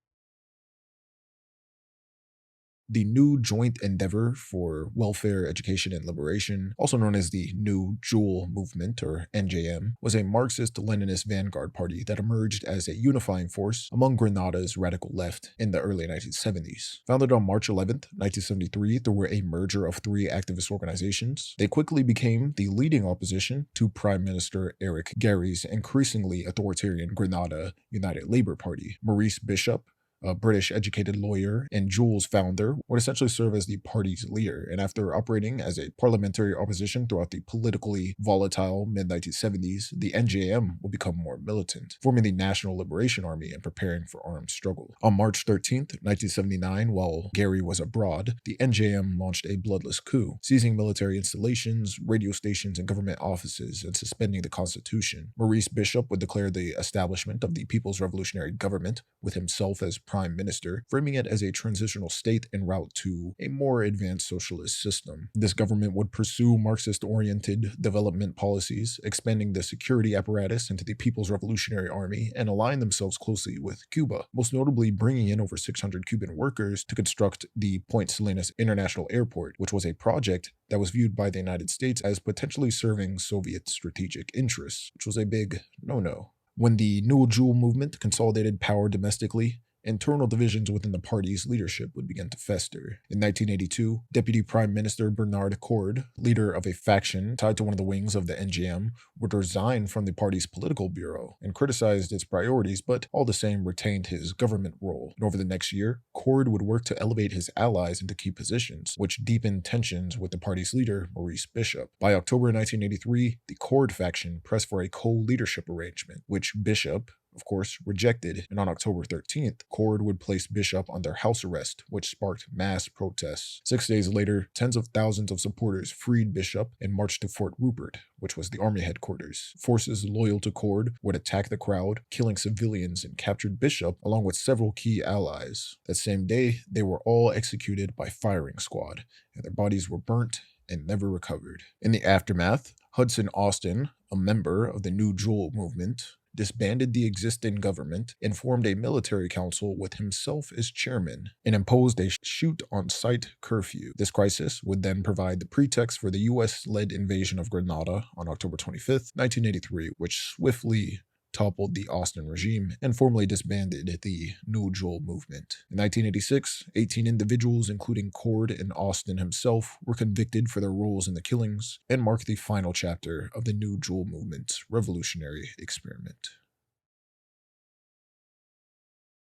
The New Joint Endeavor for Welfare, Education, and Liberation, also known as the New Jewel Movement, or NJM, was a Marxist-Leninist vanguard party that emerged as a unifying force among Grenada's radical left in the early 1970s. Founded on March 11th, 1973 through a merger of three activist organizations, they quickly became the leading opposition to Prime Minister Eric Gary's increasingly authoritarian Grenada United Labour Party. Maurice Bishop, a British-educated lawyer and Jules founder, would essentially serve as the party's leader, and after operating as a parliamentary opposition throughout the politically volatile mid-1970s, the NJM would become more militant, forming the National Liberation Army and preparing for armed struggle. On March 13th, 1979, while Gary was abroad, the NJM launched a bloodless coup, seizing military installations, radio stations, and government offices, and suspending the Constitution. Maurice Bishop would declare the establishment of the People's Revolutionary Government, with himself as prime minister, framing it as a transitional state en route to a more advanced socialist system. This government would pursue Marxist-oriented development policies, expanding the security apparatus into the People's Revolutionary Army, and align themselves closely with Cuba, most notably bringing in over 600 Cuban workers to construct the Point Salinas International Airport, which was a project that was viewed by the United States as potentially serving Soviet strategic interests, which was a big no-no. When the New Jewel movement consolidated power domestically, internal divisions within the party's leadership would begin to fester. In 1982, Deputy Prime Minister Bernard Coard, leader of a faction tied to one of the wings of the NJM, would resign from the party's political bureau and criticized its priorities, but all the same retained his government role. And over the next year, Coard would work to elevate his allies into key positions, which deepened tensions with the party's leader, Maurice Bishop. By October 1983, the Coard faction pressed for a co-leadership arrangement, which Bishop, of course, rejected, and on October 13th, Coard would place Bishop under house arrest, which sparked mass protests. 6 days later, tens of thousands of supporters freed Bishop and marched to Fort Rupert, which was the army headquarters. Forces loyal to Coard would attack the crowd, killing civilians, and captured Bishop along with several key allies. That same day, they were all executed by firing squad, and their bodies were burnt and never recovered. In the aftermath, Hudson Austin, a member of the New Jewel movement, disbanded the existing government and formed a military council with himself as chairman and imposed a shoot-on-sight curfew. This crisis would then provide the pretext for the US-led invasion of Grenada on October 25th, 1983, which swiftly toppled the Austin regime and formally disbanded the New Jewel movement. In 1986, 18 individuals, including Coard and Austin himself, were convicted for their roles in the killings and marked the final chapter of the New Jewel movement's revolutionary experiment.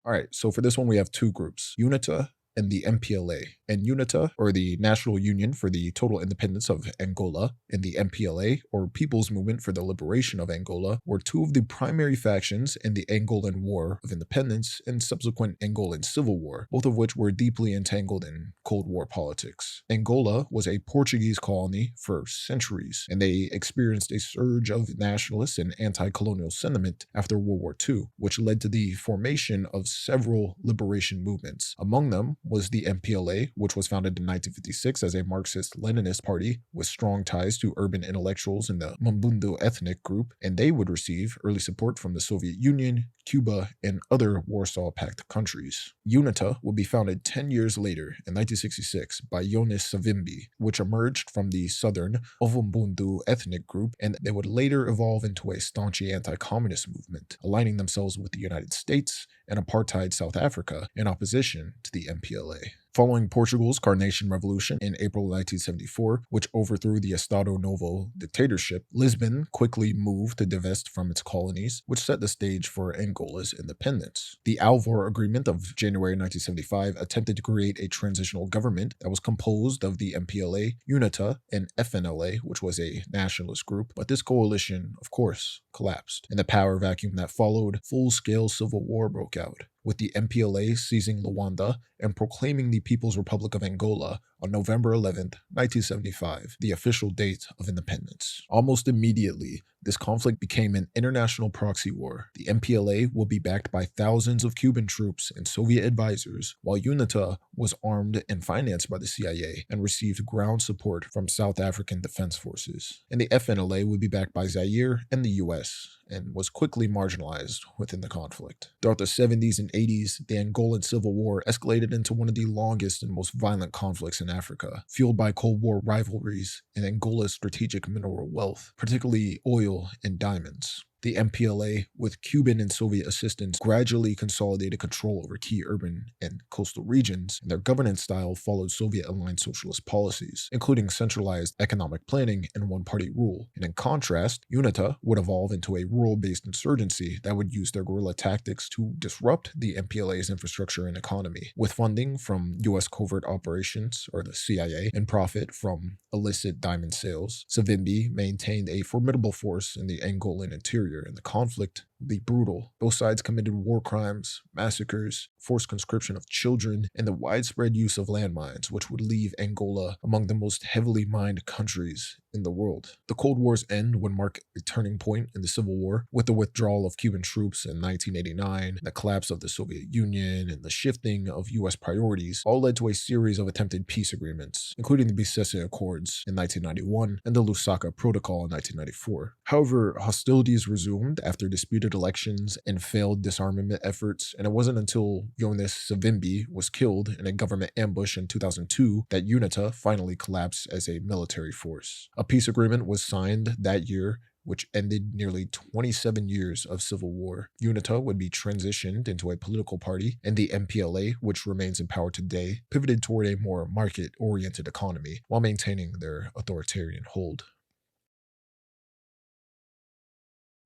Alright, so for this one we have two groups, UNITA and the MPLA. And UNITA, or the National Union for the Total Independence of Angola, and the MPLA, or People's Movement for the Liberation of Angola, were two of the primary factions in the Angolan War of Independence and subsequent Angolan Civil War, both of which were deeply entangled in Cold War politics. Angola was a Portuguese colony for centuries, and they experienced a surge of nationalist and anti-colonial sentiment after World War II, which led to the formation of several liberation movements. Among them was the MPLA, which was founded in 1956 as a Marxist-Leninist party with strong ties to urban intellectuals in the Mbundu ethnic group, and they would receive early support from the Soviet Union, Cuba, and other Warsaw Pact countries. UNITA would be founded 10 years later in 1966 by Yonis Savimbi, which emerged from the southern Ovumbundu ethnic group, and they would later evolve into a staunchy anti-communist movement, aligning themselves with the United States and apartheid South Africa in opposition to the MPLA. Following Portugal's Carnation Revolution in April 1974, which overthrew the Estado Novo dictatorship, Lisbon quickly moved to divest from its colonies, which set the stage for Angola's independence. The Alvor Agreement of January 1975 attempted to create a transitional government that was composed of the MPLA, UNITA, and FNLA, which was a nationalist group, but this coalition, of course, collapsed. In the power vacuum that followed, full-scale civil war broke out, with the MPLA seizing Luanda and proclaiming the People's Republic of Angola on November 11th, 1975, the official date of independence. Almost immediately, this conflict became an international proxy war. The MPLA will be backed by thousands of Cuban troops and Soviet advisors, while UNITA was armed and financed by the CIA and received ground support from South African Defense Forces. And the FNLA would be backed by Zaire and the US, and was quickly marginalized within the conflict. Throughout the 70s and 80s, the Angolan Civil War escalated into one of the longest and most violent conflicts in Africa, fueled by Cold War rivalries and Angola's strategic mineral wealth, particularly oil and diamonds. The MPLA, with Cuban and Soviet assistance, gradually consolidated control over key urban and coastal regions, and their governance style followed Soviet-aligned socialist policies, including centralized economic planning and one-party rule. And in contrast, UNITA would evolve into a rural-based insurgency that would use their guerrilla tactics to disrupt the MPLA's infrastructure and economy. With funding from U.S. covert operations, or the CIA, and profit from illicit diamond sales, Savimbi maintained a formidable force in the Angolan interior, and the conflict would be brutal. Both sides committed war crimes, massacres, forced conscription of children, and the widespread use of landmines, which would leave Angola among the most heavily mined countries in the world. The Cold War's end would mark a turning point in the Civil War, with the withdrawal of Cuban troops in 1989, the collapse of the Soviet Union, and the shifting of U.S. priorities, all led to a series of attempted peace agreements, including the Bicesse Accords in 1991 and the Lusaka Protocol in 1994. However, hostilities resumed after disputed elections and failed disarmament efforts, and it wasn't until Jonas Savimbi was killed in a government ambush in 2002 that UNITA finally collapsed as a military force. A peace agreement was signed that year, which ended nearly 27 years of civil war. UNITA would be transitioned into a political party, and the MPLA, which remains in power today, pivoted toward a more market-oriented economy while maintaining their authoritarian hold.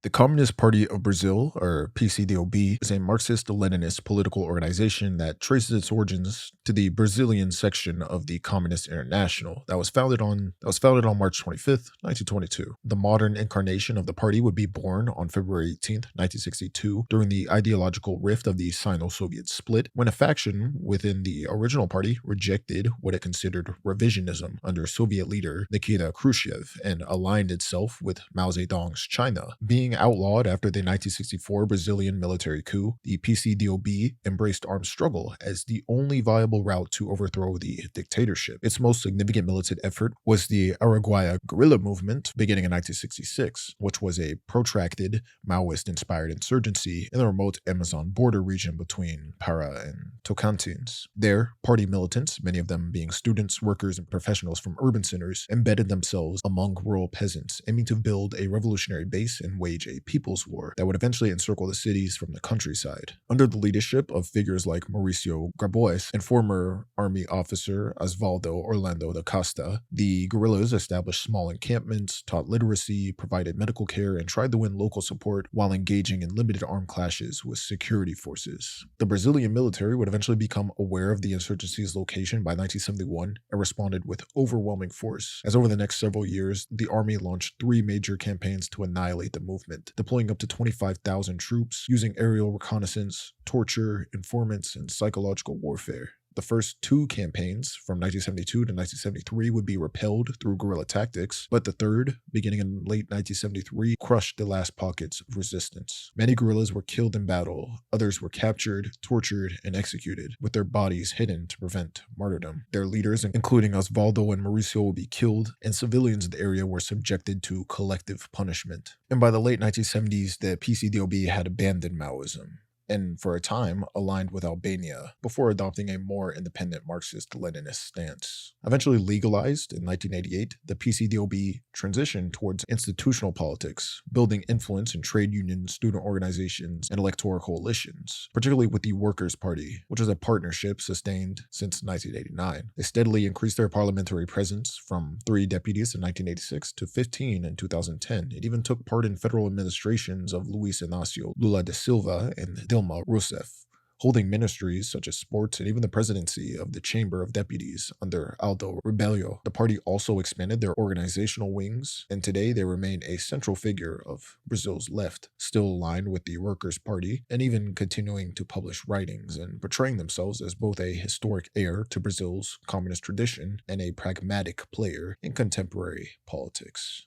The Communist Party of Brazil, or PCdoB, is a Marxist-Leninist political organization that traces its origins to the Brazilian section of the Communist International that was founded on March 25th, 1922. The modern incarnation of the party would be born on February 18th, 1962, during the ideological rift of the Sino-Soviet split, when a faction within the original party rejected what it considered revisionism under Soviet leader Nikita Khrushchev and aligned itself with Mao Zedong's China. Being outlawed after the 1964 Brazilian military coup, the PCdoB embraced armed struggle as the only viable route to overthrow the dictatorship. Its most significant militant effort was the Araguaia guerrilla movement beginning in 1966, which was a protracted Maoist-inspired insurgency in the remote Amazon border region between Para and Tocantins. There, party militants, many of them being students, workers, and professionals from urban centers, embedded themselves among rural peasants, aiming to build a revolutionary base and wage a people's war that would eventually encircle the cities from the countryside. Under the leadership of figures like Mauricio Grabois and former army officer Osvaldo Orlando da Costa, the guerrillas established small encampments, taught literacy, provided medical care, and tried to win local support while engaging in limited armed clashes with security forces. The Brazilian military would eventually become aware of the insurgency's location by 1971 and responded with overwhelming force, as over the next several years, the army launched 3 major campaigns to annihilate the movement, deploying up to 25,000 troops, using aerial reconnaissance, torture, informants, and psychological warfare. The first 2 campaigns, from 1972 to 1973, would be repelled through guerrilla tactics, but the third, beginning in late 1973, crushed the last pockets of resistance. Many guerrillas were killed in battle, others were captured, tortured, and executed, with their bodies hidden to prevent martyrdom. Their leaders, including Osvaldo and Mauricio, would be killed, and civilians in the area were subjected to collective punishment. And by the late 1970s, the PCdoB had abandoned Maoism, and for a time aligned with Albania, before adopting a more independent Marxist-Leninist stance. Eventually legalized in 1988, the PCdoB transitioned towards institutional politics, building influence in trade unions, student organizations, and electoral coalitions, particularly with the Workers' Party, which is a partnership sustained since 1989. They steadily increased their parliamentary presence from 3 deputies in 1986 to 15 in 2010. It even took part in federal administrations of Luis Inácio Lula da Silva and Dilma Rousseff, holding ministries such as sports and even the presidency of the Chamber of Deputies under Aldo Rebello. The party also expanded their organizational wings, and today they remain a central figure of Brazil's left, still aligned with the Workers' Party, and even continuing to publish writings and portraying themselves as both a historic heir to Brazil's communist tradition and a pragmatic player in contemporary politics.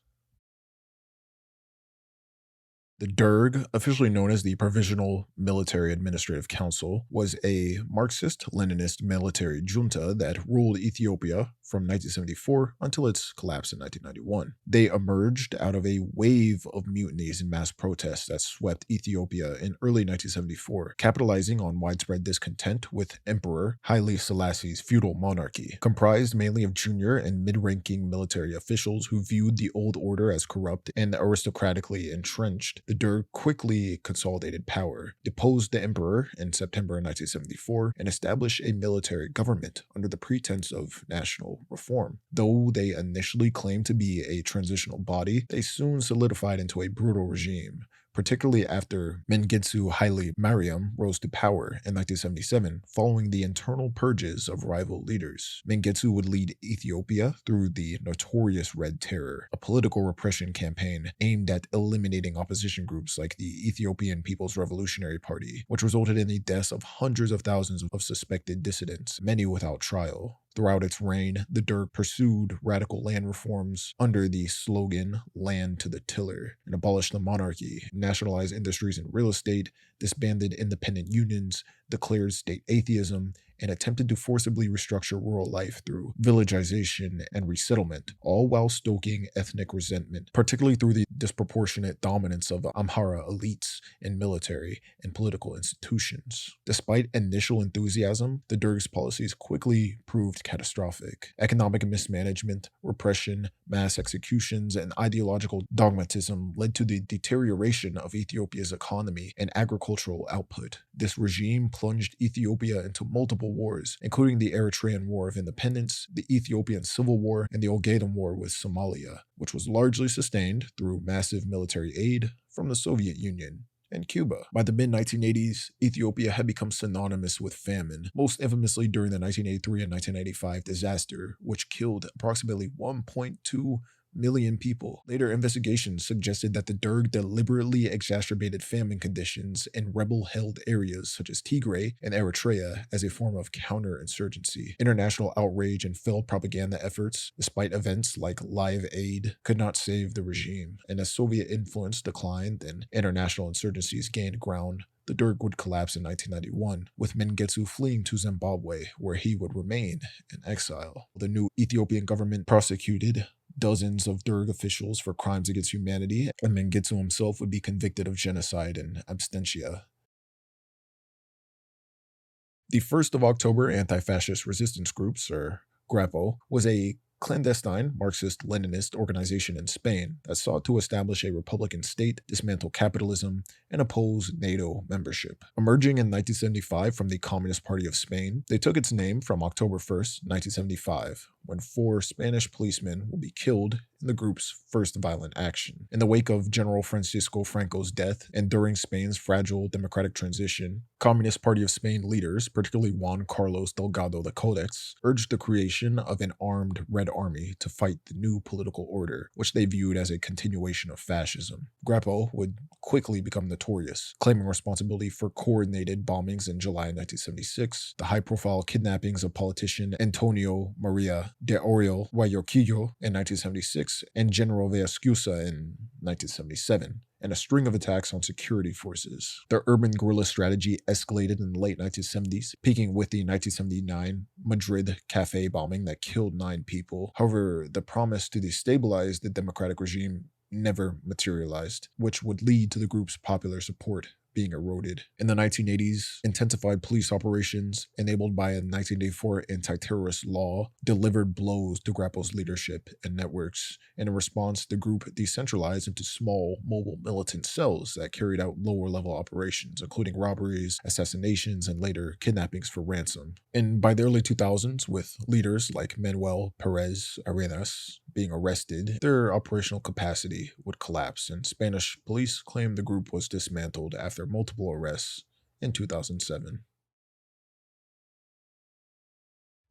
The DERG, officially known as the Provisional Military Administrative Council, was a Marxist-Leninist military junta that ruled Ethiopia from 1974 until its collapse in 1991. They emerged out of a wave of mutinies and mass protests that swept Ethiopia in early 1974, capitalizing on widespread discontent with Emperor Haile Selassie's feudal monarchy. Comprised mainly of junior and mid-ranking military officials who viewed the old order as corrupt and aristocratically entrenched, the DERG quickly consolidated power, deposed the emperor in September 1974, and established a military government under the pretense of national reform. Though they initially claimed to be a transitional body, they soon solidified into a brutal regime, particularly after Mengistu Haile Mariam rose to power in 1977 following the internal purges of rival leaders. Mengistu would lead Ethiopia through the notorious Red Terror, a political repression campaign aimed at eliminating opposition groups like the Ethiopian People's Revolutionary Party, which resulted in the deaths of hundreds of thousands of suspected dissidents, many without trial. Throughout its reign, the DERG pursued radical land reforms under the slogan "Land to the Tiller" and abolished the monarchy, nationalized industries and real estate, disbanded independent unions, declared state atheism, and attempted to forcibly restructure rural life through villagization and resettlement, all while stoking ethnic resentment, particularly through the disproportionate dominance of Amhara elites in military and political institutions. Despite initial enthusiasm, the DERG's policies quickly proved catastrophic. Economic mismanagement, repression, mass executions, and ideological dogmatism led to the deterioration of Ethiopia's economy and agricultural output. This regime plunged Ethiopia into multiple wars, including the Eritrean War of Independence, the Ethiopian Civil War, and the Ogaden War with Somalia, which was largely sustained through massive military aid from the Soviet Union and Cuba. By the mid-1980s, Ethiopia had become synonymous with famine, most infamously during the 1983 and 1985 disaster, which killed approximately 1.2 million people. Later investigations suggested that the DERG deliberately exacerbated famine conditions in rebel-held areas such as Tigray and Eritrea as a form of counterinsurgency. International outrage and failed propaganda efforts, despite events like Live Aid, could not save the regime. And as Soviet influence declined and international insurgencies gained ground, the DERG would collapse in 1991, with Mengistu fleeing to Zimbabwe, where he would remain in exile. The new Ethiopian government prosecuted dozens of DERG officials for crimes against humanity, and Mengistu himself would be convicted of genocide and abstentia. The 1st of October Anti-Fascist Resistance Groups, or GRAPO, was a clandestine Marxist-Leninist organization in Spain that sought to establish a republican state, dismantle capitalism, and oppose NATO membership. Emerging in 1975 from the Communist Party of Spain, they took its name from October 1st, 1975, when 4 Spanish policemen will be killed in the group's first violent action. In the wake of General Francisco Franco's death and during Spain's fragile democratic transition, Communist Party of Spain leaders, particularly Juan Carlos Delgado the Codex, urged the creation of an armed Red Army to fight the new political order, which they viewed as a continuation of fascism. GRAPO would quickly become notorious, claiming responsibility for coordinated bombings in July 1976, the high-profile kidnappings of politician Antonio Maria de Oriol Guayaquillo in 1976 and General Viescusa in 1977, and a string of attacks on security forces. Their urban guerrilla strategy escalated in the late 1970s, peaking with the 1979 Madrid cafe bombing that killed 9 people. However, the promise to destabilize the democratic regime never materialized, which would lead to the group's popular support being eroded. In the 1980s, intensified police operations, enabled by a 1984 anti-terrorist law, delivered blows to GRAPO's leadership and networks, and in response, the group decentralized into small, mobile militant cells that carried out lower-level operations, including robberies, assassinations, and later kidnappings for ransom. And by the early 2000s, with leaders like Manuel Perez Arenas being arrested, their operational capacity would collapse, and Spanish police claimed the group was dismantled after multiple arrests in 2007.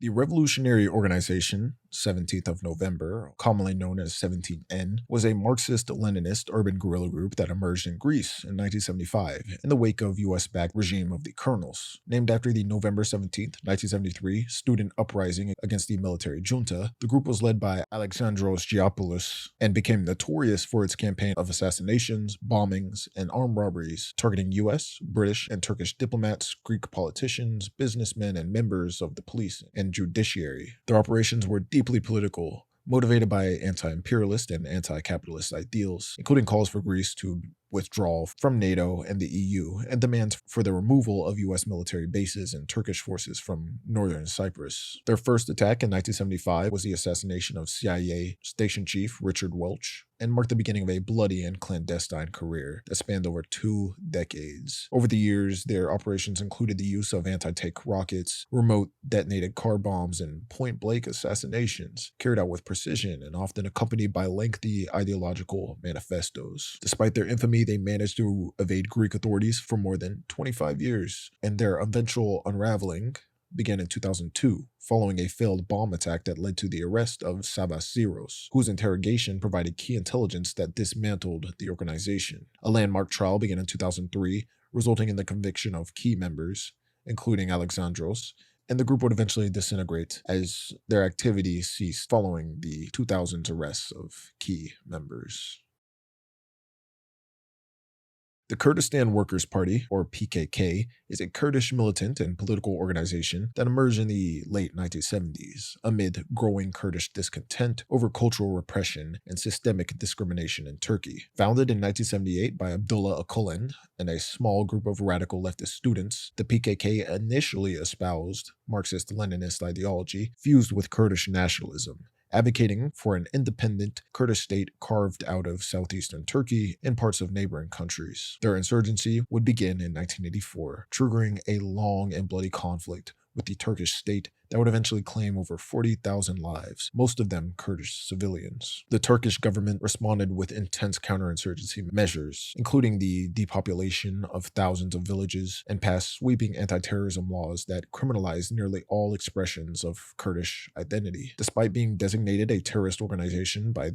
The Revolutionary Organization, 17th of November, commonly known as 17N, was a Marxist-Leninist urban guerrilla group that emerged in Greece in 1975 in the wake of US-backed regime of the colonels. Named after the November 17th, 1973 student uprising against the military junta, the group was led by Alexandros Giapoulos and became notorious for its campaign of assassinations, bombings, and armed robberies targeting US, British, and Turkish diplomats, Greek politicians, businessmen, and members of the police and judiciary. Their operations were deeply political, motivated by anti-imperialist and anti-capitalist ideals, including calls for Greece to withdraw from NATO and the EU, and demands for the removal of US military bases and Turkish forces from northern Cyprus. Their first attack in 1975 was the assassination of CIA Station Chief Richard Welch, and marked the beginning of a bloody and clandestine career that spanned over 2 decades. Over the years, their operations included the use of anti-tank rockets, remote detonated car bombs, and point-blank assassinations, carried out with precision and often accompanied by lengthy ideological manifestos. Despite their infamy, they managed to evade Greek authorities for more than 25 years, and their eventual unraveling began in 2002, following a failed bomb attack that led to the arrest of Savas Ziros, whose interrogation provided key intelligence that dismantled the organization. A landmark trial began in 2003, resulting in the conviction of key members, including Alexandros, and the group would eventually disintegrate as their activity ceased following the 2000s arrests of key members. The Kurdistan Workers' Party, or PKK, is a Kurdish militant and political organization that emerged in the late 1970s amid growing Kurdish discontent over cultural repression and systemic discrimination in Turkey. Founded in 1978 by Abdullah Öcalan and a small group of radical leftist students, the PKK initially espoused Marxist-Leninist ideology fused with Kurdish nationalism, advocating for an independent Kurdish state carved out of southeastern Turkey and parts of neighboring countries. Their insurgency would begin in 1984, triggering a long and bloody conflict with the Turkish state that would eventually claim over 40,000 lives, most of them Kurdish civilians. The Turkish government responded with intense counterinsurgency measures, including the depopulation of thousands of villages, and passed sweeping anti-terrorism laws that criminalized nearly all expressions of Kurdish identity. Despite being designated a terrorist organization by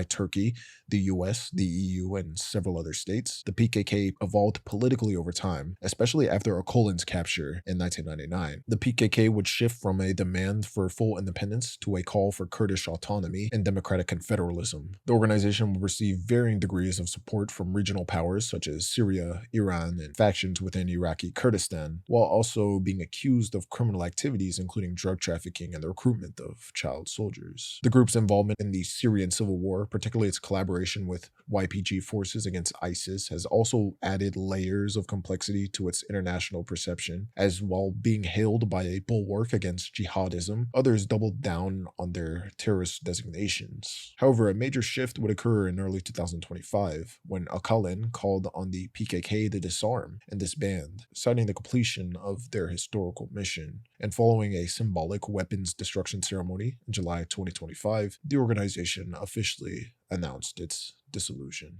Turkey, the US, the EU, and several other states, the PKK evolved politically over time, especially after Öcalan's capture in 1999. The PKK would shift from a demand for full independence to a call for Kurdish autonomy and democratic confederalism. The organization would receive varying degrees of support from regional powers such as Syria, Iran, and factions within Iraqi Kurdistan, while also being accused of criminal activities including drug trafficking and the recruitment of child soldiers. The group's involvement in the Syrian civil war, particularly its collaboration with YPG forces against ISIS, has also added layers of complexity to its international perception, as while being hailed by a bulwark against jihadism, others doubled down on their terrorist designations. However, a major shift would occur in early 2025 when Öcalan called on the PKK to disarm and disband, citing the completion of their historical mission. And following a symbolic weapons destruction ceremony in July 2025, the organization officially announced its dissolution.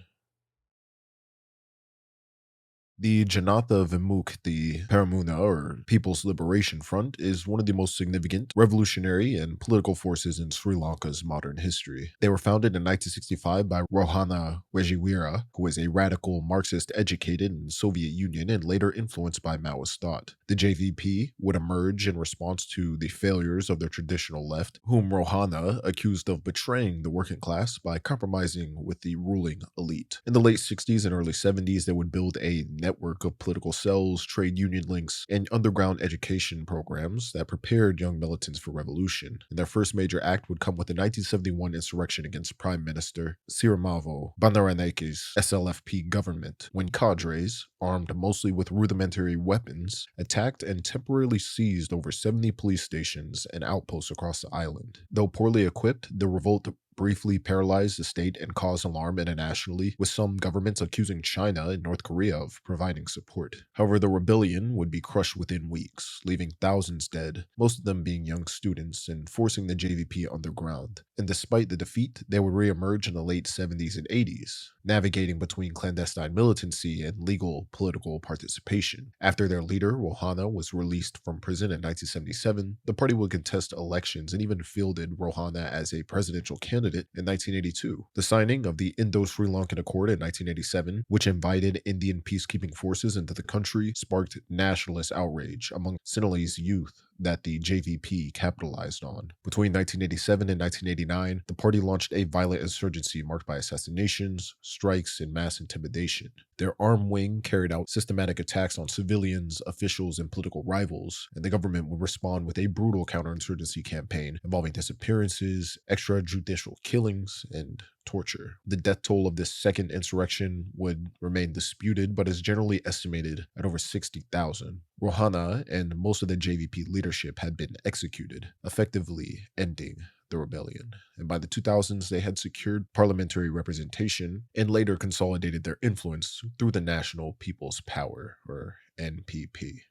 The Janata Vimukti Peramuna, or People's Liberation Front, is one of the most significant revolutionary and political forces in Sri Lanka's modern history. They were founded in 1965 by Rohana Wejiwira, who was a radical Marxist educated in the Soviet Union and later influenced by Maoist thought. The JVP would emerge in response to the failures of their traditional left, whom Rohana accused of betraying the working class by compromising with the ruling elite. In the late 60s and early 70s, they would build a network of political cells, trade union links, and underground education programs that prepared young militants for revolution. And their first major act would come with the 1971 insurrection against Prime Minister Sirimavo Bandaranaike's SLFP government, when cadres, armed mostly with rudimentary weapons, attacked and temporarily seized over 70 police stations and outposts across the island. Though poorly equipped, the revolt briefly paralyzed the state and caused alarm internationally, with some governments accusing China and North Korea of providing support. However, the rebellion would be crushed within weeks, leaving thousands dead, most of them being young students, and forcing the JVP underground. And despite the defeat, they would reemerge in the late 70s and 80s, navigating between clandestine militancy and legal political participation. After their leader, Rohana, was released from prison in 1977, the party would contest elections and even fielded Rohana as a presidential candidate in 1982. The signing of the Indo-Sri Lankan Accord in 1987, which invited Indian peacekeeping forces into the country, sparked nationalist outrage among Sinhalese youth that the JVP capitalized on. Between 1987 and 1989, the party launched a violent insurgency marked by assassinations, strikes, and mass intimidation. Their armed wing carried out systematic attacks on civilians, officials, and political rivals, and the government would respond with a brutal counterinsurgency campaign involving disappearances, extrajudicial killings, and torture. The death toll of this second insurrection would remain disputed, but is generally estimated at over 60,000. Rohana and most of the JVP leadership had been executed, effectively ending the rebellion. And by the 2000s, they had secured parliamentary representation and later consolidated their influence through the National People's Power, or NPP.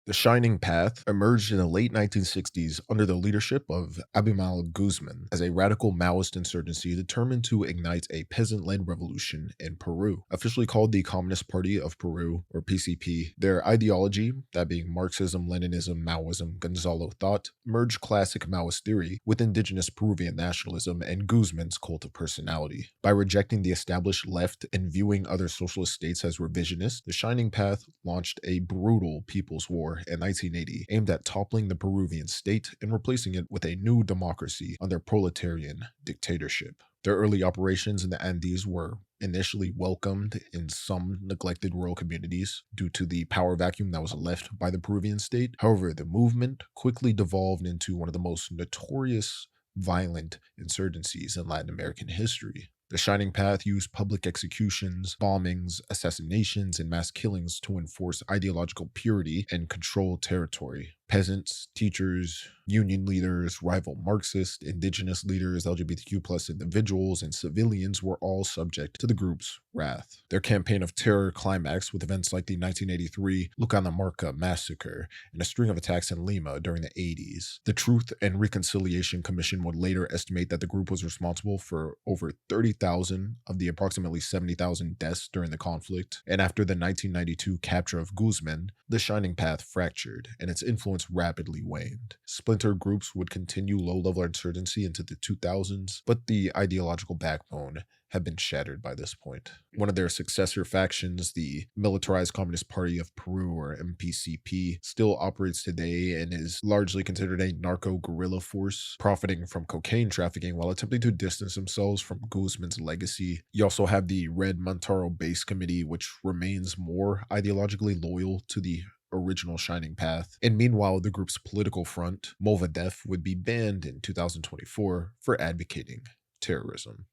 The Shining Path emerged in the late 1960s under the leadership of Abimael Guzman as a radical Maoist insurgency determined to ignite a peasant-led revolution in Peru. Officially called the Communist Party of Peru, or PCP, their ideology, that being Marxism, Leninism, Maoism, Gonzalo thought, merged classic Maoist theory with indigenous Peruvian nationalism and Guzman's cult of personality. By rejecting the established left and viewing other socialist states as revisionist, the Shining Path launched a brutal people's war in 1980 aimed at toppling the Peruvian state and replacing it with a new democracy under proletarian dictatorship. Their early operations in the Andes were initially welcomed in some neglected rural communities due to the power vacuum that was left by the Peruvian state. However, the movement quickly devolved into one of the most notorious violent insurgencies in Latin American history. The Shining Path used public executions, bombings, assassinations, and mass killings to enforce ideological purity and control territory. Peasants, teachers, union leaders, rival Marxists, indigenous leaders, LGBTQ+ individuals, and civilians were all subject to the group's wrath. Their campaign of terror climaxed with events like the 1983 Lucanamarca massacre and a string of attacks in Lima during the 80s. The Truth and Reconciliation Commission would later estimate that the group was responsible for over 30,000 of the approximately 70,000 deaths during the conflict, and after the 1992 capture of Guzman, the Shining Path fractured, and its influence rapidly waned. Splinter groups would continue low-level insurgency into the 2000s, but the ideological backbone had been shattered by this point. One of their successor factions, the Militarized Communist Party of Peru, or MPCP, still operates today and is largely considered a narco-guerrilla force, profiting from cocaine trafficking while attempting to distance themselves from Guzman's legacy. You also have the Red Montaro Base Committee, which remains more ideologically loyal to the original Shining Path. And meanwhile, the group's political front, Movadef, would be banned in 2024 for advocating terrorism.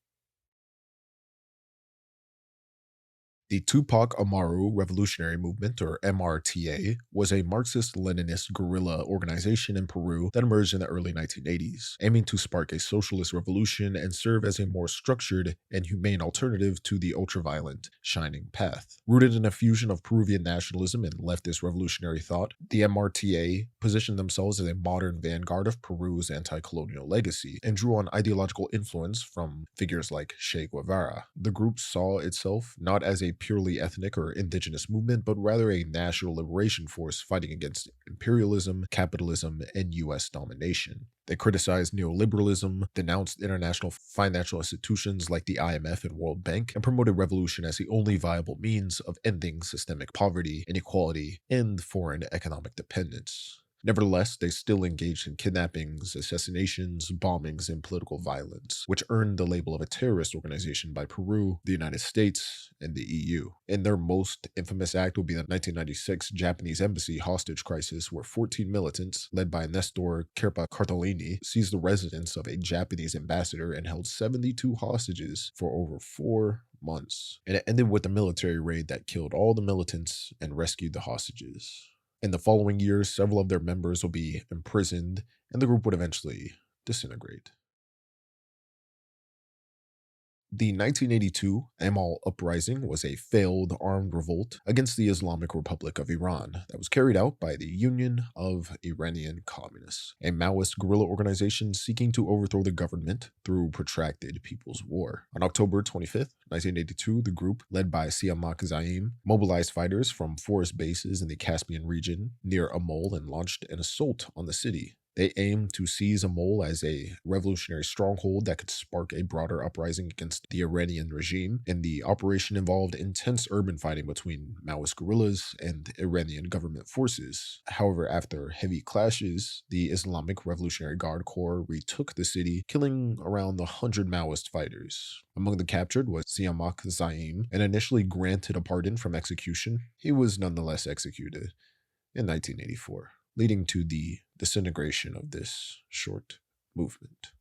The Tupac Amaru Revolutionary Movement, or MRTA, was a Marxist-Leninist guerrilla organization in Peru that emerged in the early 1980s, aiming to spark a socialist revolution and serve as a more structured and humane alternative to the ultraviolent Shining Path. Rooted in a fusion of Peruvian nationalism and leftist revolutionary thought, the MRTA positioned themselves as a modern vanguard of Peru's anti-colonial legacy and drew on ideological influence from figures like Che Guevara. The group saw itself not as a purely ethnic or indigenous movement, but rather a national liberation force fighting against imperialism, capitalism, and U.S. domination. They criticized neoliberalism, denounced international financial institutions like the IMF and World Bank, and promoted revolution as the only viable means of ending systemic poverty, inequality, and foreign economic dependence. Nevertheless, they still engaged in kidnappings, assassinations, bombings, and political violence, which earned the label of a terrorist organization by Peru, the United States, and the EU. And their most infamous act will be the 1996 Japanese embassy hostage crisis, where 14 militants, led by Nestor Kerpa Cartolini, seized the residence of a Japanese ambassador and held 72 hostages for over 4 months. And it ended with a military raid that killed all the militants and rescued the hostages. In the following years, several of their members will be imprisoned, and the group would eventually disintegrate. The 1982 ML uprising was a failed armed revolt against the Islamic Republic of Iran that was carried out by the Union of Iranian Communists, a Maoist guerrilla organization seeking to overthrow the government through protracted People's War. On October 25th, 1982, the group, led by Siamak Zaim, mobilized fighters from forest bases in the Caspian region near Amol and launched an assault on the city. They aimed to seize Amol as a revolutionary stronghold that could spark a broader uprising against the Iranian regime, and the operation involved intense urban fighting between Maoist guerrillas and Iranian government forces. However, after heavy clashes, the Islamic Revolutionary Guard Corps retook the city, killing around 100 Maoist fighters. Among the captured was Siamak Zaim, and initially granted a pardon from execution. He was nonetheless executed in 1984. Leading to the disintegration of this short movement.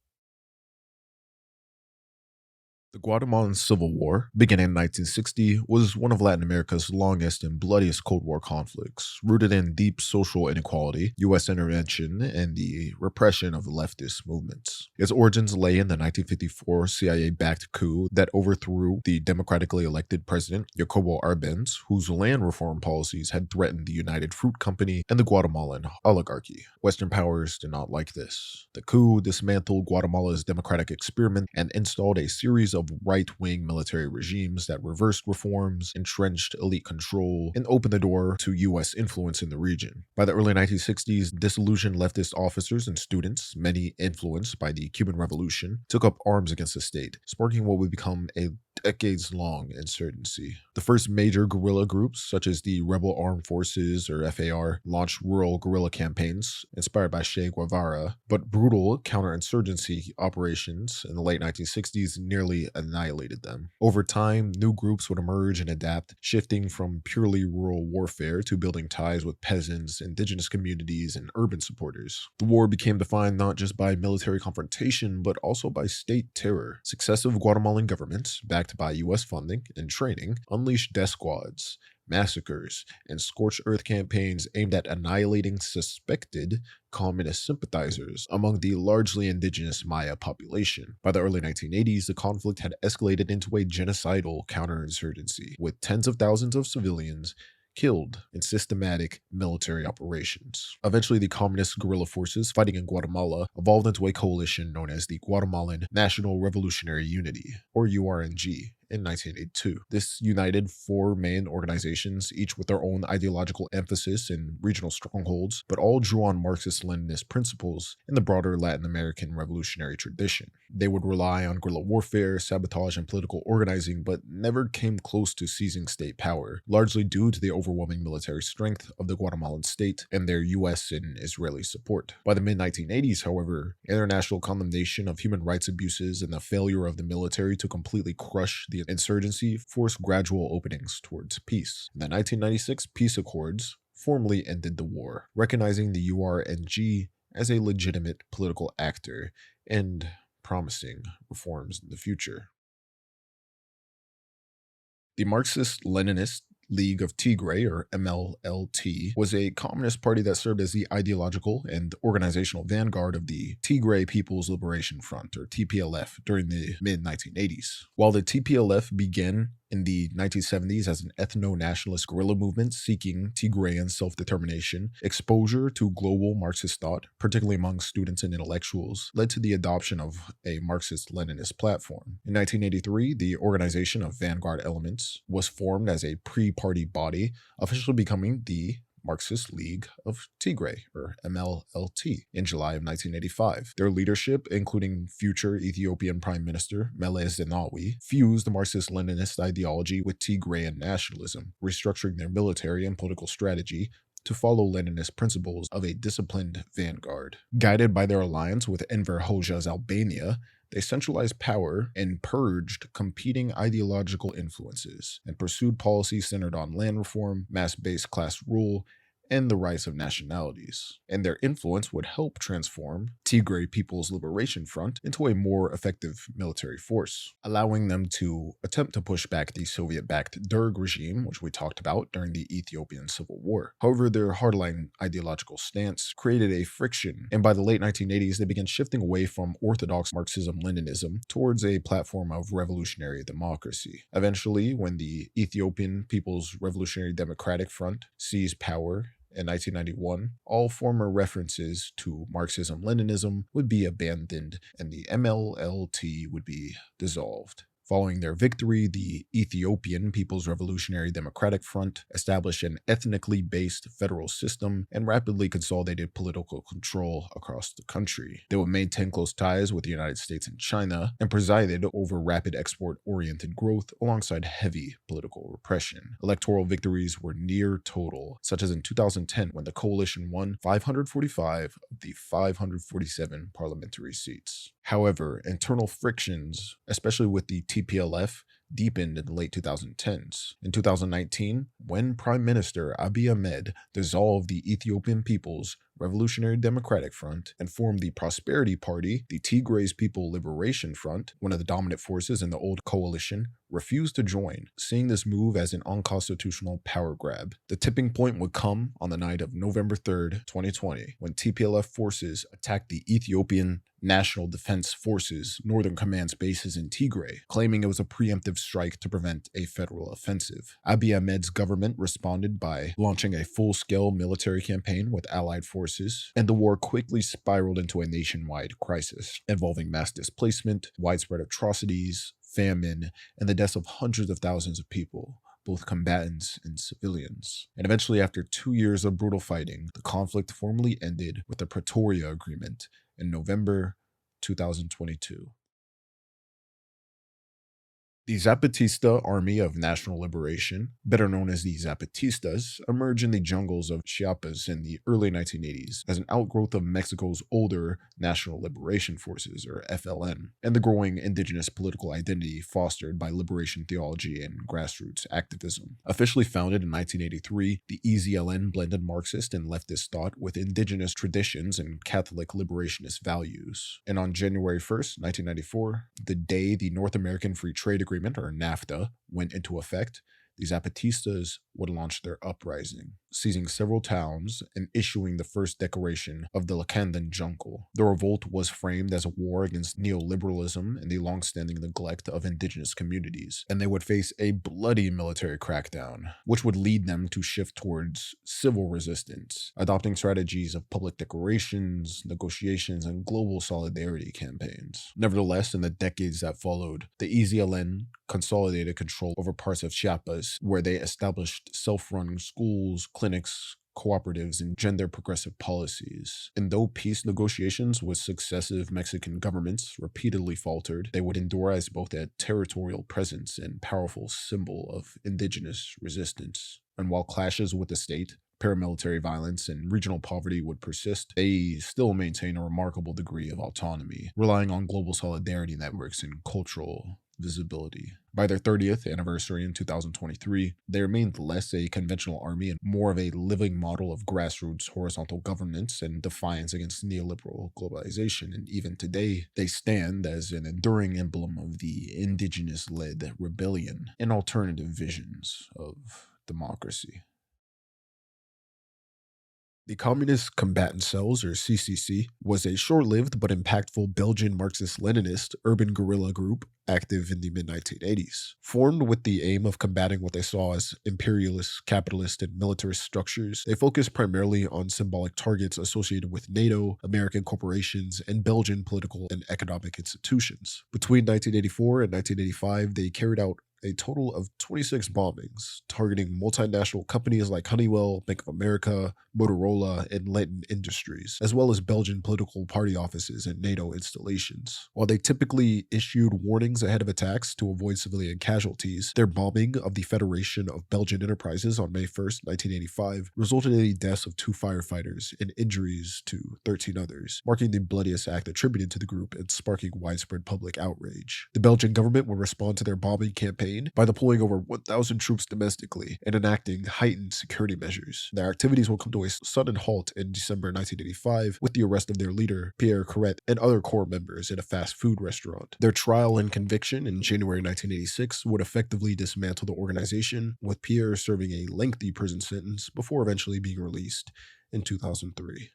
The Guatemalan Civil War, beginning in 1960, was one of Latin America's longest and bloodiest Cold War conflicts, rooted in deep social inequality, U.S. intervention, and the repression of leftist movements. Its origins lay in the 1954 CIA-backed coup that overthrew the democratically elected president, Jacobo Arbenz, whose land reform policies had threatened the United Fruit Company and the Guatemalan oligarchy. Western powers did not like this. The coup dismantled Guatemala's democratic experiment and installed a series of right-wing military regimes that reversed reforms, entrenched elite control, and opened the door to U.S. influence in the region. By the early 1960s, disillusioned leftist officers and students, many influenced by the Cuban Revolution, took up arms against the state, sparking what would become a decades-long insurgency. The first major guerrilla groups, such as the Rebel Armed Forces, or FAR, launched rural guerrilla campaigns inspired by Che Guevara, but brutal counterinsurgency operations in the late 1960s nearly annihilated them. Over time, new groups would emerge and adapt, shifting from purely rural warfare to building ties with peasants, indigenous communities, and urban supporters. The war became defined not just by military confrontation, but also by state terror. Successive Guatemalan governments, backed by U.S. funding and training, unleashed death squads, massacres, and scorched earth campaigns aimed at annihilating suspected communist sympathizers among the largely indigenous Maya population. By the early 1980s, the conflict had escalated into a genocidal counterinsurgency, with tens of thousands of civilians killed in systematic military operations. Eventually, the communist guerrilla forces fighting in Guatemala evolved into a coalition known as the Guatemalan National Revolutionary Unity, or URNG, in 1982. This united four main organizations, each with their own ideological emphasis and regional strongholds, but all drew on Marxist-Leninist principles in the broader Latin American revolutionary tradition. They would rely on guerrilla warfare, sabotage, and political organizing, but never came close to seizing state power, largely due to the overwhelming military strength of the Guatemalan state and their U.S. and Israeli support. By the mid-1980s, however, international condemnation of human rights abuses and the failure of the military to completely crush the insurgency forced gradual openings towards peace. In the 1996 peace accords formally ended the war, recognizing the URNG as a legitimate political actor and promising reforms in the future. The Marxist-Leninist League of Tigray, or MLLT, was a communist party that served as the ideological and organizational vanguard of the Tigray People's Liberation Front, or TPLF, during the mid-1980s. While the TPLF began in the 1970s as an ethno-nationalist guerrilla movement seeking Tigrayan self-determination, exposure to global Marxist thought, particularly among students and intellectuals, led to the adoption of a Marxist-Leninist platform. In 1983, the Organization of Vanguard Elements was formed as a pre-party body, officially becoming the Marxist League of Tigray, or MLLT, in July of 1985. Their leadership, including future Ethiopian Prime Minister Meles Zenawi, fused Marxist-Leninist ideology with Tigrayan nationalism, restructuring their military and political strategy to follow Leninist principles of a disciplined vanguard. Guided by their alliance with Enver Hoxha's Albania, they centralized power and purged competing ideological influences and pursued policies centered on land reform, mass-based class rule, and the rights of nationalities, and their influence would help transform Tigray People's Liberation Front into a more effective military force, allowing them to attempt to push back the Soviet-backed Derg regime, which we talked about during the Ethiopian Civil War. However, their hardline ideological stance created a friction, and by the late 1980s, they began shifting away from orthodox Marxism-Leninism towards a platform of revolutionary democracy. Eventually, when the Ethiopian People's Revolutionary Democratic Front seized power in 1991, all former references to Marxism-Leninism would be abandoned and the MLLT would be dissolved. Following their victory, the Ethiopian People's Revolutionary Democratic Front established an ethnically based federal system and rapidly consolidated political control across the country. They would maintain close ties with the United States and China and presided over rapid export-oriented growth alongside heavy political repression. Electoral victories were near total, such as in 2010 when the coalition won 545 of the 547 parliamentary seats. However, internal frictions, especially with the TPLF, deepened in the late 2010s. In 2019, when Prime Minister Abiy Ahmed dissolved the Ethiopian People's Revolutionary Democratic Front and formed the Prosperity Party, the Tigray's People Liberation Front, one of the dominant forces in the old coalition, refused to join, seeing this move as an unconstitutional power grab. The tipping point would come on the night of November 3rd, 2020, when TPLF forces attacked the Ethiopian National Defense Forces Northern Command's bases in Tigray, claiming it was a preemptive strike to prevent a federal offensive. Abiy Ahmed's government responded by launching a full-scale military campaign with allied forces, and the war quickly spiraled into a nationwide crisis, involving mass displacement, widespread atrocities, famine, and the deaths of hundreds of thousands of people, both combatants and civilians. And eventually, after 2 years of brutal fighting, the conflict formally ended with the Pretoria Agreement in November 2022. The Zapatista Army of National Liberation, better known as the Zapatistas, emerged in the jungles of Chiapas in the early 1980s as an outgrowth of Mexico's older National Liberation Forces, or FLN, and the growing indigenous political identity fostered by liberation theology and grassroots activism. Officially founded in 1983, the EZLN blended Marxist and leftist thought with indigenous traditions and Catholic liberationist values. And on January 1st, 1994, the day the North American Free Trade Agreement, or NAFTA, went into effect, the Zapatistas would launch their uprising, seizing several towns and issuing the first declaration of the Lacandan Jungle. The revolt was framed as a war against neoliberalism and the long-standing neglect of indigenous communities, and they would face a bloody military crackdown, which would lead them to shift towards civil resistance, adopting strategies of public declarations, negotiations, and global solidarity campaigns. Nevertheless, in the decades that followed, the EZLN consolidated control over parts of Chiapas, where they established self-run schools, clinics, cooperatives, and gender progressive policies. And though peace negotiations with successive Mexican governments repeatedly faltered, they would endure as both a territorial presence and powerful symbol of indigenous resistance. And while clashes with the state, paramilitary violence, and regional poverty would persist, they still maintain a remarkable degree of autonomy, relying on global solidarity networks and cultural visibility. By their 30th anniversary in 2023, they remained less a conventional army and more of a living model of grassroots horizontal governance and defiance against neoliberal globalization. And even today, they stand as an enduring emblem of the indigenous-led rebellion and alternative visions of democracy. The Communist Combatant Cells, or CCC, was a short-lived but impactful Belgian Marxist-Leninist urban guerrilla group active in the mid-1980s. Formed with the aim of combating what they saw as imperialist, capitalist, and militarist structures, they focused primarily on symbolic targets associated with NATO, American corporations, and Belgian political and economic institutions. Between 1984 and 1985, they carried out a total of 26 bombings, targeting multinational companies like Honeywell, Bank of America, Motorola, and Leighton Industries, as well as Belgian political party offices and NATO installations. While they typically issued warnings ahead of attacks to avoid civilian casualties, their bombing of the Federation of Belgian Enterprises on May 1st, 1985, resulted in the deaths of 2 firefighters and injuries to 13 others, marking the bloodiest act attributed to the group and sparking widespread public outrage. The Belgian government would respond to their bombing campaign campaign by deploying over 1,000 troops domestically and enacting heightened security measures. Their activities will come to a sudden halt in December 1985 with the arrest of their leader, Pierre Carret, and other core members in a fast food restaurant. Their trial and conviction in January 1986 would effectively dismantle the organization, with Pierre serving a lengthy prison sentence before eventually being released in 2003.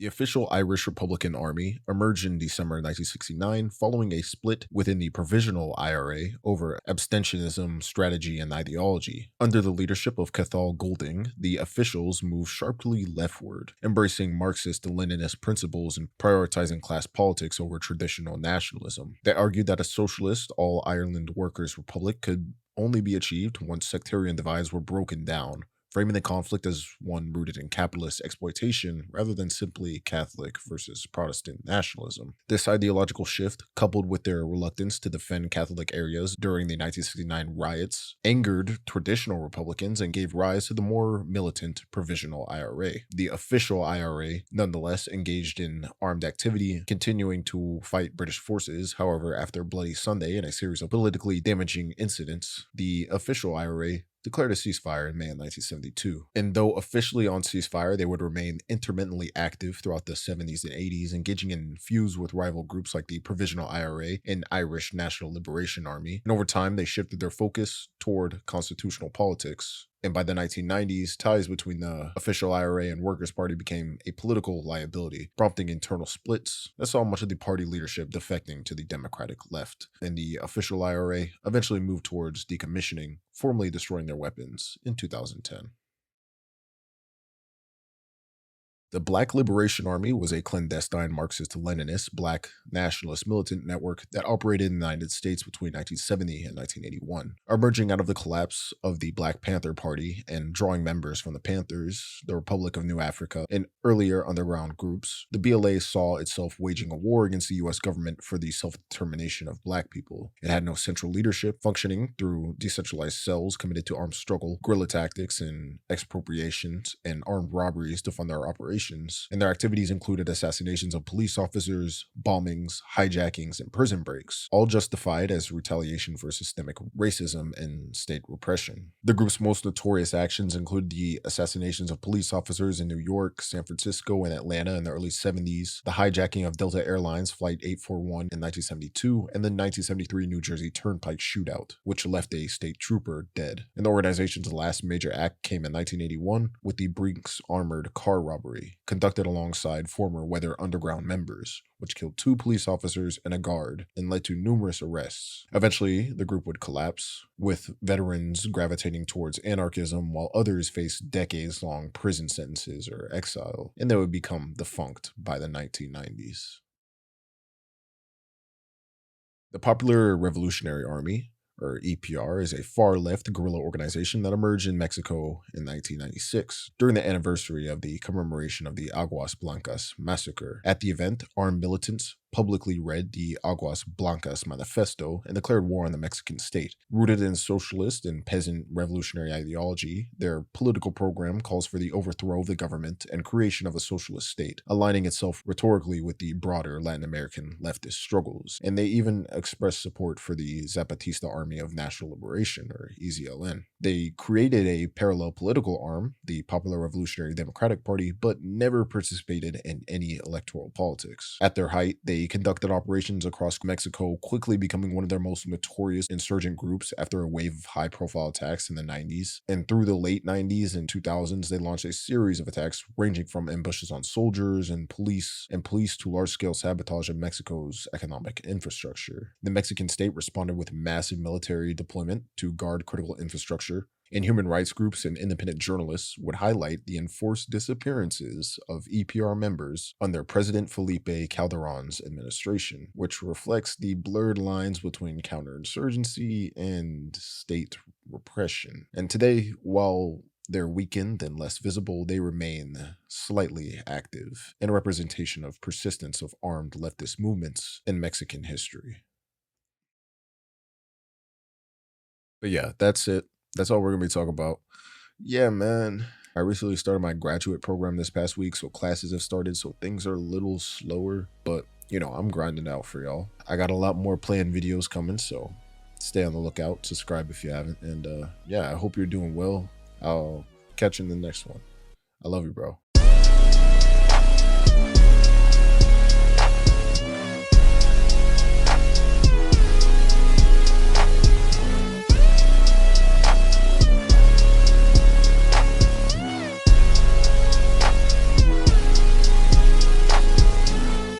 The official Irish Republican Army emerged in December 1969 following a split within the Provisional IRA over abstentionism, strategy, and ideology. Under the leadership of Cathal Golding, the officials moved sharply leftward, embracing Marxist-Leninist principles and prioritizing class politics over traditional nationalism. They argued that a socialist, all-Ireland workers' republic could only be achieved once sectarian divides were broken down, framing the conflict as one rooted in capitalist exploitation rather than simply Catholic versus Protestant nationalism. This ideological shift, coupled with their reluctance to defend Catholic areas during the 1969 riots, angered traditional Republicans and gave rise to the more militant Provisional IRA. The official IRA, nonetheless, engaged in armed activity, continuing to fight British forces. However, after Bloody Sunday and a series of politically damaging incidents, the official IRA declared a ceasefire in May of 1972. And though officially on ceasefire, they would remain intermittently active throughout the 70s and 80s, engaging in feuds with rival groups like the Provisional IRA and Irish National Liberation Army. And over time, they shifted their focus toward constitutional politics. And by the 1990s, ties between the official IRA and Workers' Party became a political liability, prompting internal splits that saw much of the party leadership defecting to the Democratic left. And the official IRA eventually moved towards decommissioning, formally destroying their weapons in 2010. The Black Liberation Army was a clandestine Marxist-Leninist black nationalist militant network that operated in the United States between 1970 and 1981, emerging out of the collapse of the Black Panther Party and drawing members from the Panthers, the Republic of New Africa, and earlier underground groups. The BLA saw itself waging a war against the U.S. government for the self-determination of black people. It had no central leadership, functioning through decentralized cells committed to armed struggle, guerrilla tactics, and expropriations, and armed robberies to fund their operations. And their activities included assassinations of police officers, bombings, hijackings, and prison breaks, all justified as retaliation for systemic racism and state repression. The group's most notorious actions include the assassinations of police officers in New York, San Francisco, and Atlanta in the early 70s, the hijacking of Delta Airlines Flight 841 in 1972, and the 1973 New Jersey Turnpike shootout, which left a state trooper dead. And the organization's last major act came in 1981 with the Brinks armored car robbery, conducted alongside former Weather Underground members, which killed 2 police officers and a guard and led to numerous arrests. Eventually, the group would collapse, with veterans gravitating towards anarchism while others faced decades-long prison sentences or exile, and they would become defunct by the 1990s. The Popular Revolutionary Army, or EPR, is a far-left guerrilla organization that emerged in Mexico in 1996 during the anniversary of the commemoration of the Aguas Blancas massacre. At the event, armed militants publicly read the Aguas Blancas Manifesto and declared war on the Mexican state. Rooted in socialist and peasant revolutionary ideology, their political program calls for the overthrow of the government and creation of a socialist state, aligning itself rhetorically with the broader Latin American leftist struggles. And they even expressed support for the Zapatista Army of National Liberation, or EZLN. They created a parallel political arm, the Popular Revolutionary Democratic Party, but never participated in any electoral politics. At their height, they conducted operations across Mexico, quickly becoming one of their most notorious insurgent groups after a wave of high-profile attacks in the 90s. And through the late 90s and 2000s, they launched a series of attacks ranging from ambushes on soldiers and police to large-scale sabotage of Mexico's economic infrastructure. The Mexican state responded with massive military deployment to guard critical infrastructure, and human rights groups and independent journalists would highlight the enforced disappearances of EPR members under President Felipe Calderon's administration, which reflects the blurred lines between counterinsurgency and state repression. And today, while they're weakened and less visible, they remain slightly active, in a representation of persistence of armed leftist movements in Mexican history. But yeah, that's it. That's all we're going to be talking about. Yeah, man. I recently started my graduate program this past week, so classes have started, so things are a little slower, but you know, I'm grinding out for y'all. I got a lot more planned videos coming, so stay on the lookout. Subscribe if you haven't. And yeah, I hope you're doing well. I'll catch you in the next one. I love you, bro.